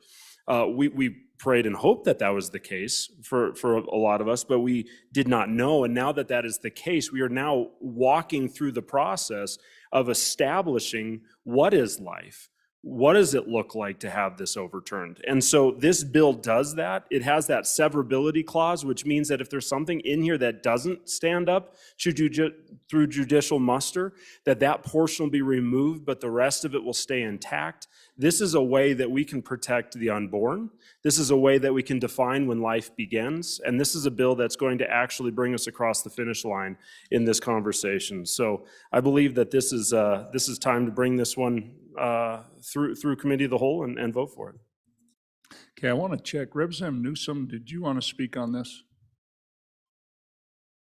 B: We prayed and hoped that that was the case for a lot of us, but we did not know. And now that that is the case, we are now walking through the process of establishing what is life. What does it look like to have this overturned? And so this bill does that. It has that severability clause, which means that if there's something in here that doesn't stand up through judicial muster, that portion will be removed, but the rest of it will stay intact. This is a way that we can protect the unborn. This is a way that we can define when life begins. And this is a bill that's going to actually bring us across the finish line in this conversation. So I believe that this is time to bring this one through committee of the whole and vote for it.
T: Okay, I want to check. Representative Newsom, did you want to speak on this?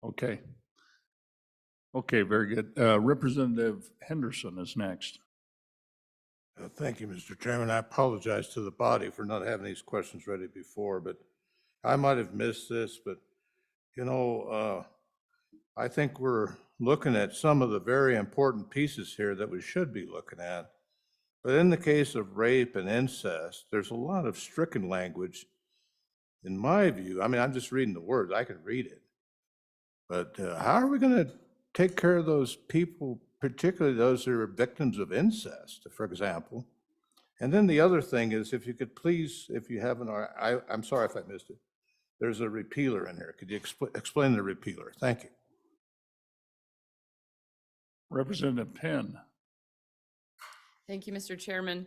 T: Okay. Okay, very good. Representative Henderson is next.
H: Thank you, Mr. Chairman. I apologize to the body for not having these questions ready before, but I might have missed this, but I think we're looking at some of the very important pieces here that we should be looking at. But in the case of rape and incest, there's a lot of stricken language, in my view. I mean, I'm just reading the words. I can read it. But how are we going to take care of those people, particularly those who are victims of incest, for example? And then the other thing is, if you could please, if you haven't, I'm sorry if I missed it, there's a repealer in here. Could you explain the repealer? Thank you.
T: Representative Penn.
I: Thank you, Mr. Chairman.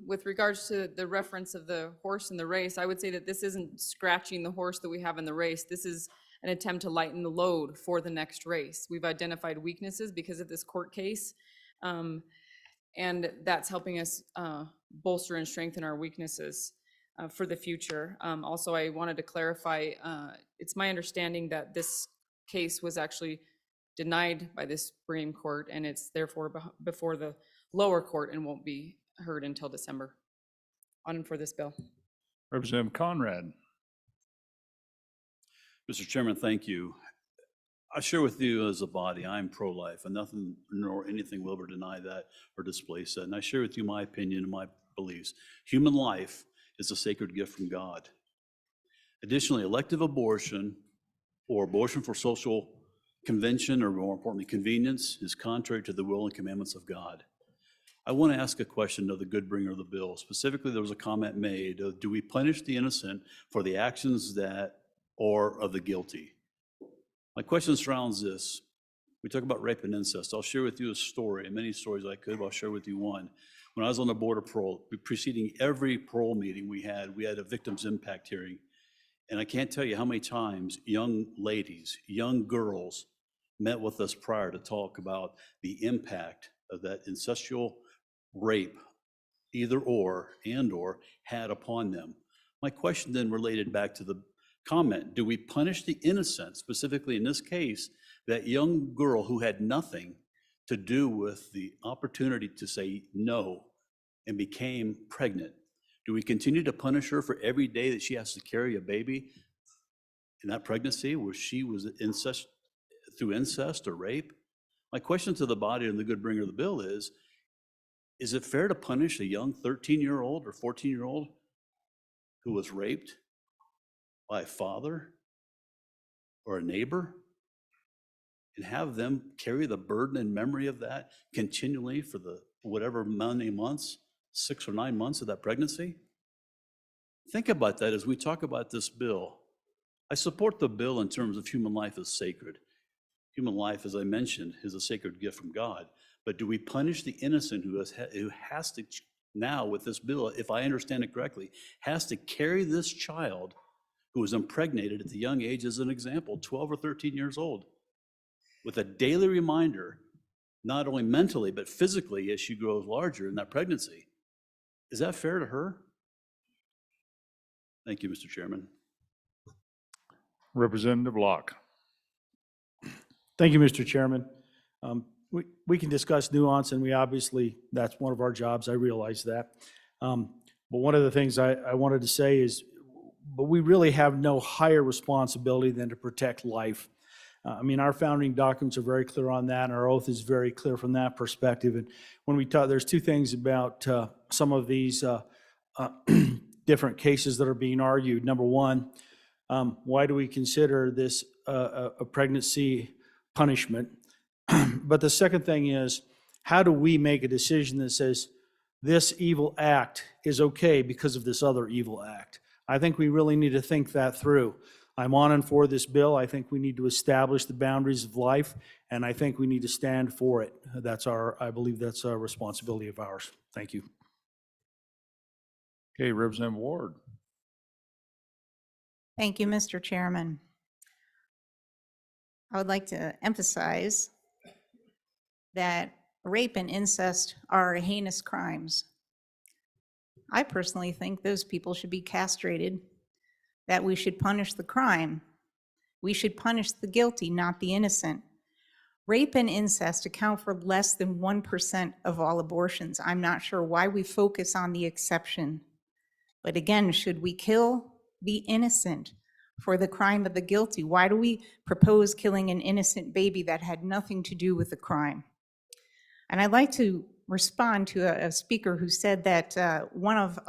I: With regards to the reference of the horse in the race, I would say that this isn't scratching the horse that we have in the race. This is an attempt to lighten the load for the next race. We've identified weaknesses because of this court case, and that's helping us bolster and strengthen our weaknesses for the future. Also, I wanted to clarify, it's my understanding that this case was actually denied by the Supreme Court, and it's therefore before the lower court and won't be heard until December on and for this bill.
T: Representative Conrad.
M: Mr. Chairman, thank you. I share with you as a body, I'm pro-life, and nothing nor anything will ever deny that or displace that. And I share with you my opinion and my beliefs. Human life is a sacred gift from God. Additionally, elective abortion or abortion for social convention, or more importantly, convenience, is contrary to the will and commandments of God. I want to ask a question of the good bringer of the bill. Specifically, there was a comment made, do we punish the innocent for the actions that or of the guilty? My question surrounds this. We talk about rape and incest. I'll share with you a story, and many stories I could, but I'll share with you one. When I was on the board of parole, preceding every parole meeting we had a victim's impact hearing. And I can't tell you how many times young ladies, young girls met with us prior to talk about the impact of that incestual rape, either or had upon them. My question then related back to the comment, do we punish the innocent, specifically in this case, that young girl who had nothing to do with the opportunity to say no and became pregnant? Do we continue to punish her for every day that she has to carry a baby in that pregnancy where she was through incest or rape? My question to the body and the good bringer of the bill is it fair to punish a young 13-year-old or 14-year-old who was raped by a father or a neighbor and have them carry the burden and memory of that continually for the whatever many months, 6 or 9 months of that pregnancy? Think about that as we talk about this bill. I support the bill in terms of human life is sacred. Human life, as I mentioned, is a sacred gift from God. But do we punish the innocent who has to, now with this bill, if I understand it correctly, has to carry this child who was impregnated at the young age as an example, 12 or 13 years old, with a daily reminder, not only mentally, but physically as she grows larger in that pregnancy? Is that fair to her? Thank you, Mr. Chairman.
T: Representative Locke.
R: Thank you, Mr. Chairman. We can discuss nuance, and we obviously, that's one of our jobs. I realize that. But one of the things I wanted to say is, but we really have no higher responsibility than to protect life. I mean, our founding documents are very clear on that, and our oath is very clear from that perspective. And when we talk, there's two things about some of these different cases that are being argued. Number one, why do we consider this a pregnancy punishment? But the second thing is, how do we make a decision that says this evil act is okay because of this other evil act? I think we really need to think that through. I'm on and for this bill. I think we need to establish the boundaries of life, and I think we need to stand for it. I believe that's a responsibility of ours. Thank you.
T: Okay, Representative Ward.
U: Thank you, Mr. Chairman. I would like to emphasize that rape and incest are heinous crimes. I personally think those people should be castrated, that we should punish the crime. We should punish the guilty, not the innocent. Rape and incest account for less than 1% of all abortions. I'm not sure why we focus on the exception. But again, should we kill the innocent for the crime of the guilty? Why do we propose killing an innocent baby that had nothing to do with the crime? And I'd like to respond to a speaker who said that one of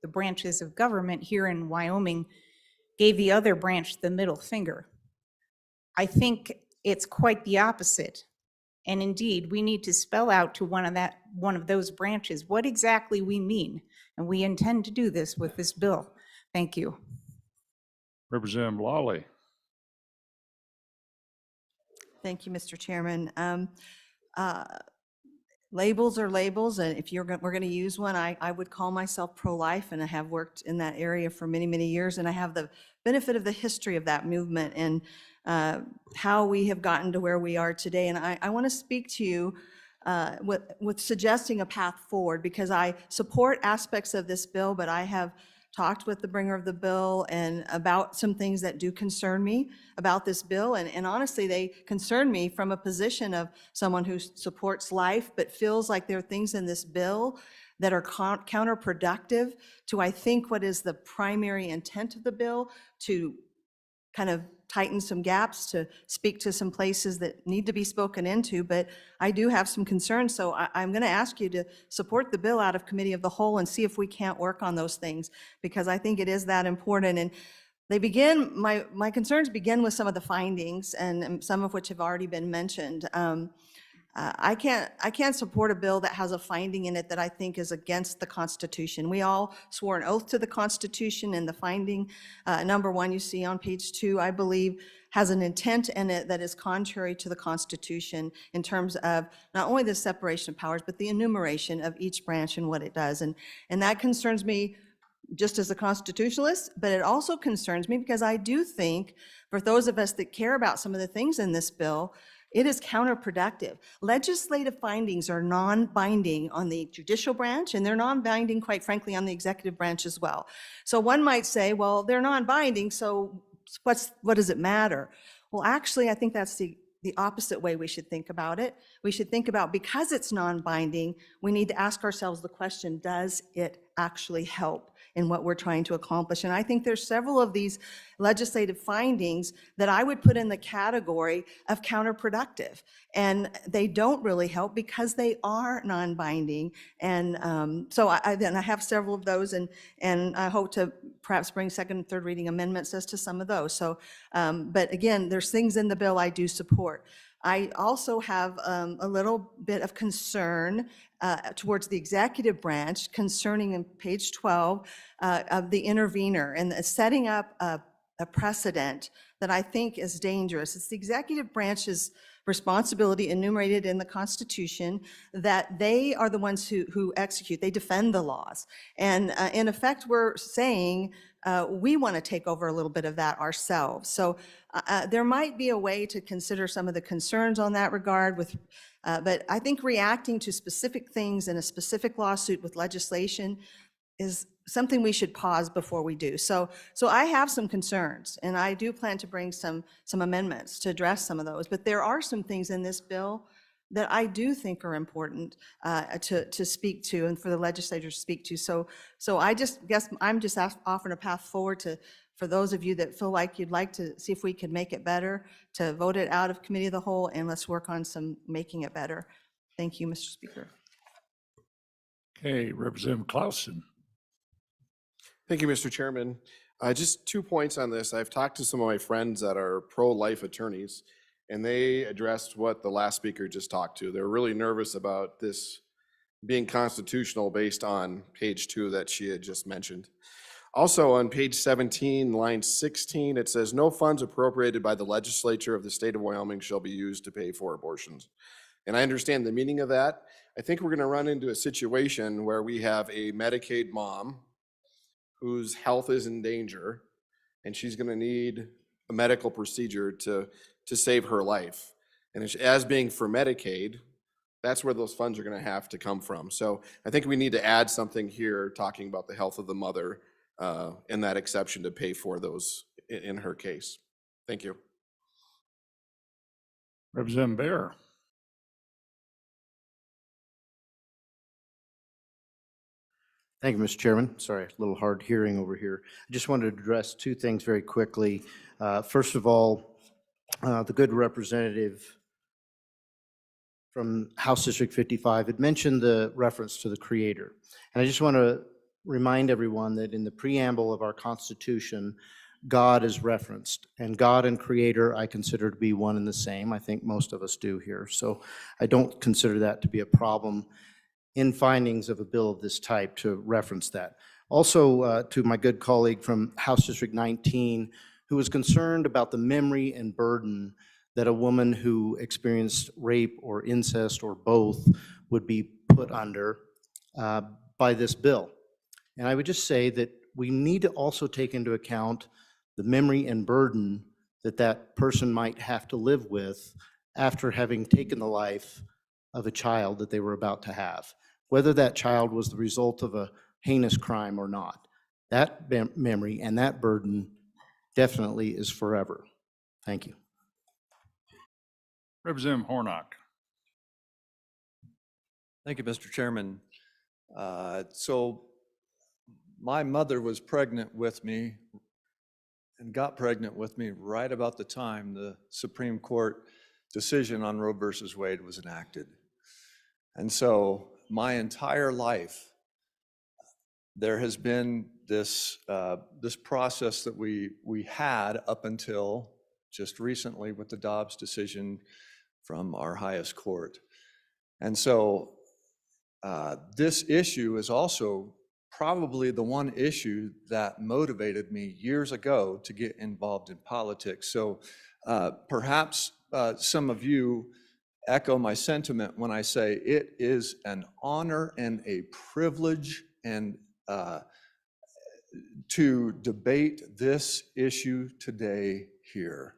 U: the branches of government here in Wyoming gave the other branch the middle finger. I think it's quite the opposite. And indeed, we need to spell out to one of those branches what exactly we mean. And we intend to do this with this bill. Thank you.
T: Representative Lawley.
F: Thank you, Mr. Chairman. Labels are labels, and if we're going to use one, I would call myself pro-life, and I have worked in that area for many, many years, and I have the benefit of the history of that movement and how we have gotten to where we are today. And I want to speak to you with suggesting a path forward, because I support aspects of this bill, but I have talked with the bringer of the bill and about some things that do concern me about this bill. And honestly, they concern me from a position of someone who supports life, but feels like there are things in this bill that are counterproductive to, I think, what is the primary intent of the bill, to kind of tighten some gaps, to speak to some places that need to be spoken into. But I do have some concerns, so I'm going to ask you to support the bill out of committee of the whole and see if we can't work on those things, because I think it is that important. And they begin, my concerns begin with some of the findings, and some of which have already been mentioned. I can't support a bill that has a finding in it that I think is against the Constitution. We all swore an oath to the Constitution, and the finding, number one, you see on page 2, I believe, has an intent in it that is contrary to the Constitution in terms of not only the separation of powers, but the enumeration of each branch and what it does. And that concerns me just as a constitutionalist, but it also concerns me because I do think for those of us that care about some of the things in this bill, it is counterproductive. Legislative findings are non-binding on the judicial branch, and they're non-binding, quite frankly, on the executive branch as well. So one might say, well, they're non-binding, so what does it matter? Well, actually, I think that's the opposite way we should think about it. We should think about, because it's non-binding, we need to ask ourselves the question, does it actually help in what we're trying to accomplish? And I think there's several of these legislative findings that I would put in the category of counterproductive. And they don't really help because they are non-binding. And so I have several of those, and I hope to perhaps bring second and third reading amendments as to some of those. So, but again, there's things in the bill I do support. I also have a little bit of concern towards the executive branch concerning in page 12 of the intervener and setting up a precedent that I think is dangerous. It's the executive branch's responsibility enumerated in the Constitution that they are the ones who execute, they defend the laws. And in effect, we're saying we want to take over a little bit of that ourselves. So there might be a way to consider some of the concerns on that regard with, but I think reacting to specific things in a specific lawsuit with legislation is something we should pause before we do. So I have some concerns, and I do plan to bring some amendments to address some of those. But there are some things in this bill that I do think are important to speak to and for the legislature to speak to. So I just guess I'm just offering a path forward for those of you that feel like you'd like to see if we could make it better, to vote it out of committee of the whole, and let's work on some making it better. Thank you, Mr. Speaker.
T: Okay, Representative Clausen.
A: Thank you, Mr. Chairman. Just 2 points on this. I've talked to some of my friends that are pro-life attorneys, and they addressed what the last speaker just talked to. They're really nervous about this being constitutional based on page 2 that she had just mentioned. Also, on page 17, line 16, it says, "No funds appropriated by the legislature of the state of Wyoming shall be used to pay for abortions." And I understand the meaning of that. I think we're going to run into a situation where we have a Medicaid mom whose health is in danger, and she's going to need a medical procedure to save her life. And as being for Medicaid, that's where those funds are going to have to come from. So I think we need to add something here talking about the health of the mother in that exception to pay for those in her case. Thank you.
T: Representative Bear.
G: Thank you, Mr. Chairman. Sorry, a little hard hearing over here. I just wanted to address 2 things very quickly. First of all, the good representative from House District 55 had mentioned the reference to the Creator. And I just want to remind everyone that in the preamble of our Constitution, God is referenced. And God and Creator I consider to be one and the same. I think most of us do here. So I don't consider that to be a problem in findings of a bill of this type to reference that. Also, to my good colleague from House District 19, who was concerned about the memory and burden that a woman who experienced rape or incest or both would be put under by this bill. And I would just say that we need to also take into account the memory and burden that that person might have to live with after having taken the life of a child that they were about to have, whether that child was the result of a heinous crime or not. That memory and that burden definitely is forever. Thank you.
T: Representative Hornock.
W: Thank you, Mr. Chairman. So my mother was pregnant with me and got pregnant with me right about the time the Supreme Court decision on Roe versus Wade was enacted. And so my entire life, there has been this process that we had up until just recently with the Dobbs decision from our highest court. And so this issue is also probably the one issue that motivated me years ago to get involved in politics. So perhaps some of you echo my sentiment when I say it is an honor and a privilege and to debate this issue today here,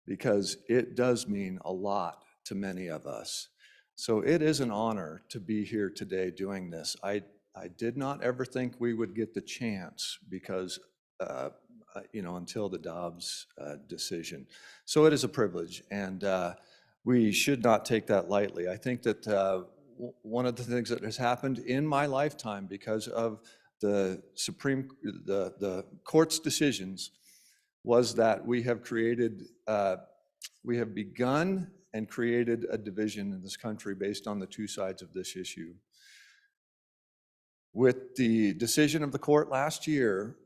W: because it does mean a lot to many of us. So it is an honor to be here today doing this. I did not ever think we would get the chance because, until the Dobbs decision. So it is a privilege, and we should not take that lightly. I think that one of the things that has happened in my lifetime because of the the court's decisions was that we have begun and created a division in this country based on the 2 sides of this issue. With the decision of the court last year,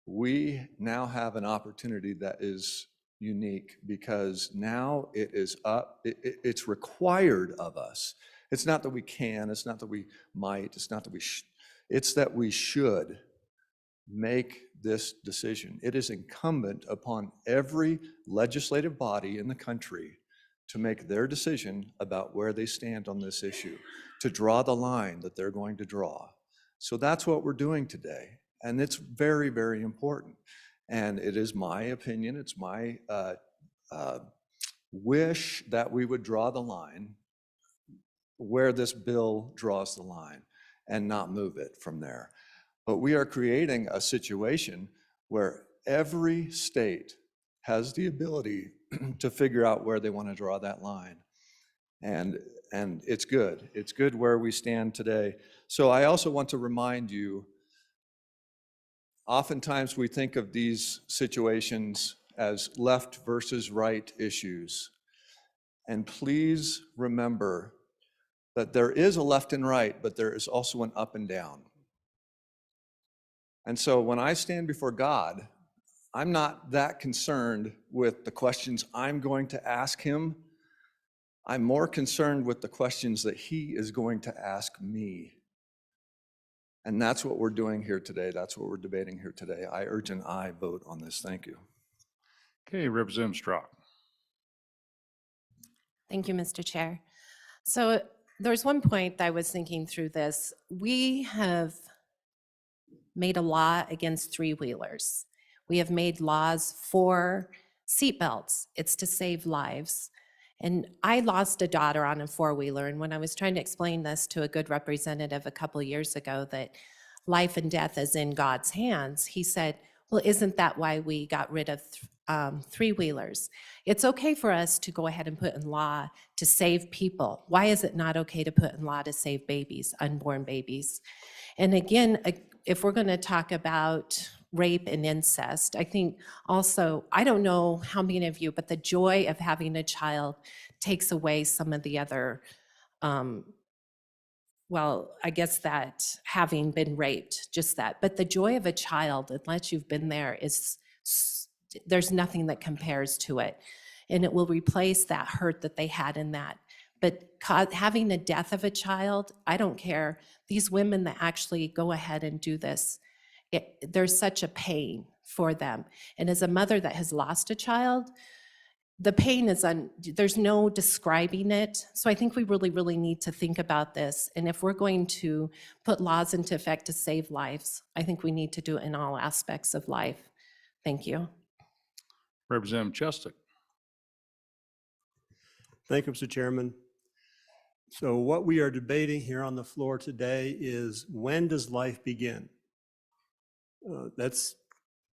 W: we now have an opportunity that is unique because now it is it's required of us. It's not that we can, it's not that we might, it's not that it's that we should make this decision. It is incumbent upon every legislative body in the country to make their decision about where they stand on this issue, to draw the line that they're going to draw. So that's what we're doing today. And it's very, very important. And it is my opinion, it's my wish that we would draw the line where this bill draws the line and not move it from there. But we are creating a situation where every state has the ability to figure out where they want to draw that line. And it's good. It's good where we stand today. So I also want to remind you, oftentimes we think of these situations as left versus right issues. And please remember that there is a left and right, but there is also an up and down. And so when I stand before God, I'm not that concerned with the questions I'm going to ask him. I'm more concerned with the questions that he is going to ask me. And that's what we're doing here today. That's what we're debating here today. I urge an aye vote on this. Thank you.
T: Okay, Representative Strauch.
J: Thank you, Mr. Chair. So there's one point I was thinking through this. We have made a law against three-wheelers. We have made laws for seatbelts. It's to save lives. And I lost a daughter on a four-wheeler, and when I was trying to explain this to a good representative a couple years ago, that life and death is in God's hands, he said, well, isn't that why we got rid of three-wheelers? It's okay for us to go ahead and put in law to save people. Why is it not okay to put in law to save babies, unborn babies? And again, if we're going to talk about rape and incest, I think also, I don't know how many of you, but the joy of having a child takes away some of the other, well, I guess that having been raped, just that. But the joy of a child, unless you've been there, there's nothing that compares to it. And it will replace that hurt that they had in that. But having the death of a child, I don't care. These women that actually go ahead and do this, there's such a pain for them. And as a mother that has lost a child, the pain is, there's no describing it. So I think we really, really need to think about this. And if we're going to put laws into effect to save lives, I think we need to do it in all aspects of life. Thank you.
T: Representative Chestic.
N: Thank you, Mr. Chairman. So what we are debating here on the floor today is, when does life begin? That's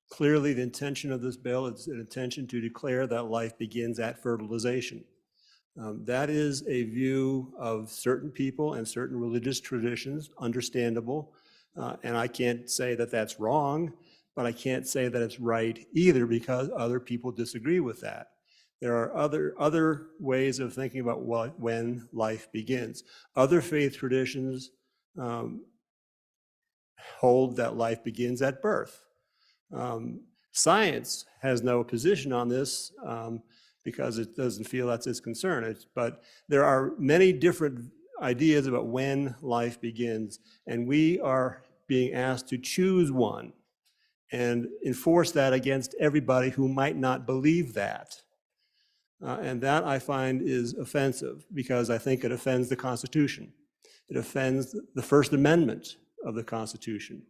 N: clearly the intention of this bill. It's an intention to declare that life begins at fertilization. That is a view of certain people and certain religious traditions, understandable. And I can't say that that's wrong, but I can't say that it's right either, because other people disagree with that. There are other ways of thinking about when life begins. Other faith traditions hold that life begins at birth. Science has no position on this because it doesn't feel that's its concern. But there are many different ideas about when life begins, and we are being asked to choose one and enforce that against everybody who might not believe that. And that I find is offensive, because I think it offends the Constitution. It offends the First Amendment of the Constitution.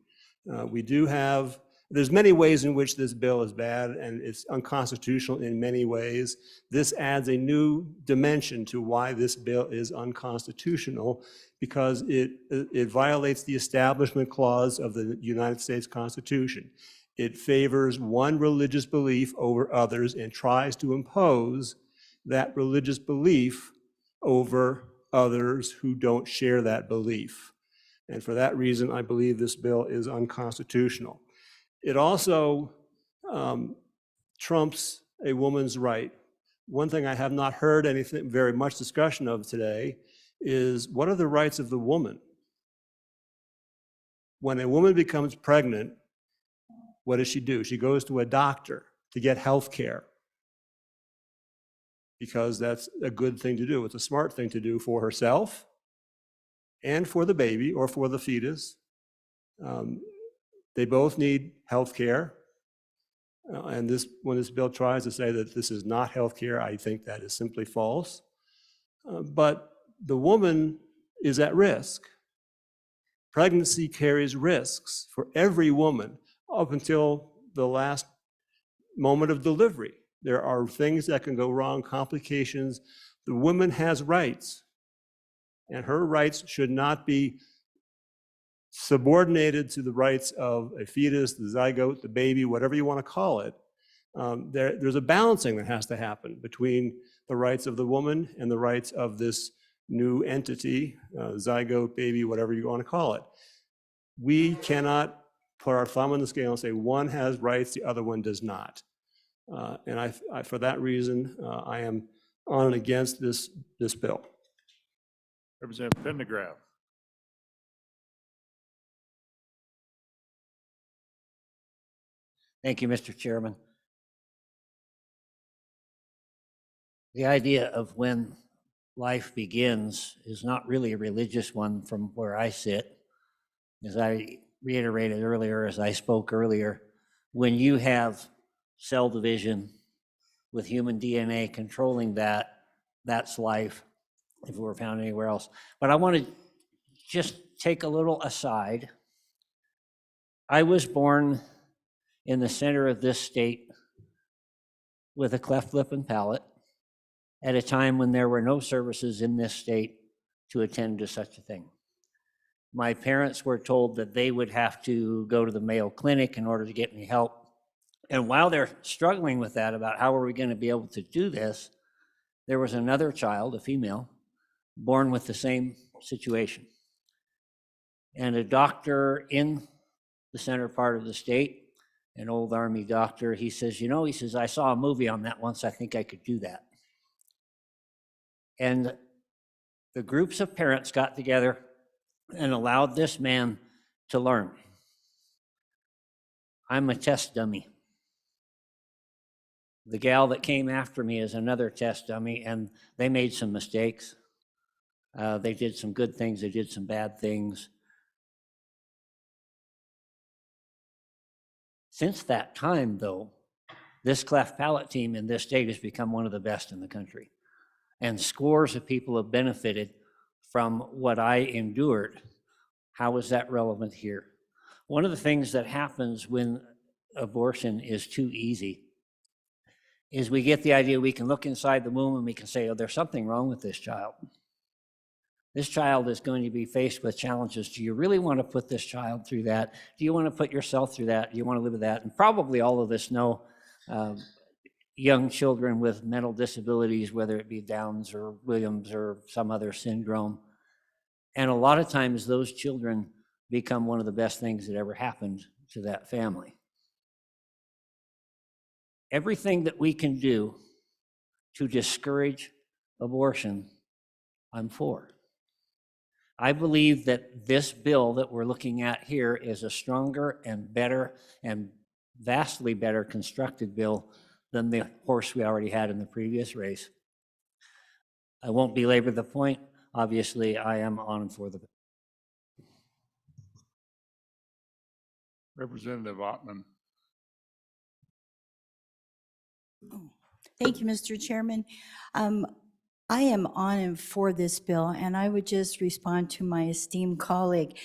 N: There's many ways in which this bill is bad, and it's unconstitutional in many ways. This adds a new dimension to why this bill is unconstitutional, because it violates the Establishment Clause of the United States Constitution. It favors one religious belief over others and tries to impose that religious belief over others who don't share that belief. And for that reason, I believe this bill is unconstitutional. It also trumps a woman's right. One thing I have not heard anything very much discussion of today is, what are the rights of the woman? When a woman becomes pregnant, what does she do? She goes to a doctor to get health care, because that's a good thing to do. It's a smart thing to do for herself and for the baby or for the fetus. They both need health care. And this, when this bill tries to say that this is not health care, I think that is simply false. But the woman is at risk. Pregnancy carries risks for every woman up until the last moment of delivery. There are things that can go wrong, complications. The woman has rights, and her rights should not be subordinated to the rights of a fetus, the zygote, the baby, whatever you want to call it. There's a balancing that has to happen between the rights of the woman and the rights of this new entity, zygote, baby, whatever you want to call it. We cannot put our thumb on the scale and say one has rights, the other one does not. And I, for that reason, I am on and against this bill.
T: Representative Pendergraft.
P: Thank you, Mr. Chairman. The idea of when life begins is not really a religious one from where I sit. As I reiterated earlier, as I spoke earlier, when you have cell division with human DNA controlling that, that's life if it were found anywhere else. But I want to just take a little aside. I was born in the center of this state with a cleft lip and palate at a time when there were no services in this state to attend to such a thing. My parents were told that they would have to go to the Mayo Clinic in order to get any help. And while they're struggling with that about how are we going to be able to do this, there was another child, a female, born with the same situation. And a doctor in the center part of the state, an old Army doctor, he says, you know, he says, I saw a movie on that once, I think I could do that. And the groups of parents got together and allowed this man to learn. I'm a test dummy. The gal that came after me is another test dummy, and they made some mistakes. They did some good things, they did some bad things. Since that time, though, this cleft palate team in this state has become one of the best in the country. And scores of people have benefited from what I endured. How is that relevant here? One of the things that happens when abortion is too easy is we get the idea we can look inside the womb and we can say, oh, there's something wrong with this child. This child is going to be faced with challenges. Do you really want to put this child through that? Do you want to put yourself through that? Do you want to live with that? And probably all of us know young children with mental disabilities, whether it be Downs or Williams or some other syndrome. And a lot of times those children become one of the best things that ever happened to that family. Everything that we can do to discourage abortion, I'm for. I believe that this bill that we're looking at here is a stronger and better and vastly better constructed bill than the horse we already had in the previous race. I won't belabor the point. Obviously, I am on for the bill.
T: Representative Ottman.
E: Thank you, Mr. Chairman. I am on and for this bill, and I would just respond to my esteemed colleague.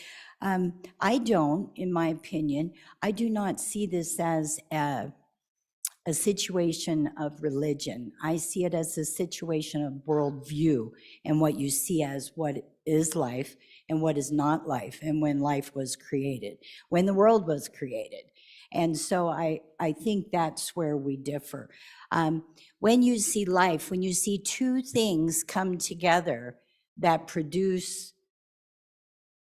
E: I don't, in my opinion, I do not see this as a situation of religion. I see it as a situation of worldview and what you see as what is life and what is not life, and when life was created, when the world was created. And so I think that's where we differ. When you see life, when you see two things come together that produce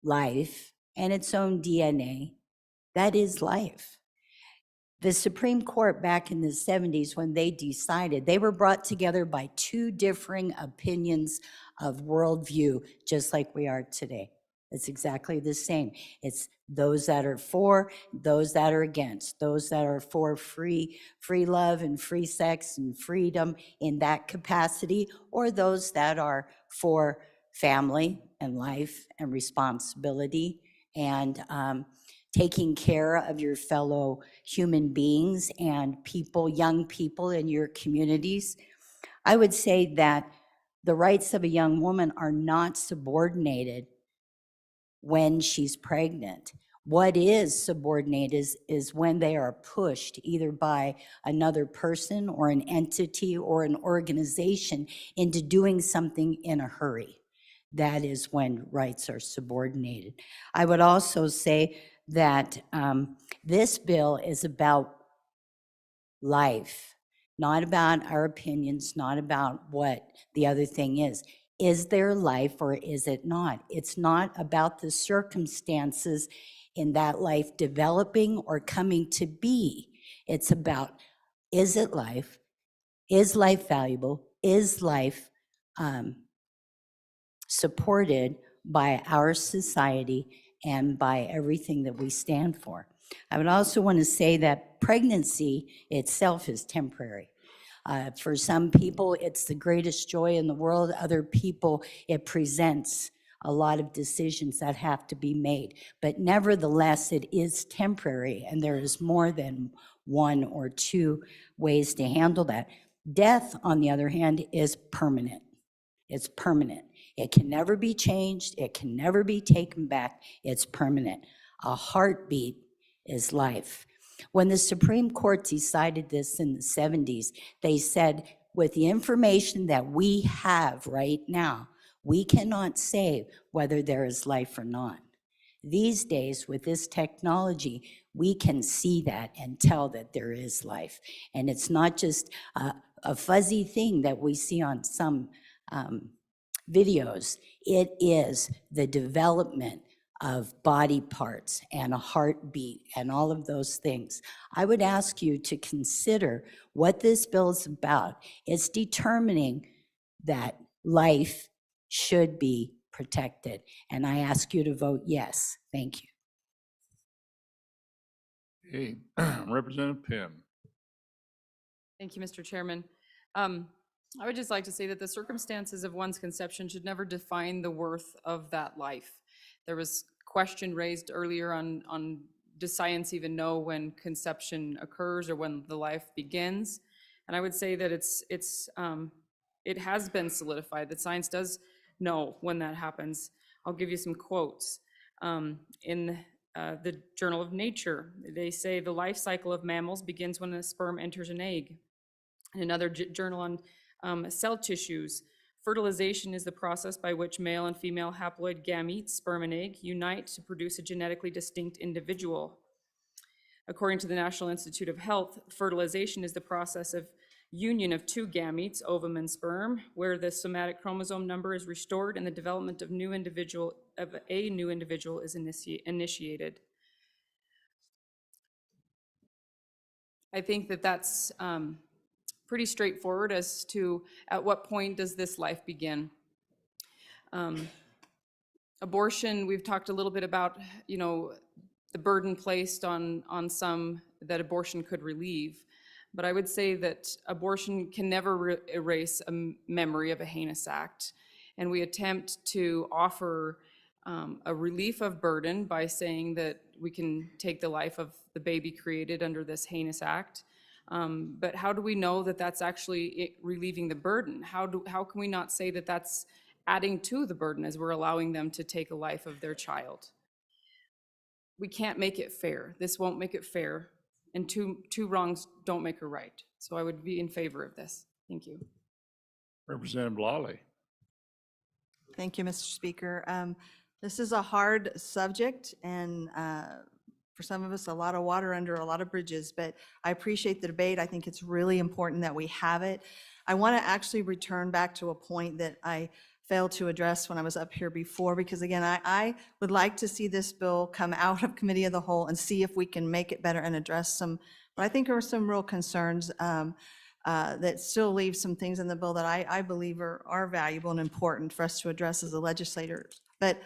E: life and its own DNA, that is life. The Supreme Court back in the 70s, when they decided, they were brought together by two differing opinions of worldview, just like we are today. It's exactly the same. It's those that are for, those that are against, those that are for free love and free sex and freedom in that capacity, or those that are for family and life and responsibility and taking care of your fellow human beings and people, young people in your communities. I would say that the rights of a young woman are not subordinated when she's pregnant. What is subordinated is when they are pushed either by another person or an entity or an organization into doing something in a hurry. That is when rights are subordinated. I would also say that this bill is about life, not about our opinions, not about what the other thing is. Is there life or is it not? It's not about the circumstances in that life developing or coming to be. It's about, is it life? Is life valuable? Is life supported by our society and by everything that we stand for? I would also want to say that pregnancy itself is temporary. For some people, it's the greatest joy in the world. Other people, it presents a lot of decisions that have to be made. But nevertheless, it is temporary, and there is more than one or two ways to handle that. Death, on the other hand, is permanent. It's permanent. It can never be changed. It can never be taken back. It's permanent. A heartbeat is life. When the Supreme Court decided this in the 70s, they said, with the information that we have right now, we cannot say whether there is life or not. These days, with this technology, we can see that and tell that there is life. And it's not just a fuzzy thing that we see on some videos. It is the development of body parts and a heartbeat and all of those things. I would ask you to consider what this bill is about. It's determining that life should be protected. And I ask you to vote yes. Thank you.
T: Hey, Representative Pym.
I: Thank you, Mr. Chairman. I would just like to say that the circumstances of one's conception should never define the worth of that life. There was question raised earlier on does science even know when conception occurs or when the life begins? And I would say that it has been solidified that science does know when that happens. I'll give you some quotes. In the Journal of Nature, they say the life cycle of mammals begins when a sperm enters an egg. In another journal on cell tissues, fertilization is the process by which male and female haploid gametes, sperm and egg, unite to produce a genetically distinct individual. According to the National Institute of Health, fertilization is the process of union of two gametes, ovum and sperm, where the somatic chromosome number is restored and the development of a new individual is initiated. I think that that's pretty straightforward as to at what point does this life begin. Abortion, we've talked a little bit about, the burden placed on some that abortion could relieve. But I would say that abortion can never erase a memory of a heinous act. And we attempt to offer a relief of burden by saying that we can take the life of the baby created under this heinous act. But how do we know that that's actually relieving the burden? How can we not say that that's adding to the burden as we're allowing them to take a life of their child? We can't make it fair. This won't make it fair. And two wrongs don't make a right. So I would be in favor of this. Thank you.
T: Representative Lawley.
F: Thank you, Mr. Speaker. This is a hard subject, and for some of us, a lot of water under a lot of bridges, but I appreciate the debate. I think it's really important that we have it. I want to actually return back to a point that I failed to address when I was up here before, because again, I would like to see this bill come out of committee of the whole and see if we can make it better and address some, what I think are some real concerns that still leave some things in the bill that I believe are valuable and important for us to address as a legislator. But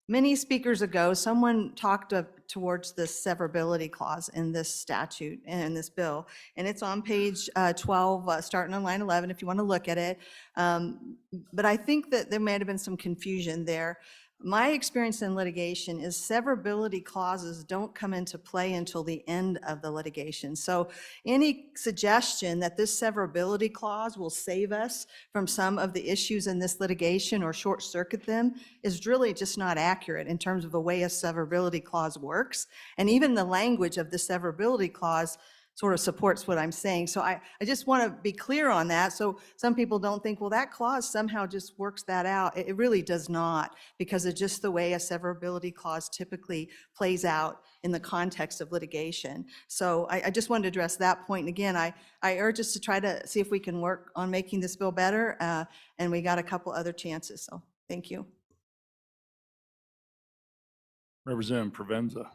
F: many speakers ago, someone talked towards the severability clause in this statute and in this bill, and it's on page 12, starting on line 11, if you want to look at it. But I think that there may have been some confusion there. my experience in litigation is severability clauses don't come into play until the end of the litigation. So any suggestion that this severability clause will save us from some of the issues in this litigation or short circuit them is really just not accurate in terms of the way a severability clause works. And even the language of the severability clause sort of supports what I'm saying. So I just want to be clear on that. So some people don't think, well, that clause somehow just works that out. It really does not, because of just the way a severability clause typically plays out in the context of litigation. So I just wanted to address that point. And again, I urge us to try to see if we can work on making this bill better. And we got a couple other chances. So thank you.
T: Representative Provenza.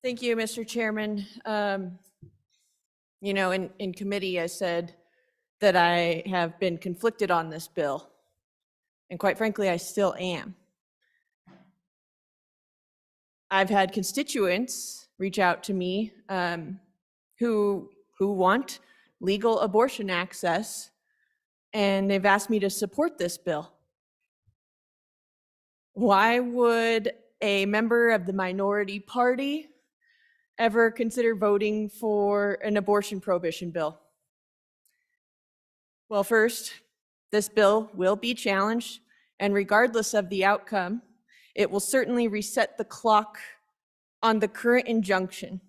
D: Thank you, Mr. Chairman. You know, in committee, I said that I have been conflicted on this bill. And quite frankly, I still am. I've had constituents reach out to me who want legal abortion access, and they've asked me to support this bill. Why would a member of the minority party ever consider voting for an abortion prohibition bill? Well, first, this bill will be challenged, and regardless of the outcome, it will certainly reset the clock on the current injunction.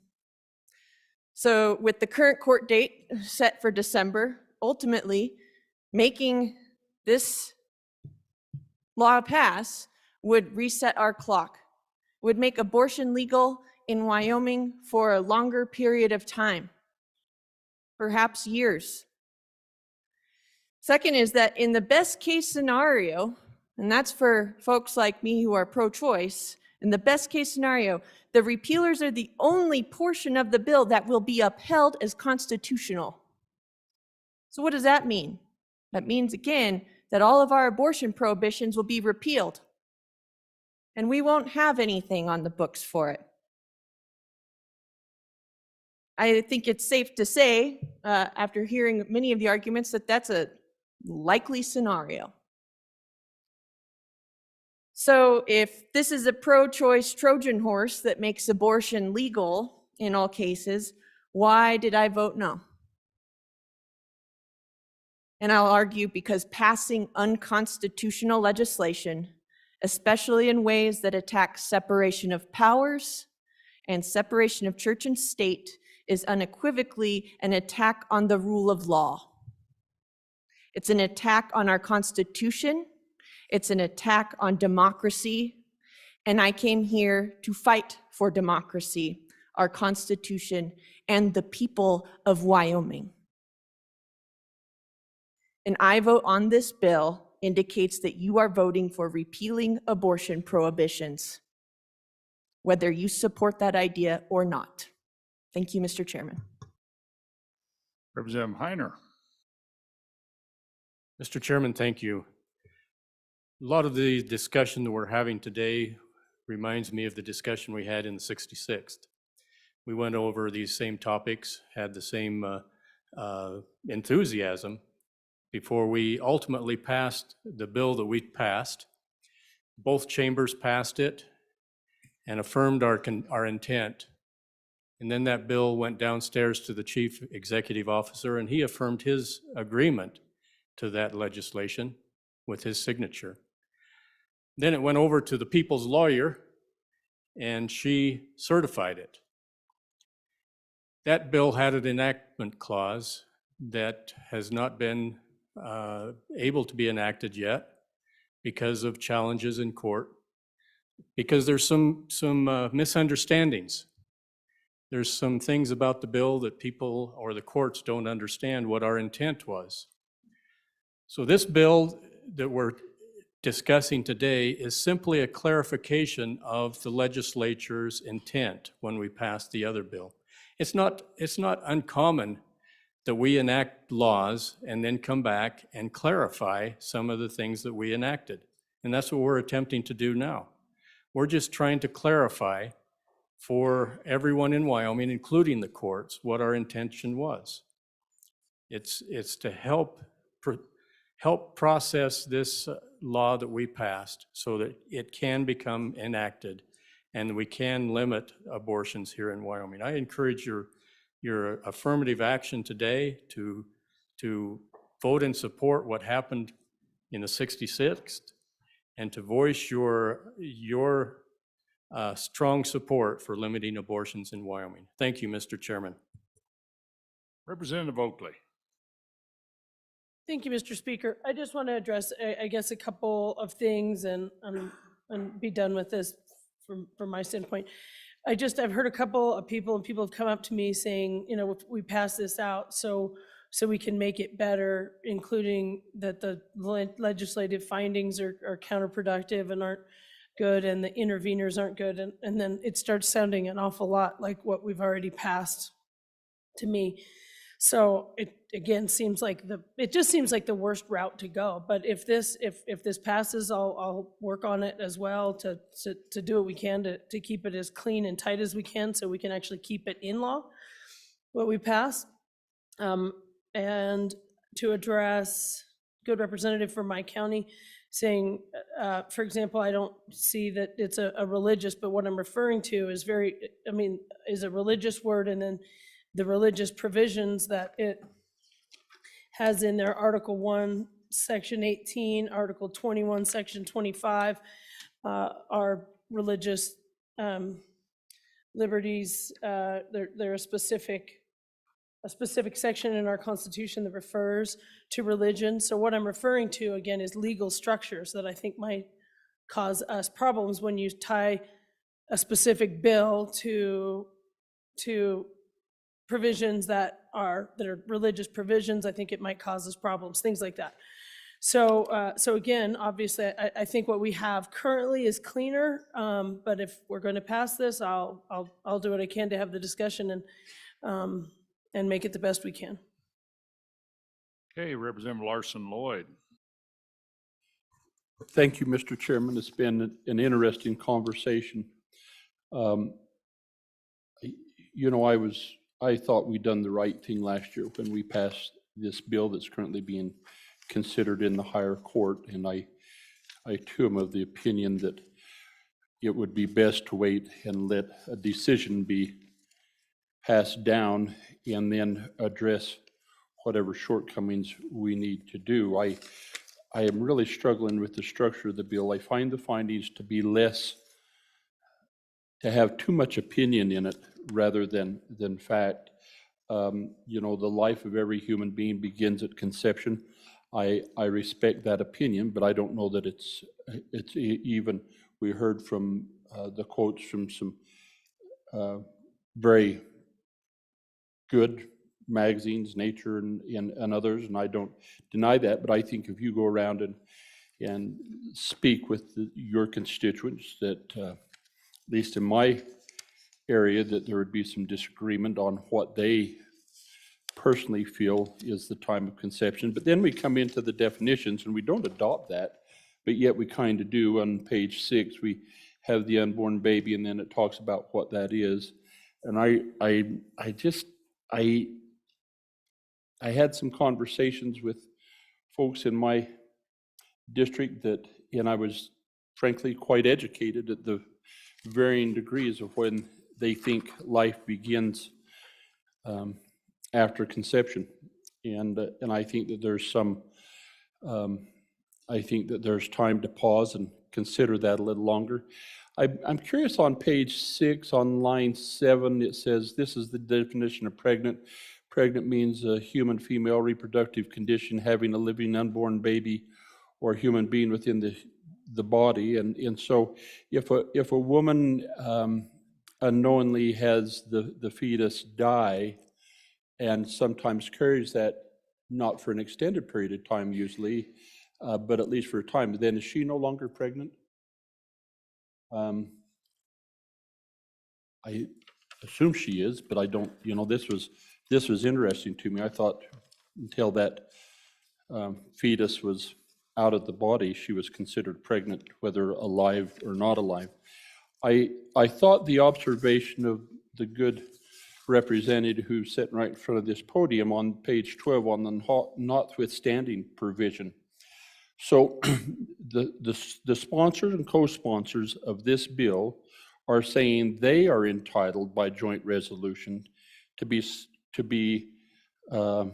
D: So with the current court date set for December, ultimately, making this law pass would reset our clock, would make abortion legal in Wyoming for a longer period of time, perhaps years. Second is that in the best case scenario, and that's for folks like me who are pro-choice, in the best case scenario, the repealers are the only portion of the bill that will be upheld as constitutional. So what does that mean? That means, again, that all of our abortion prohibitions will be repealed, and we won't have anything on the books for it. I think it's safe to say, after hearing many of the arguments, that that's a likely scenario. So if this is a pro-choice Trojan horse that makes abortion legal in all cases, why did I vote no? And I'll argue because passing unconstitutional legislation, especially in ways that attack separation of powers and separation of church and state, is unequivocally an attack on the rule of law. It's an attack on our Constitution. It's an attack on democracy. And I came here to fight for democracy, our Constitution, and the people of Wyoming. An I vote on this bill indicates that you are voting for repealing abortion prohibitions, whether you support that idea or not. Thank you, Mr. Chairman.
T: Representative Heiner.
O: Mr. Chairman, thank you. A lot of the discussion that we're having today reminds me of the discussion we had in the 66th. We went over these same topics, had the same enthusiasm before we ultimately passed the bill that we passed. Both chambers passed it and affirmed our intent. And then that bill went downstairs to the chief executive officer, and he affirmed his agreement to that legislation with his signature. Then it went over to the people's lawyer, and she certified it. That bill had an enactment clause that has not been able to be enacted yet because of challenges in court, because there's some misunderstandings. There's some things about the bill that people or the courts don't understand what our intent was. So this bill that we're discussing today is simply a clarification of the legislature's intent when we passed the other bill. It's not uncommon that we enact laws and then come back and clarify some of the things that we enacted. And that's what we're attempting to do now. We're just trying to clarify for everyone in Wyoming, including the courts, what our intention was. It's to help help process this law that we passed so that it can become enacted and we can limit abortions here in Wyoming. I encourage your affirmative action today to vote and support what happened in the 66th and to voice your strong support for limiting abortions in Wyoming. Thank you, Mr. Chairman.
T: Representative Oakley.
V: Thank you, Mr. Speaker. I just want to address, I guess, a couple of things and be done with this from my standpoint. I've heard a couple of people, and people have come up to me saying, you know, if we pass this out so we can make it better, including that the legislative findings are counterproductive and aren't good, and the interveners aren't good, and then it starts sounding an awful lot like what we've already passed to me. So it again seems like it just seems like the worst route to go. But if this passes, I'll work on it as well to do what we can to keep it as clean and tight as we can, so we can actually keep it in law, what we pass. And to address good representative from my county saying, for example, I don't see that it's a religious, but what I'm referring to is is a religious word, and then the religious provisions that it has in there, Article 1, Section 18, Article 21, Section 25, are religious liberties. They're a specific section in our Constitution that refers to religion. So what I'm referring to, again, is legal structures that I think might cause us problems when you tie a specific bill to provisions that are religious provisions. I think it might cause us problems, things like that. So again, obviously, I think what we have currently is cleaner. But if we're going to pass this, I'll do what I can to have the discussion and make it the best we can.
T: Okay, Representative Larson Lloyd.
C: Thank you, Mr. Chairman. It's been an interesting conversation. I thought we'd done the right thing last year when we passed this bill that's currently being considered in the higher court. And I too am of the opinion that it would be best to wait and let a decision be passed down and then address whatever shortcomings we need to do. I am really struggling with the structure of the bill. I find the findings to be to have too much opinion in it rather than fact. The life of every human being begins at conception. I respect that opinion, but I don't know that it's even. We heard from the quotes from some very good magazines, Nature and others, and I don't deny that, but I think if you go around and speak with your constituents, that at least in my area, that there would be some disagreement on what they personally feel is the time of conception. But then we come into the definitions, and we don't adopt that, but yet we kind of do. On page 6, we have the unborn baby, and then it talks about what that is. And I had some conversations with folks in my district and I was frankly quite educated at the varying degrees of when they think life begins after conception. And I think that there's there's time to pause and consider that a little longer. I'm curious, on page 6, on line 7, it says, this is the definition of pregnant. Pregnant means a human female reproductive condition having a living unborn baby or human being within the body. And so if a woman unknowingly has the fetus die and sometimes carries that, not for an extended period of time usually, but at least for a time, then is she no longer pregnant? I assume she is, but I don't, this was interesting to me. I thought until that fetus was out of the body, she was considered pregnant, whether alive or not alive. I thought the observation of the good representative who's sitting right in front of this podium on page 12 on the notwithstanding provision, So the sponsors and co-sponsors of this bill are saying they are entitled by joint resolution to be an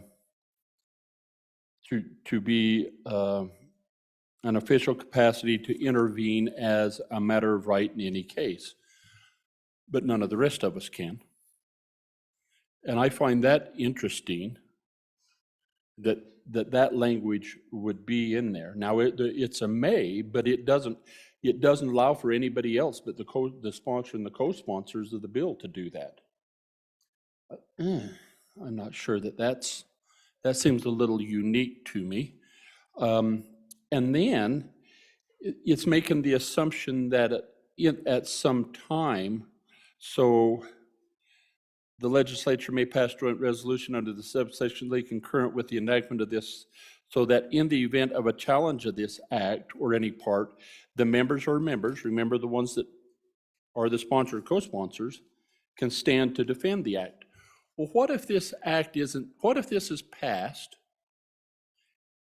C: official capacity to intervene as a matter of right in any case. But none of the rest of us can. And I find that interesting that language would be in there. Now, it's a may, but it doesn't allow for anybody else but the sponsor and the co-sponsors of the bill to do that. I'm not sure that seems a little unique to me. And then it's making the assumption that at some time, so the legislature may pass joint resolution under the subsection A concurrent with the enactment of this, so that in the event of a challenge of this act or any part, the members, remember the ones that are the sponsor or co-sponsors, can stand to defend the act. Well, what if this is passed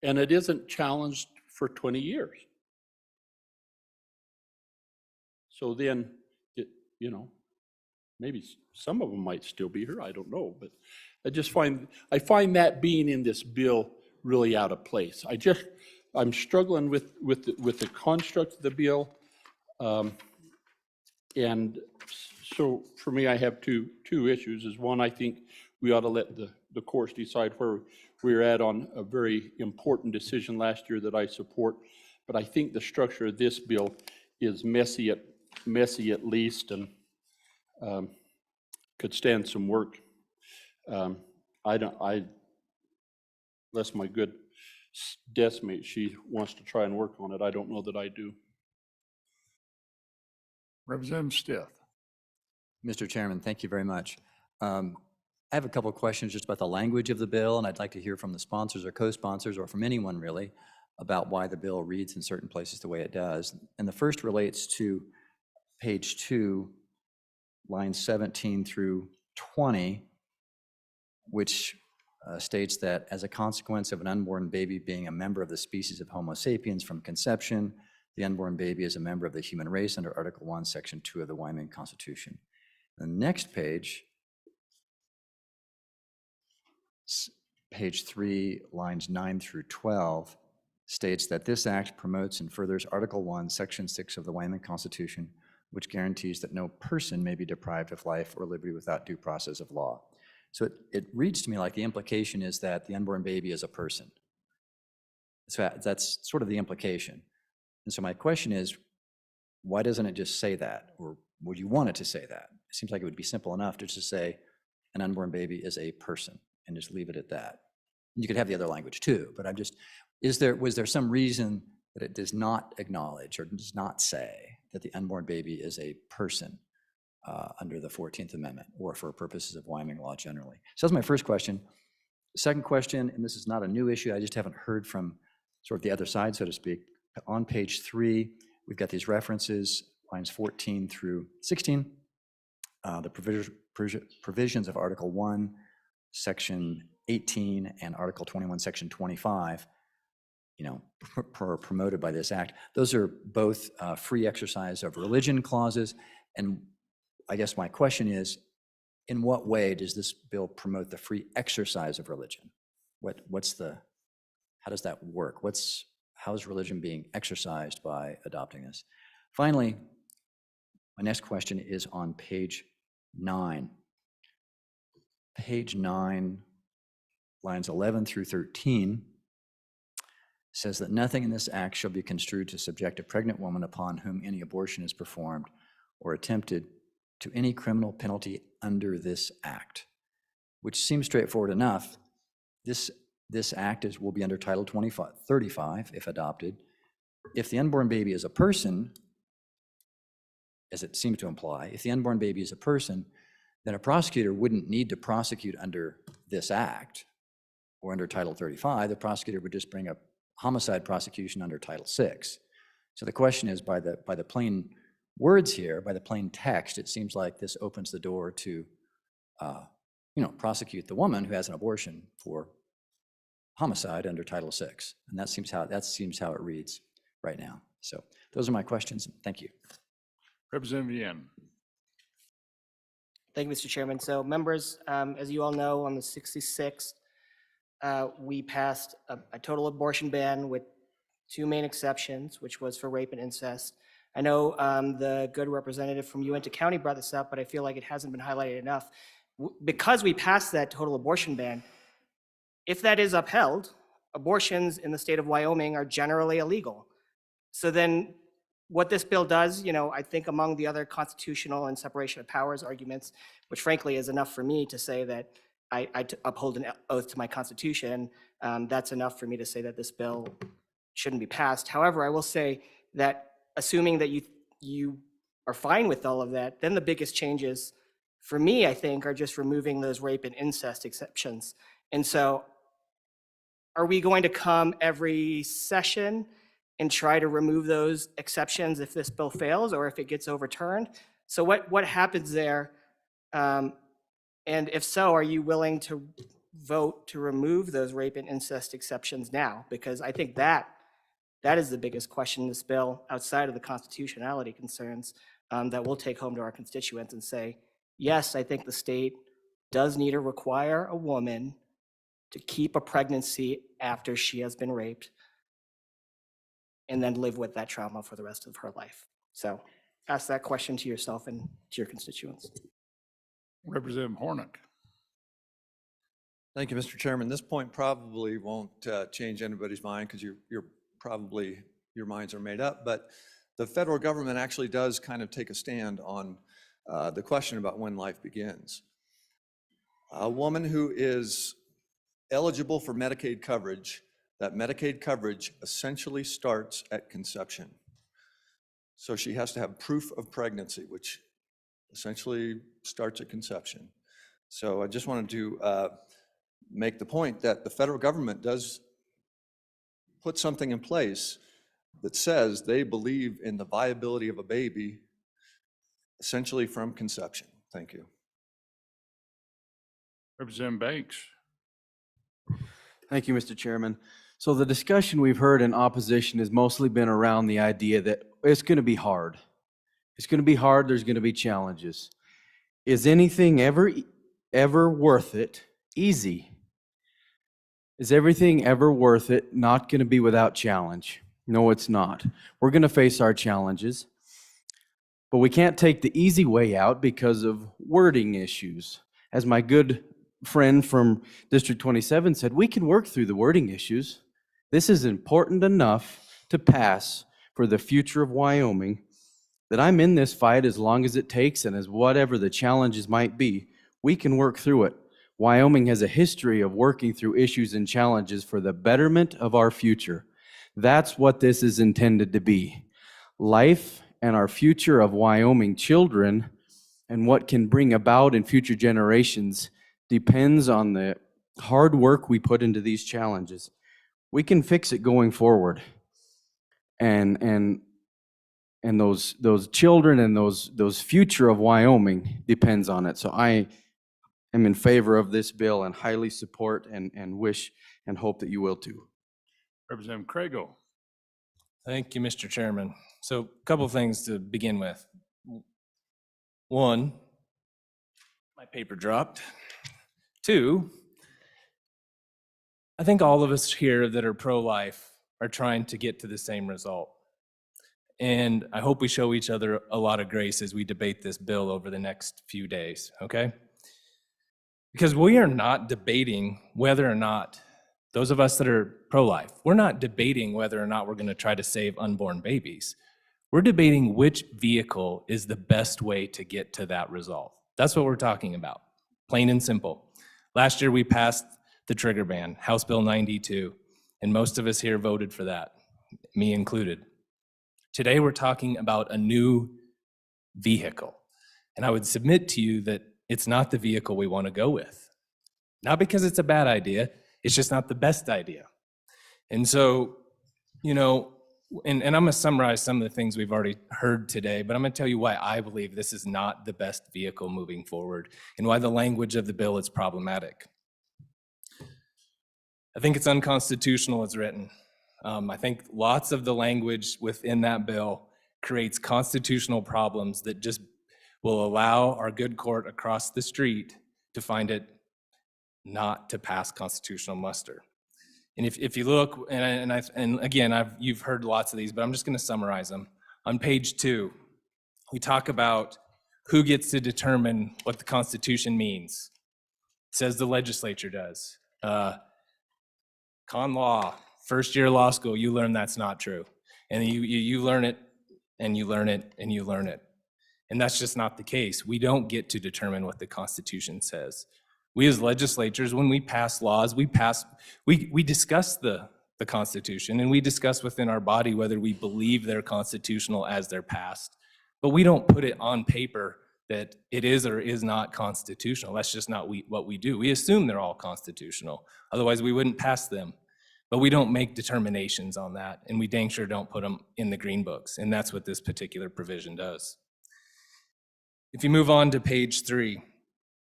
C: and it isn't challenged for 20 years? So then, maybe some of them might still be here, I don't know, but I find that being in this bill really out of place. I'm struggling with the construct of the bill. And so for me, I have two issues. Is one, I think we ought to let the courts decide where we're at on a very important decision last year that I support. But I think the structure of this bill is messy at least, and could stand some work. Unless my good desk mate, she wants to try and work on it, I don't know that I do.
T: Representative Stith.
L: Mr. Chairman, thank you very much. I have a couple of questions just about the language of the bill, and I'd like to hear from the sponsors or co-sponsors, or from anyone really, about why the bill reads in certain places the way it does. And the first relates to page 2, lines 17 through 20, which states that as a consequence of an unborn baby being a member of the species of Homo sapiens from conception, the unborn baby is a member of the human race under Article 1, Section 2 of the Wyoming Constitution. The next page, page 3, lines 9 through 12, states that this act promotes and furthers Article 1, Section 6 of the Wyoming Constitution, which guarantees that no person may be deprived of life or liberty without due process of law. So it reads to me like the implication is that the unborn baby is a person. So that's sort of the implication. And so my question is, why doesn't it just say that? Or would you want it to say that? It seems like it would be simple enough to just say an unborn baby is a person and just leave it at that. You could have the other language too, but was there some reason that it does not acknowledge or does not say that the unborn baby is a person under the 14th Amendment or for purposes of Wyoming law generally? So that's my first question. Second question, and this is not a new issue, I just haven't heard from sort of the other side, so to speak. On page 3, we've got these references, lines 14 through 16, the provisions of Article 1, Section 18, and Article 21, Section 25, promoted by this act. Those are both free exercise of religion clauses, and I guess my question is, in what way does this bill promote the free exercise of religion? How does that work? How is religion being exercised by adopting this? Finally, my next question is on page 9. Page 9, lines 11 through 13, says that nothing in this act shall be construed to subject a pregnant woman upon whom any abortion is performed or attempted to any criminal penalty under this act, which seems straightforward enough. This act will be under Title 35 if adopted. If the unborn baby is a person, as it seems to imply, if the unborn baby is a person, then a prosecutor wouldn't need to prosecute under this act or under Title 35. The prosecutor would just bring a homicide prosecution under Title 6. So the question is, by the plain words here, by the plain text, it seems like this opens the door to prosecute the woman who has an abortion for homicide under Title VI. And that seems how it reads right now. So those are my questions. Thank you.
T: Representative Yan.
K: Thank you, Mr. Chairman. So members, as you all know, on the 66th, we passed a total abortion ban with 2 main exceptions, which was for rape and incest. I know the good representative from Uinta County brought this up, but I feel like it hasn't been highlighted enough. Because we passed that total abortion ban, if that is upheld, abortions in the state of Wyoming are generally illegal. So then what this bill does, I think among the other constitutional and separation of powers arguments, which frankly is enough for me to say that I uphold an oath to my Constitution, that's enough for me to say that this bill shouldn't be passed. However, I will say that assuming that you are fine with all of that, then the biggest changes for me, I think, are just removing those rape and incest exceptions. And so are we going to come every session and try to remove those exceptions if this bill fails or if it gets overturned? So what happens there? And if so, are you willing to vote to remove those rape and incest exceptions now? Because I think that is the biggest question in this bill, outside of the constitutionality concerns, that we'll take home to our constituents and say, yes, I think the state does need to require a woman to keep a pregnancy after she has been raped and then live with that trauma for the rest of her life. So ask that question to yourself and to your constituents.
T: Representative Hornick.
W: Thank you, Mr. Chairman. This point probably won't change anybody's mind because your minds are made up, but the federal government actually does kind of take a stand on the question about when life begins. A woman who is eligible for Medicaid coverage, that Medicaid coverage essentially starts at conception. So she has to have proof of pregnancy, which essentially starts at conception. So I just wanted to make the point that the federal government does put something in place that says they believe in the viability of a baby essentially from conception. Thank you.
T: Representative Banks.
Q: Thank you, Mr. Chairman. So the discussion we've heard in opposition has mostly been around the idea that it's going to be hard. It's going to be hard. There's going to be challenges. Is anything ever worth it easy? Is everything ever worth it not going to be without challenge? No, it's not. We're going to face our challenges, but we can't take the easy way out because of wording issues. As my good friend from District 27 said, we can work through the wording issues. This is important enough to pass for the future of Wyoming that I'm in this fight as long as it takes, and as whatever the challenges might be, we can work through it. Wyoming has a history of working through issues and challenges for the betterment of our future. That's what this is intended to be. Life and our future of Wyoming children and what can bring about in future generations depends on the hard work we put into these challenges. We can fix it going forward. And those children and those future of Wyoming depends on it. So I am in favor of this bill and highly support and wish and hope that you will too.
T: Representative Craigo.
S: Thank you, Mr. Chairman. So a couple of things to begin with. One, my paper dropped. Two, I think all of us here that are pro-life are trying to get to the same result. And I hope we show each other a lot of grace as we debate this bill over the next few days, okay? Because we are not debating whether or not, those of us that are pro-life, we're not debating whether or not we're going to try to save unborn babies. We're debating which vehicle is the best way to get to that result. That's what we're talking about, plain and simple. Last year we passed the trigger ban, House Bill 92, and most of us here voted for that, me included. Today we're talking about a new vehicle, and I would submit to you that it's not the vehicle we want to go with. Not because it's a bad idea, it's just not the best idea. And so, you know, and I'm gonna summarize some of the things we've already heard today, but I'm gonna tell you why I believe this is not the best vehicle moving forward and why the language of the bill is problematic. I think it's unconstitutional as written. I think lots of the language within that bill creates constitutional problems that just will allow our good court across the street to find it not to pass constitutional muster. And if you look, and again, you've heard lots of these, but I'm just going to summarize them. On page 2, we talk about who gets to determine what the Constitution means. It says the legislature does. Con law, first year law school, you learn that's not true. And you learn it, and you learn it, and you learn it. And that's just not the case. We don't get to determine what the Constitution says. We as legislatures, when we pass laws, we discuss the Constitution, and we discuss within our body whether we believe they're constitutional as they're passed. But we don't put it on paper that it is or is not constitutional. That's just not what we do. We assume they're all constitutional. Otherwise, we wouldn't pass them. But we don't make determinations on that, and we dang sure don't put them in the green books, and that's what this particular provision does. If you move on to page 3,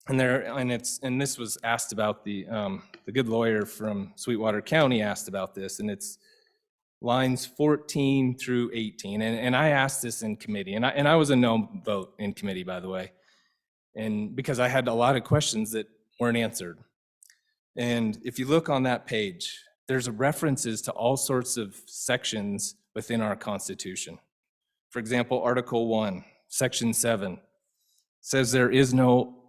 S: and this was asked about, the good lawyer from Sweetwater County asked about this, and it's lines 14 through 18. And I asked this in committee, and I was a no vote in committee, by the way, and because I had a lot of questions that weren't answered. And if you look on that page, there's references to all sorts of sections within our Constitution. For example, Article 1, Section 7, says there is no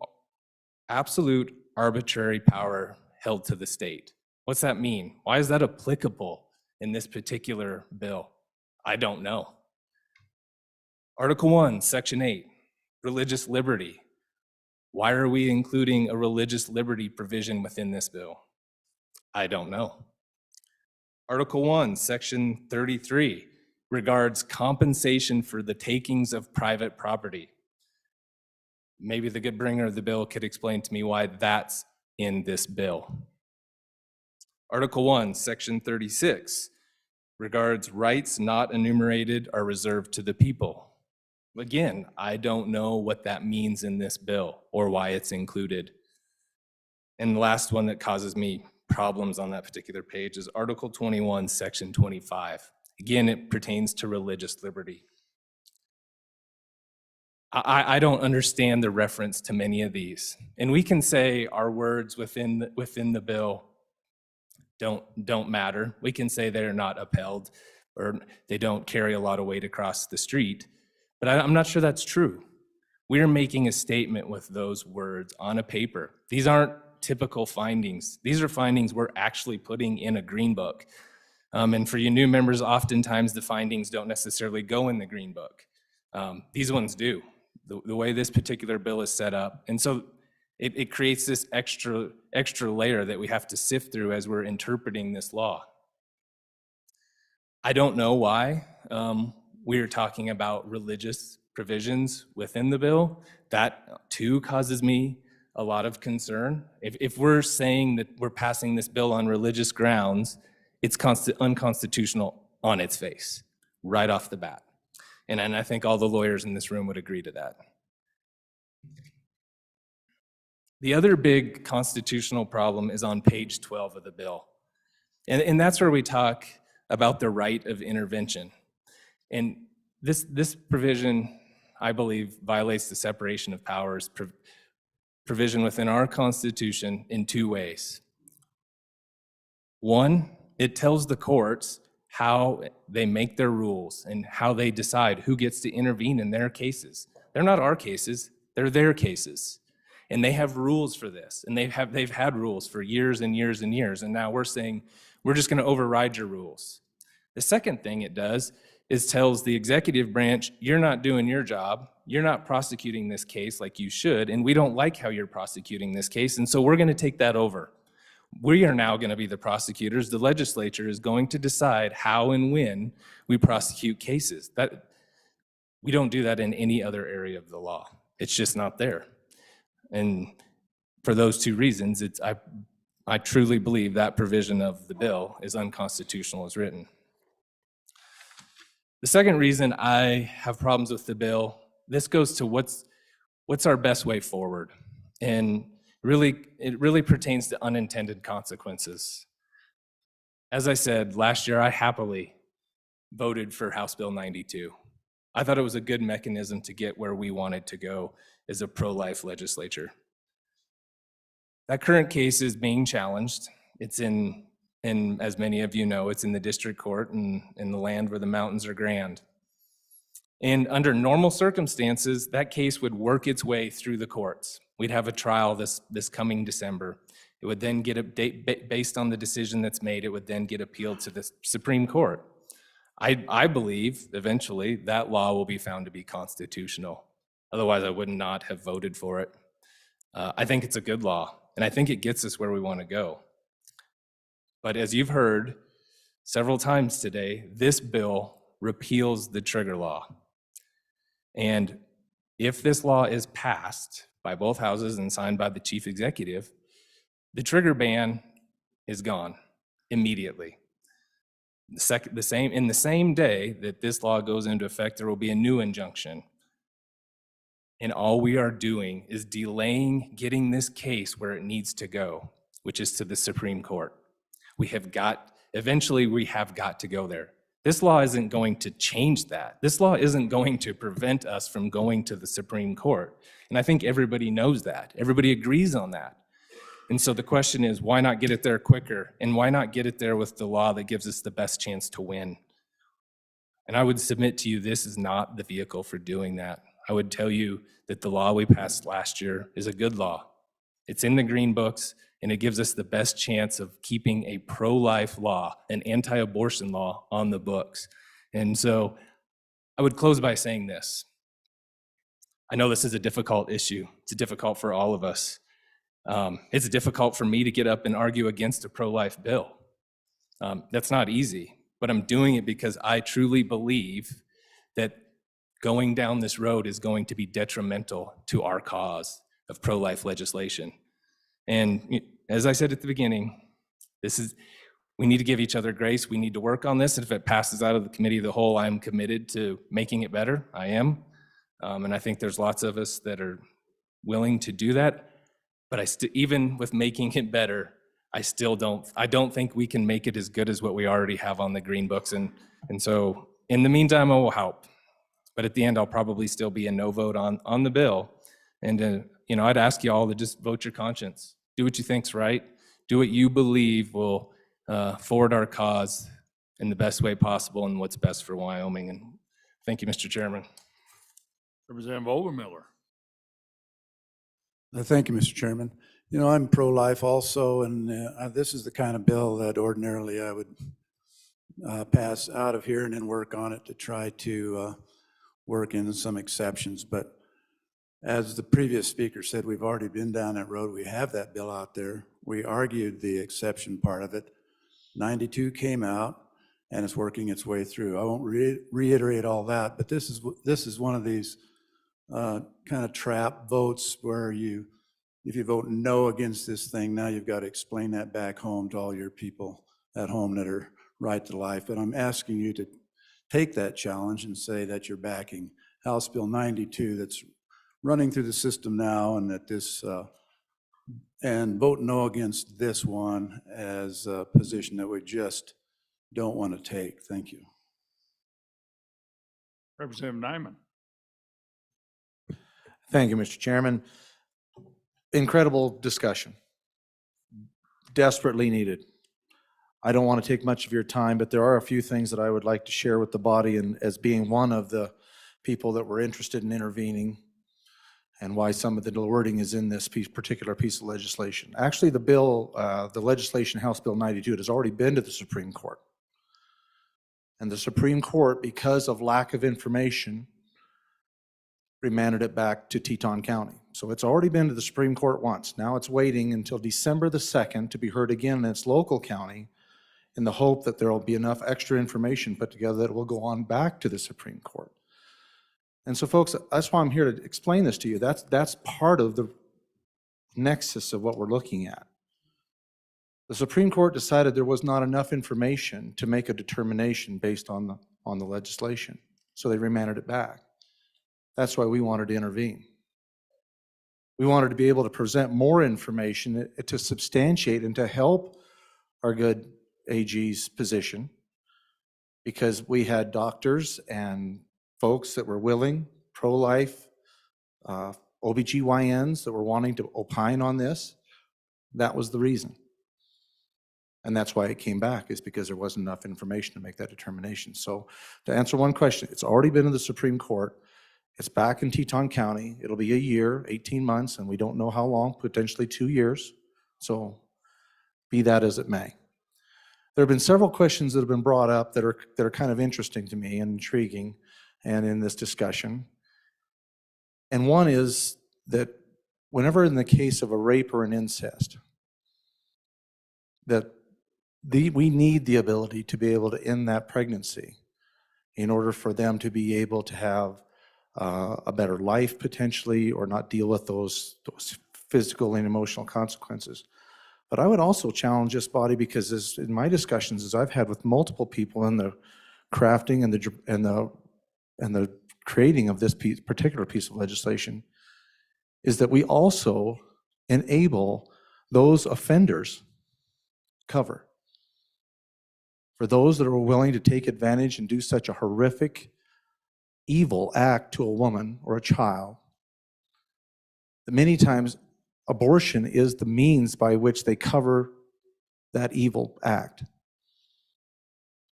S: absolute arbitrary power held to the state. What's that mean? Why is that applicable in this particular bill? I don't know. Article 1, Section 8, religious liberty. Why are we including a religious liberty provision within this bill? I don't know. Article 1, Section 33, regards compensation for the takings of private property. Maybe the good bringer of the bill could explain to me why that's in this bill. Article 1, Section 36, regards rights not enumerated are reserved to the people. Again, I don't know what that means in this bill or why it's included. And the last one that causes me problems on that particular page is Article 21, Section 25. Again, it pertains to religious liberty. I don't understand the reference to many of these. And we can say our words within the bill don't matter. We can say they're not upheld or they don't carry a lot of weight across the street. But I'm not sure that's true. We're making a statement with those words on a paper. These aren't typical findings. These are findings we're actually putting in a green book. And for you new members, oftentimes the findings don't necessarily go in the green book. These ones do. The way this particular bill is set up. And so it creates this extra layer that we have to sift through as we're interpreting this law. I don't know why we're talking about religious provisions within the bill. That too causes me a lot of concern. If we're saying that we're passing this bill on religious grounds, it's unconstitutional on its face, right off the bat. And I think all the lawyers in this room would agree to that. The other big constitutional problem is on page 12 of the bill. And that's where we talk about the right of intervention. And this provision, I believe, violates the separation of powers provision within our Constitution in 2 ways. One, it tells the courts how they make their rules and how they decide who gets to intervene in their cases. They're not our cases, they're their cases. And they have rules for this, and they've had rules for years and years and years, and now we're saying, we're just gonna override your rules. The second thing it does is tells the executive branch, you're not doing your job, you're not prosecuting this case like you should, and we don't like how you're prosecuting this case, and so we're gonna take that over. We are now going to be the prosecutors. The legislature is going to decide how and when we prosecute cases. We don't do that in any other area of the law. It's just not there. And for those 2 reasons, I truly believe that provision of the bill is unconstitutional as written. The second reason I have problems with the bill, this goes to what's our best way forward. And it really pertains to unintended consequences. as I said, last year I happily voted for House Bill 92. I thought it was a good mechanism to get where we wanted to go as a pro-life legislature. That current case is being challenged. It's in, as many of you know, it's in the district court and in the land where the mountains are grand. And under normal circumstances, that case would work its way through the courts. We'd have a trial this coming December. It would then get, based on the decision that's made, it would then get appealed to the Supreme Court. I believe eventually that law will be found to be constitutional. Otherwise, I would not have voted for it. I think it's a good law, and I think it gets us where we want to go. But as you've heard several times today, this bill repeals the trigger law. And if this law is passed by both houses and signed by the chief executive, the trigger ban is gone immediately. In the same day that this law goes into effect, there will be a new injunction. And all we are doing is delaying getting this case where it needs to go, which is to the Supreme Court. Eventually we have got to go there. This law isn't going to change that. This law isn't going to prevent us from going to the Supreme Court. And I think everybody knows that. Everybody agrees on that. And so the question is, why not get it there quicker? And why not get it there with the law that gives us the best chance to win? And I would submit to you, this is not the vehicle for doing that. I would tell you that the law we passed last year is a good law. It's in the green books, and it gives us the best chance of keeping a pro-life law, an anti-abortion law on the books. And so I would close by saying this. I know this is a difficult issue. It's difficult for all of us. It's difficult for me to get up and argue against a pro-life bill. That's not easy, but I'm doing it because I truly believe that going down this road is going to be detrimental to our cause of pro-life legislation. And as I said at the beginning, we need to give each other grace. We need to work on this. And if it passes out of the committee of the whole, I'm committed to making it better. I am. And I think there's lots of us that are willing to do that. But even with making it better, I don't think we can make it as good as what we already have on the green books. And so in the meantime, I will help. But at the end, I'll probably still be a no vote on the bill. And I'd ask you all to just vote your conscience. Do what you think's right. Do what you believe will forward our cause in the best way possible and what's best for Wyoming. And thank you, Mr. Chairman.
T: Representative Obermiller.
R: Thank you, Mr. Chairman. You know, I'm pro-life also, and this is the kind of bill that ordinarily I would pass out of here and then work on it to try to work in some exceptions. But as the previous speaker said, we've already been down that road. We have that bill out there. We argued the exception part of it. 92 came out, and it's working its way through. I won't reiterate all that, but this is one of these kind of trap votes where if you vote no against this thing, now you've got to explain that back home to all your people at home that are right to life. But I'm asking you to take that challenge and say that you're backing House Bill 92 that's running through the system now, and that and vote no against this one as a position that we just don't want to take. Thank you.
T: Representative Nyman.
G: Thank you, Mr. Chairman. Incredible discussion. Desperately needed. I don't want to take much of your time, but there are a few things that I would like to share with the body, and as being one of the people that were interested in intervening, and why some of the wording is in this particular piece of legislation. Actually, the bill, the legislation, House Bill 92, it has already been to the Supreme Court. And the Supreme Court, because of lack of information, remanded it back to Teton County. So it's already been to the Supreme Court once. Now it's waiting until December the 2nd to be heard again in its local county, in the hope that there will be enough extra information put together that it will go on back to the Supreme Court. And so folks, that's why I'm here to explain this to you. That's part of the nexus of what we're looking at. The Supreme Court decided there was not enough information to make a determination based on the legislation. So they remanded it back. That's why we wanted to intervene. We wanted to be able to present more information to substantiate and to help our good AG's position because we had doctors and folks that were willing, pro-life, OBGYNs that were wanting to opine on this. That was the reason. And that's why it came back, is because there wasn't enough information to make that determination. So to answer one question, it's already been in the Supreme Court. It's back in Teton County. It'll be a year, 18 months, and we don't know how long, potentially 2 years. So be that as it may. There have been several questions that have been brought up that are kind of interesting to me and intriguing and in this discussion. And one is that whenever in the case of a rape or an incest, that we need the ability to be able to end that pregnancy in order for them to be able to have a better life potentially, or not deal with those physical and emotional consequences. But I would also challenge this body, because in my discussions, as I've had with multiple people in the crafting and the creating of this particular piece of legislation, is that we also enable those offenders cover. For those that are willing to take advantage and do such a horrific, evil act to a woman or a child, that many times abortion is the means by which they cover that evil act.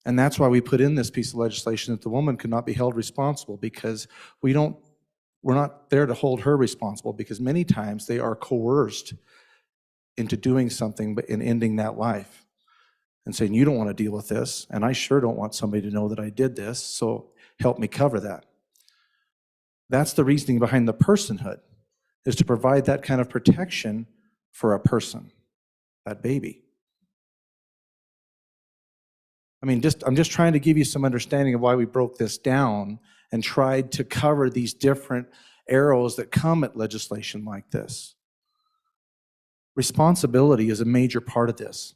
G: And that's why we put in this piece of legislation that the woman could not be held responsible, because we're not there to hold her responsible, because many times they are coerced into doing something but in ending that life and saying, you don't want to deal with this, and I sure don't want somebody to know that I did this, so help me cover that. That's the reasoning behind the personhood, is to provide that kind of protection for a person, that baby. I mean, I'm just trying to give you some understanding of why we broke this down and tried to cover these different arrows that come at legislation like this. Responsibility is a major part of this.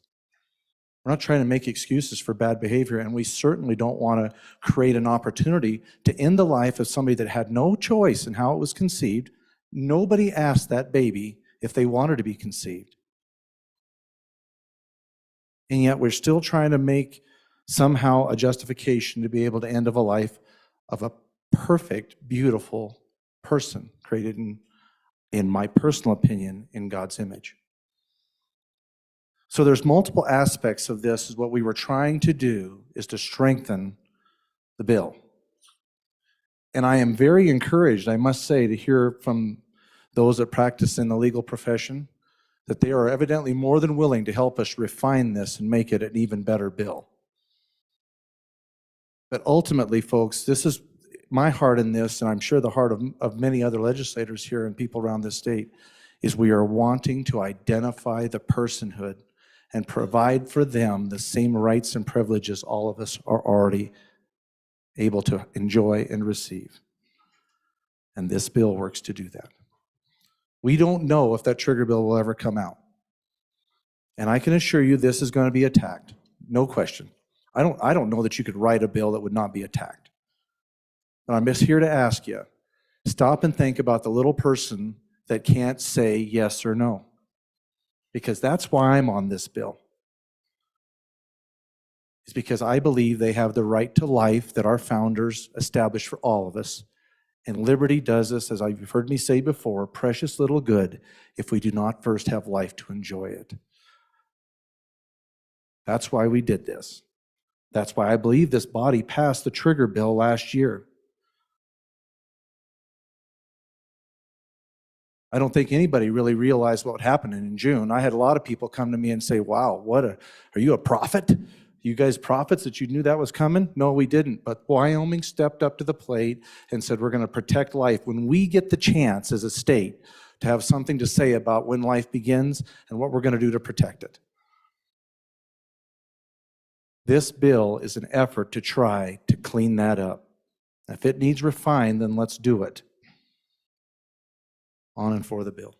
G: We're not trying to make excuses for bad behavior, and we certainly don't want to create an opportunity to end the life of somebody that had no choice in how it was conceived. Nobody asked that baby if they wanted to be conceived. And yet we're still trying to make somehow a justification to be able to end of a life of a perfect, beautiful person created in my personal opinion, in God's image. So there's multiple aspects of this. Is what we were trying to do is to strengthen the bill. And I am very encouraged, I must say, to hear from those that practice in the legal profession that they are evidently more than willing to help us refine this and make it an even better bill. But ultimately, folks, this is my heart in this, and I'm sure the heart of many other legislators here and people around this state, is we are wanting to identify the personhood and provide for them the same rights and privileges all of us are already able to enjoy and receive. And this bill works to do that. We don't know if that trigger bill will ever come out. And I can assure you this is going to be attacked, no question. I don't know that you could write a bill that would not be attacked. But I'm just here to ask you, stop and think about the little person that can't say yes or no. Because that's why I'm on this bill. It's because I believe they have the right to life that our founders established for all of us. And liberty does us, as you've heard me say before, precious little good if we do not first have life to enjoy it. That's why we did this. That's why I believe this body passed the trigger bill last year. I don't think anybody really realized what happened in June. I had a lot of people come to me and say, wow, are you a prophet? You guys prophets that you knew that was coming? No, we didn't. But Wyoming stepped up to the plate and said, we're going to protect life. When we get the chance as a state to have something to say about when life begins and what we're going to do to protect it. This bill is an effort to try to clean that up. If it needs refined, then let's do it. On and for the bill.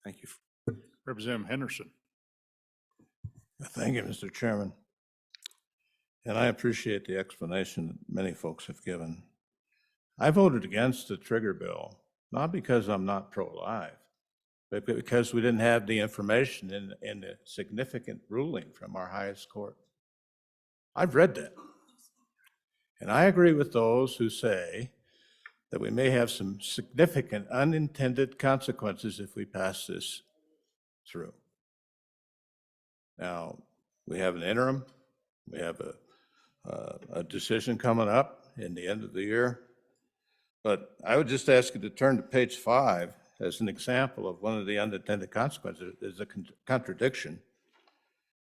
G: Thank you.
T: Representative Henderson.
B: Thank you, Mr. Chairman. And I appreciate the explanation that many folks have given. I voted against the trigger bill, not because I'm not pro-life, but because we didn't have the information in the significant ruling from our highest court I've read that. And I agree with those who say that we may have some significant unintended consequences if we pass this through. Now, we have an interim, we have a decision coming up in the end of the year. But I would just ask you to turn to page 5 as an example of one of the unintended consequences is a contradiction.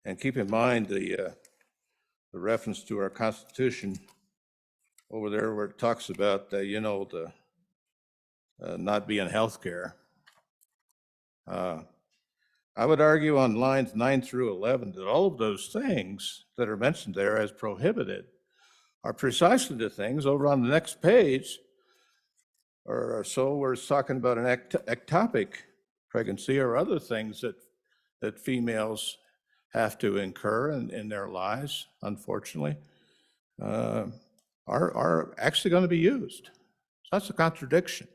B: And keep in mind the reference to our Constitution over there where it talks about, the not being healthcare. I would argue on lines 9 through 11 that all of those things that are mentioned there as prohibited are precisely the things over on the next page or so where it's talking about an ectopic pregnancy or other things that females have to incur in their lives, unfortunately, are actually going to be used. So that's a contradiction.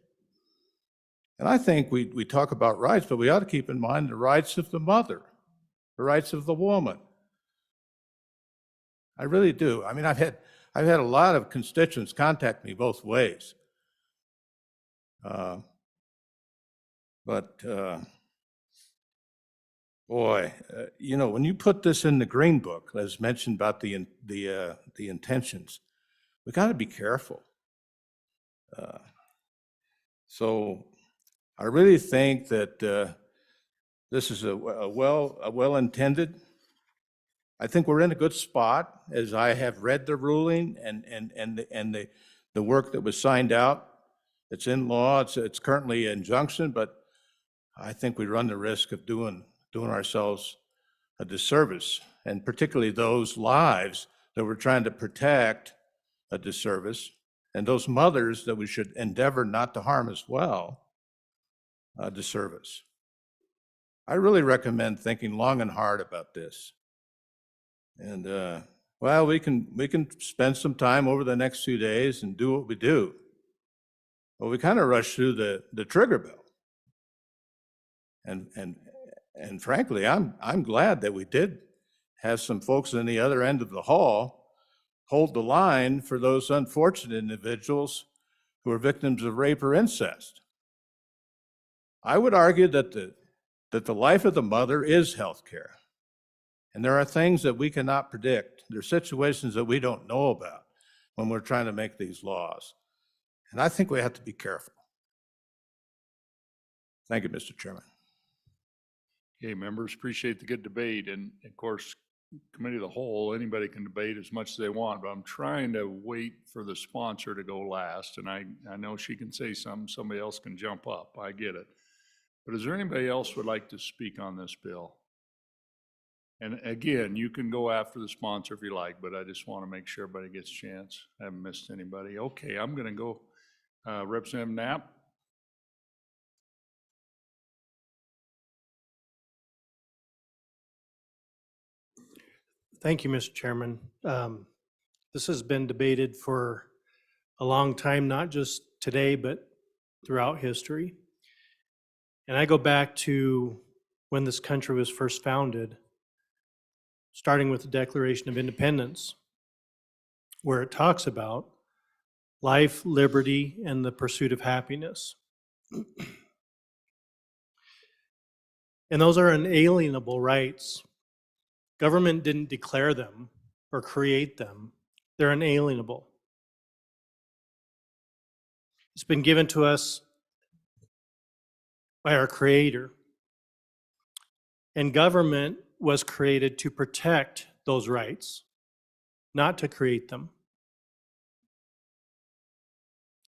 B: And I think we talk about rights, but we ought to keep in mind the rights of the mother, the rights of the woman. I really do. I mean, I've had a lot of constituents contact me both ways. Boy, when you put this in the Green Book, as mentioned about the intentions, we got to be careful. So I really think that this is a well-intended. I think we're in a good spot as I have read the ruling and the work that was signed out. It's in law. It's currently an injunction, but I think we run the risk of doing ourselves a disservice, and particularly those lives that we're trying to protect a disservice, and those mothers that we should endeavor not to harm as well, a disservice. I really recommend thinking long and hard about this. And we can spend some time over the next few days and do what we do. But we kind of rushed through the trigger bill. And frankly, I'm glad that we did have some folks on the other end of the hall hold the line for those unfortunate individuals who are victims of rape or incest. I would argue that the life of the mother is health care. And there are things that we cannot predict. There are situations that we don't know about when we're trying to make these laws. And I think we have to be careful. Thank you, Mr. Chairman.
T: Okay, members, appreciate the good debate. And of course, committee of the whole, anybody can debate as much as they want, but I'm trying to wait for the sponsor to go last. And I know she can say something, somebody else can jump up. I get it. But is there anybody else who would like to speak on this bill? And again, you can go after the sponsor if you like, but I just want to make sure everybody gets a chance. I haven't missed anybody. Okay, I'm going to go Representative Knapp.
H: Thank you, Mr. Chairman. This has been debated for a long time, not just today, but throughout history. And I go back to when this country was first founded, starting with the Declaration of Independence, where it talks about life, liberty, and the pursuit of happiness. And those are inalienable rights. Government didn't declare them or create them. They're inalienable. It's been given to us by our Creator. And government was created to protect those rights, not to create them.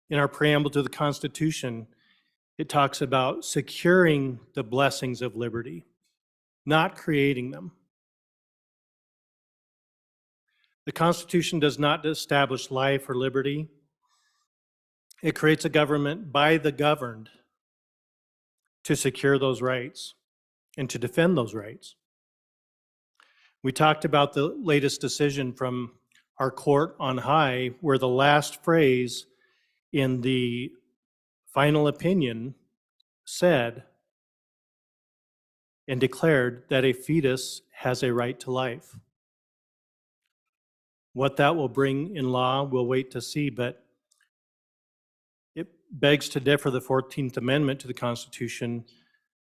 H: In our preamble to the Constitution, it talks about securing the blessings of liberty, not creating them. The Constitution does not establish life or liberty. It creates a government by the governed to secure those rights and to defend those rights. We talked about the latest decision from our court on high, where the last phrase in the final opinion said and declared that a fetus has a right to life. What that will bring in law, we'll wait to see, but it begs to differ the 14th Amendment to the Constitution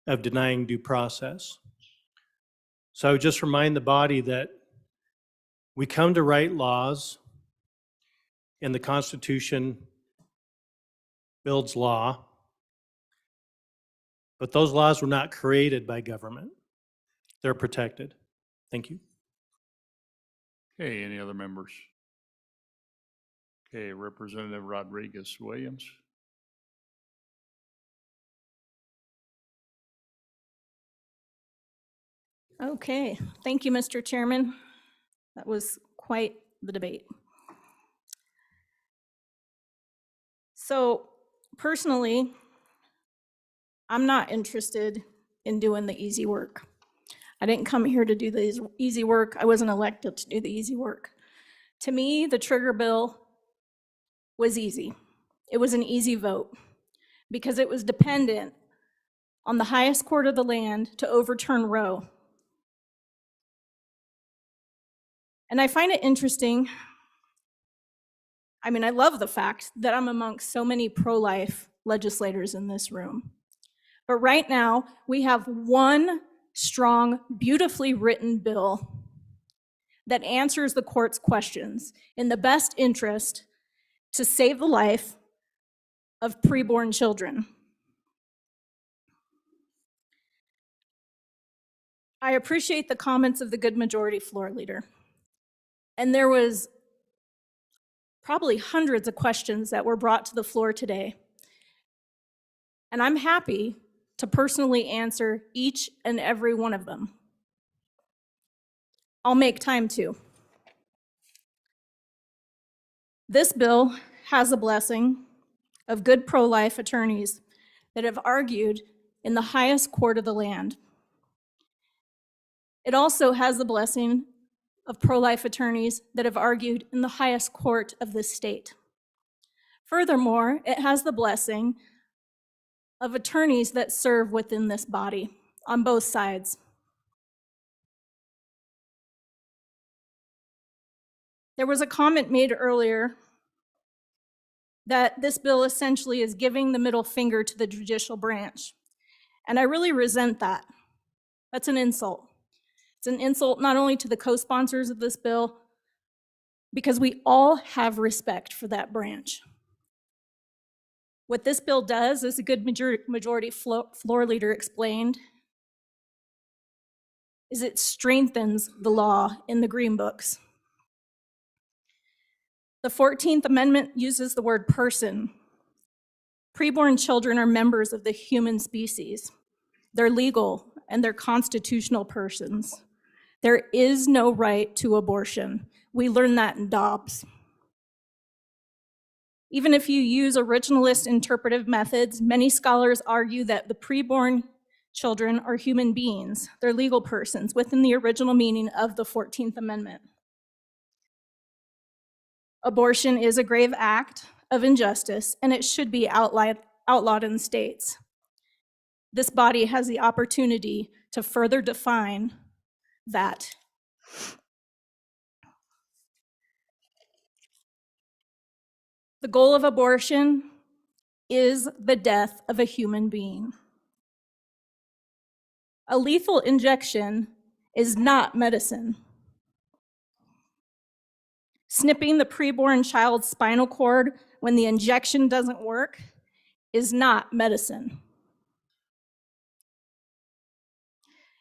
H: of denying due process. So I would just remind the body that we come to write laws, and the Constitution builds law, but those laws were not created by government. They're protected. Thank you.
T: Okay, any other members? Okay, Representative Rodriguez Williams.
A: Okay, thank you, Mr. Chairman. That was quite the debate. So personally, I'm not interested in doing the easy work. I didn't come here to do the easy work. I wasn't elected to do the easy work. To me, the trigger bill was easy. It was an easy vote because it was dependent on the highest court of the land to overturn Roe. And I find it interesting. I mean, I love the fact that I'm amongst so many pro-life legislators in this room. But right now, we have one strong, beautifully written bill that answers the court's questions in the best interest to save the life of preborn children. I appreciate the comments of the good majority floor leader. And there was probably hundreds of questions that were brought to the floor today. And I'm happy to personally answer each and every one of them. I'll make time to. This bill has a blessing of good pro-life attorneys that have argued in the highest court of the land. It also has the blessing of pro-life attorneys that have argued in the highest court of this state. Furthermore, it has the blessing of attorneys that serve within this body on both sides. There was a comment made earlier that this bill essentially is giving the middle finger to the judicial branch. And I really resent that. That's an insult. It's an insult not only to the co-sponsors of this bill, because we all have respect for that branch. What this bill does, as a good majority floor leader explained, is it strengthens the law in the Green Books. The 14th Amendment uses the word person. Preborn children are members of the human species. They're legal and they're constitutional persons. There is no right to abortion. We learned that in Dobbs. Even if you use originalist interpretive methods, many scholars argue that the preborn children are human beings. They're legal persons within the original meaning of the 14th Amendment. Abortion is a grave act of injustice, and it should be outlawed in states. This body has the opportunity to further define that. The goal of abortion is the death of a human being. A lethal injection is not medicine. Snipping the preborn child's spinal cord when the injection doesn't work is not medicine.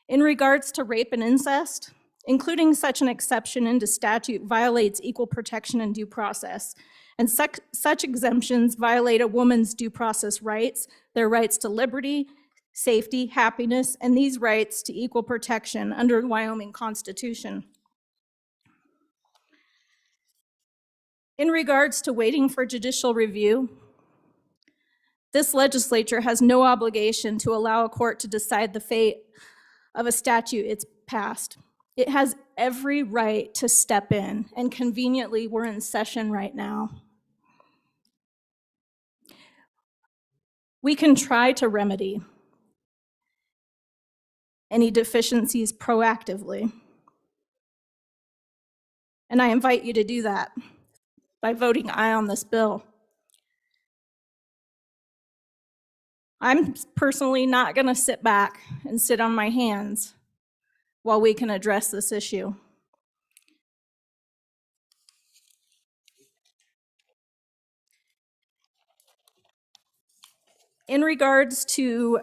A: In regards to rape and incest, including such an exception into statute violates equal protection and due process, and such exemptions violate a woman's due process rights, their rights to liberty, safety, happiness, and these rights to equal protection under the Wyoming Constitution. In regards to waiting for judicial review, this legislature has no obligation to allow a court to decide the fate of a statute it's passed. It has every right to step in, and conveniently, we're in session right now. We can try to remedy any deficiencies proactively. And I invite you to do that by voting aye on this bill. I'm personally not going to sit back and sit on my hands while we can address this issue. In regards to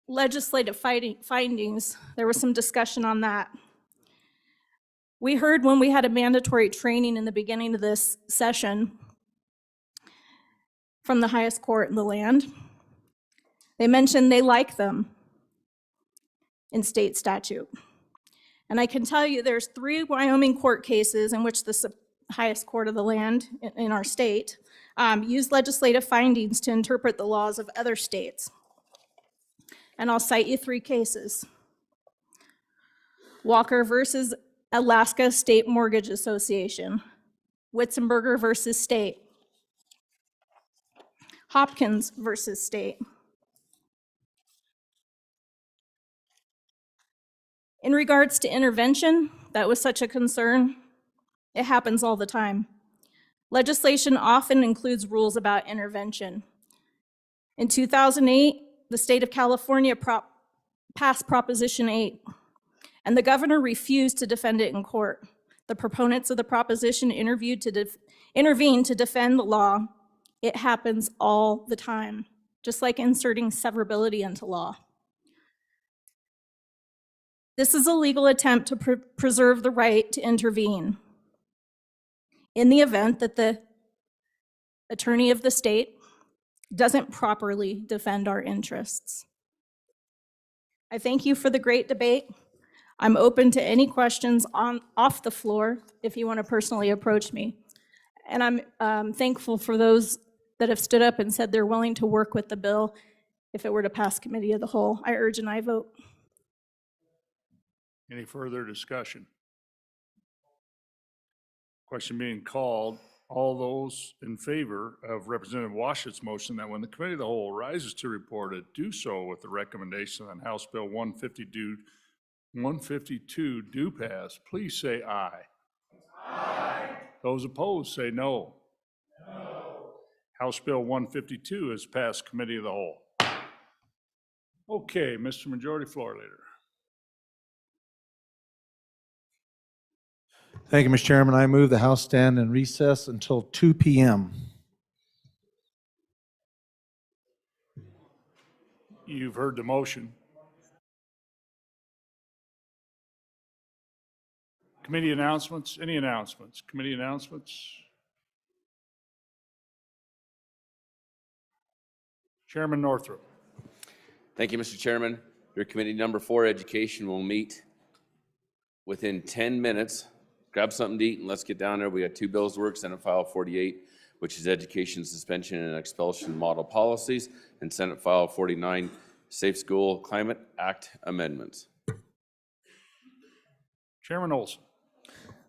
A: legislative findings, there was some discussion on that. We heard when we had a mandatory training in the beginning of this session from the highest court in the land. They mentioned they like them in state statute. And I can tell you there's 3 Wyoming court cases in which the highest court of the land in our state used legislative findings to interpret the laws of other states. And I'll cite you 3 cases. Walker versus Alaska State Mortgage Association, Witzenberger versus state, Hopkins versus state. In regards to intervention, that was such a concern. It happens all the time. Legislation often includes rules about intervention. In 2008, the state of California passed Proposition 8, and the governor refused to defend it in court. The proponents of the proposition intervened to defend the law. It happens all the time, just like inserting severability into law. This is a legal attempt to preserve the right to intervene in the event that the attorney of the state doesn't properly defend our interests. I thank you for the great debate. I'm open to any questions off the floor if you want to personally approach me. And I'm thankful for those that have stood up and said they're willing to work with the bill if it were to pass committee of the whole. I urge an aye vote.
T: Any further discussion? Question being called. All those in favor of Representative Washat's motion that when the committee of the whole rises to report it, do so with the recommendation on House Bill 152 do pass, please say aye. Aye. Those opposed say no. No. House Bill 152 has passed committee of the whole. Okay, Mr. Majority Floor Leader.
R: Thank you, Mr. Chairman. I move the House stand in recess until 2 p.m.
T: You've heard the motion. Committee announcements? Any announcements? Committee announcements? Chairman Northrup.
J: Thank you, Mr. Chairman. Your committee number 4, Education, will meet within 10 minutes. Grab something to eat and let's get down there. We got 2 bills to work, Senate File 48, which is Education Suspension and Expulsion Model Policies, and Senate File 49, Safe School Climate Act Amendments.
T: Chairman Olson.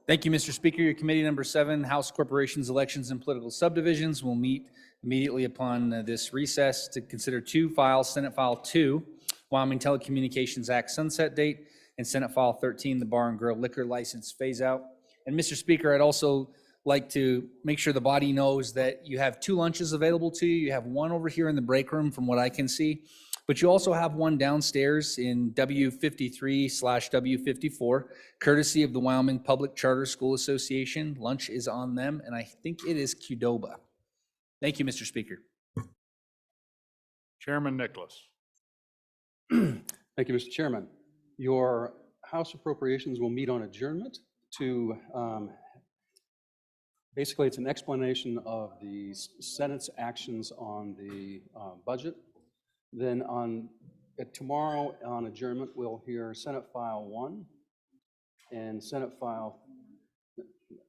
M: Thank you, Mr. Speaker. Your committee number 7, House Corporations, Elections, and Political Subdivisions, will meet immediately upon this recess to consider 2 files, Senate File 2, Wyoming Telecommunications Act sunset date, and Senate File 13, the Bar and Grill liquor license phase out. And Mr. Speaker, I'd also like to make sure the body knows that you have 2 lunches available to you. You have one over here in the break room from what I can see, but you also have one downstairs in W53/W54, courtesy of the Wyoming Public Charter School Association. Lunch is on them, and I think it is Qdoba. Thank you, Mr. Speaker.
T: Chairman Nicholas.
U: Thank you, Mr. Chairman. Your House Appropriations will meet on adjournment to, basically it's an explanation of the Senate's actions on the budget. Then tomorrow on adjournment, we'll hear Senate File 1 and Senate File,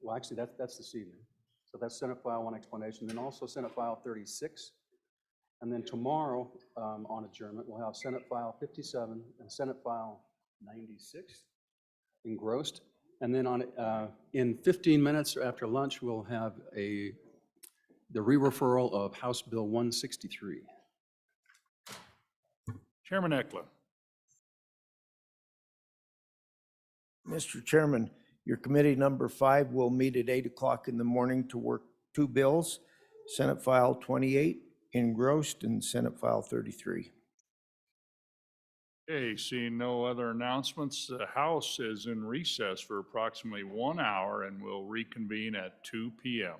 U: well, actually that's this evening. So that's Senate File 1 explanation, then also Senate File 36. And then tomorrow on adjournment, we'll have Senate File 57 and Senate File 96 engrossed. And then in 15 minutes after lunch, we'll have the re-referral of House Bill 163.
T: Chairman Eckler.
B: Mr. Chairman,
E: Your committee number 5 will meet at 8 o'clock in the morning to work 2 bills, Senate File 28 engrossed and Senate File 33.
T: Okay, seeing no other announcements, the House is in recess for approximately 1 hour and will reconvene at 2 p.m.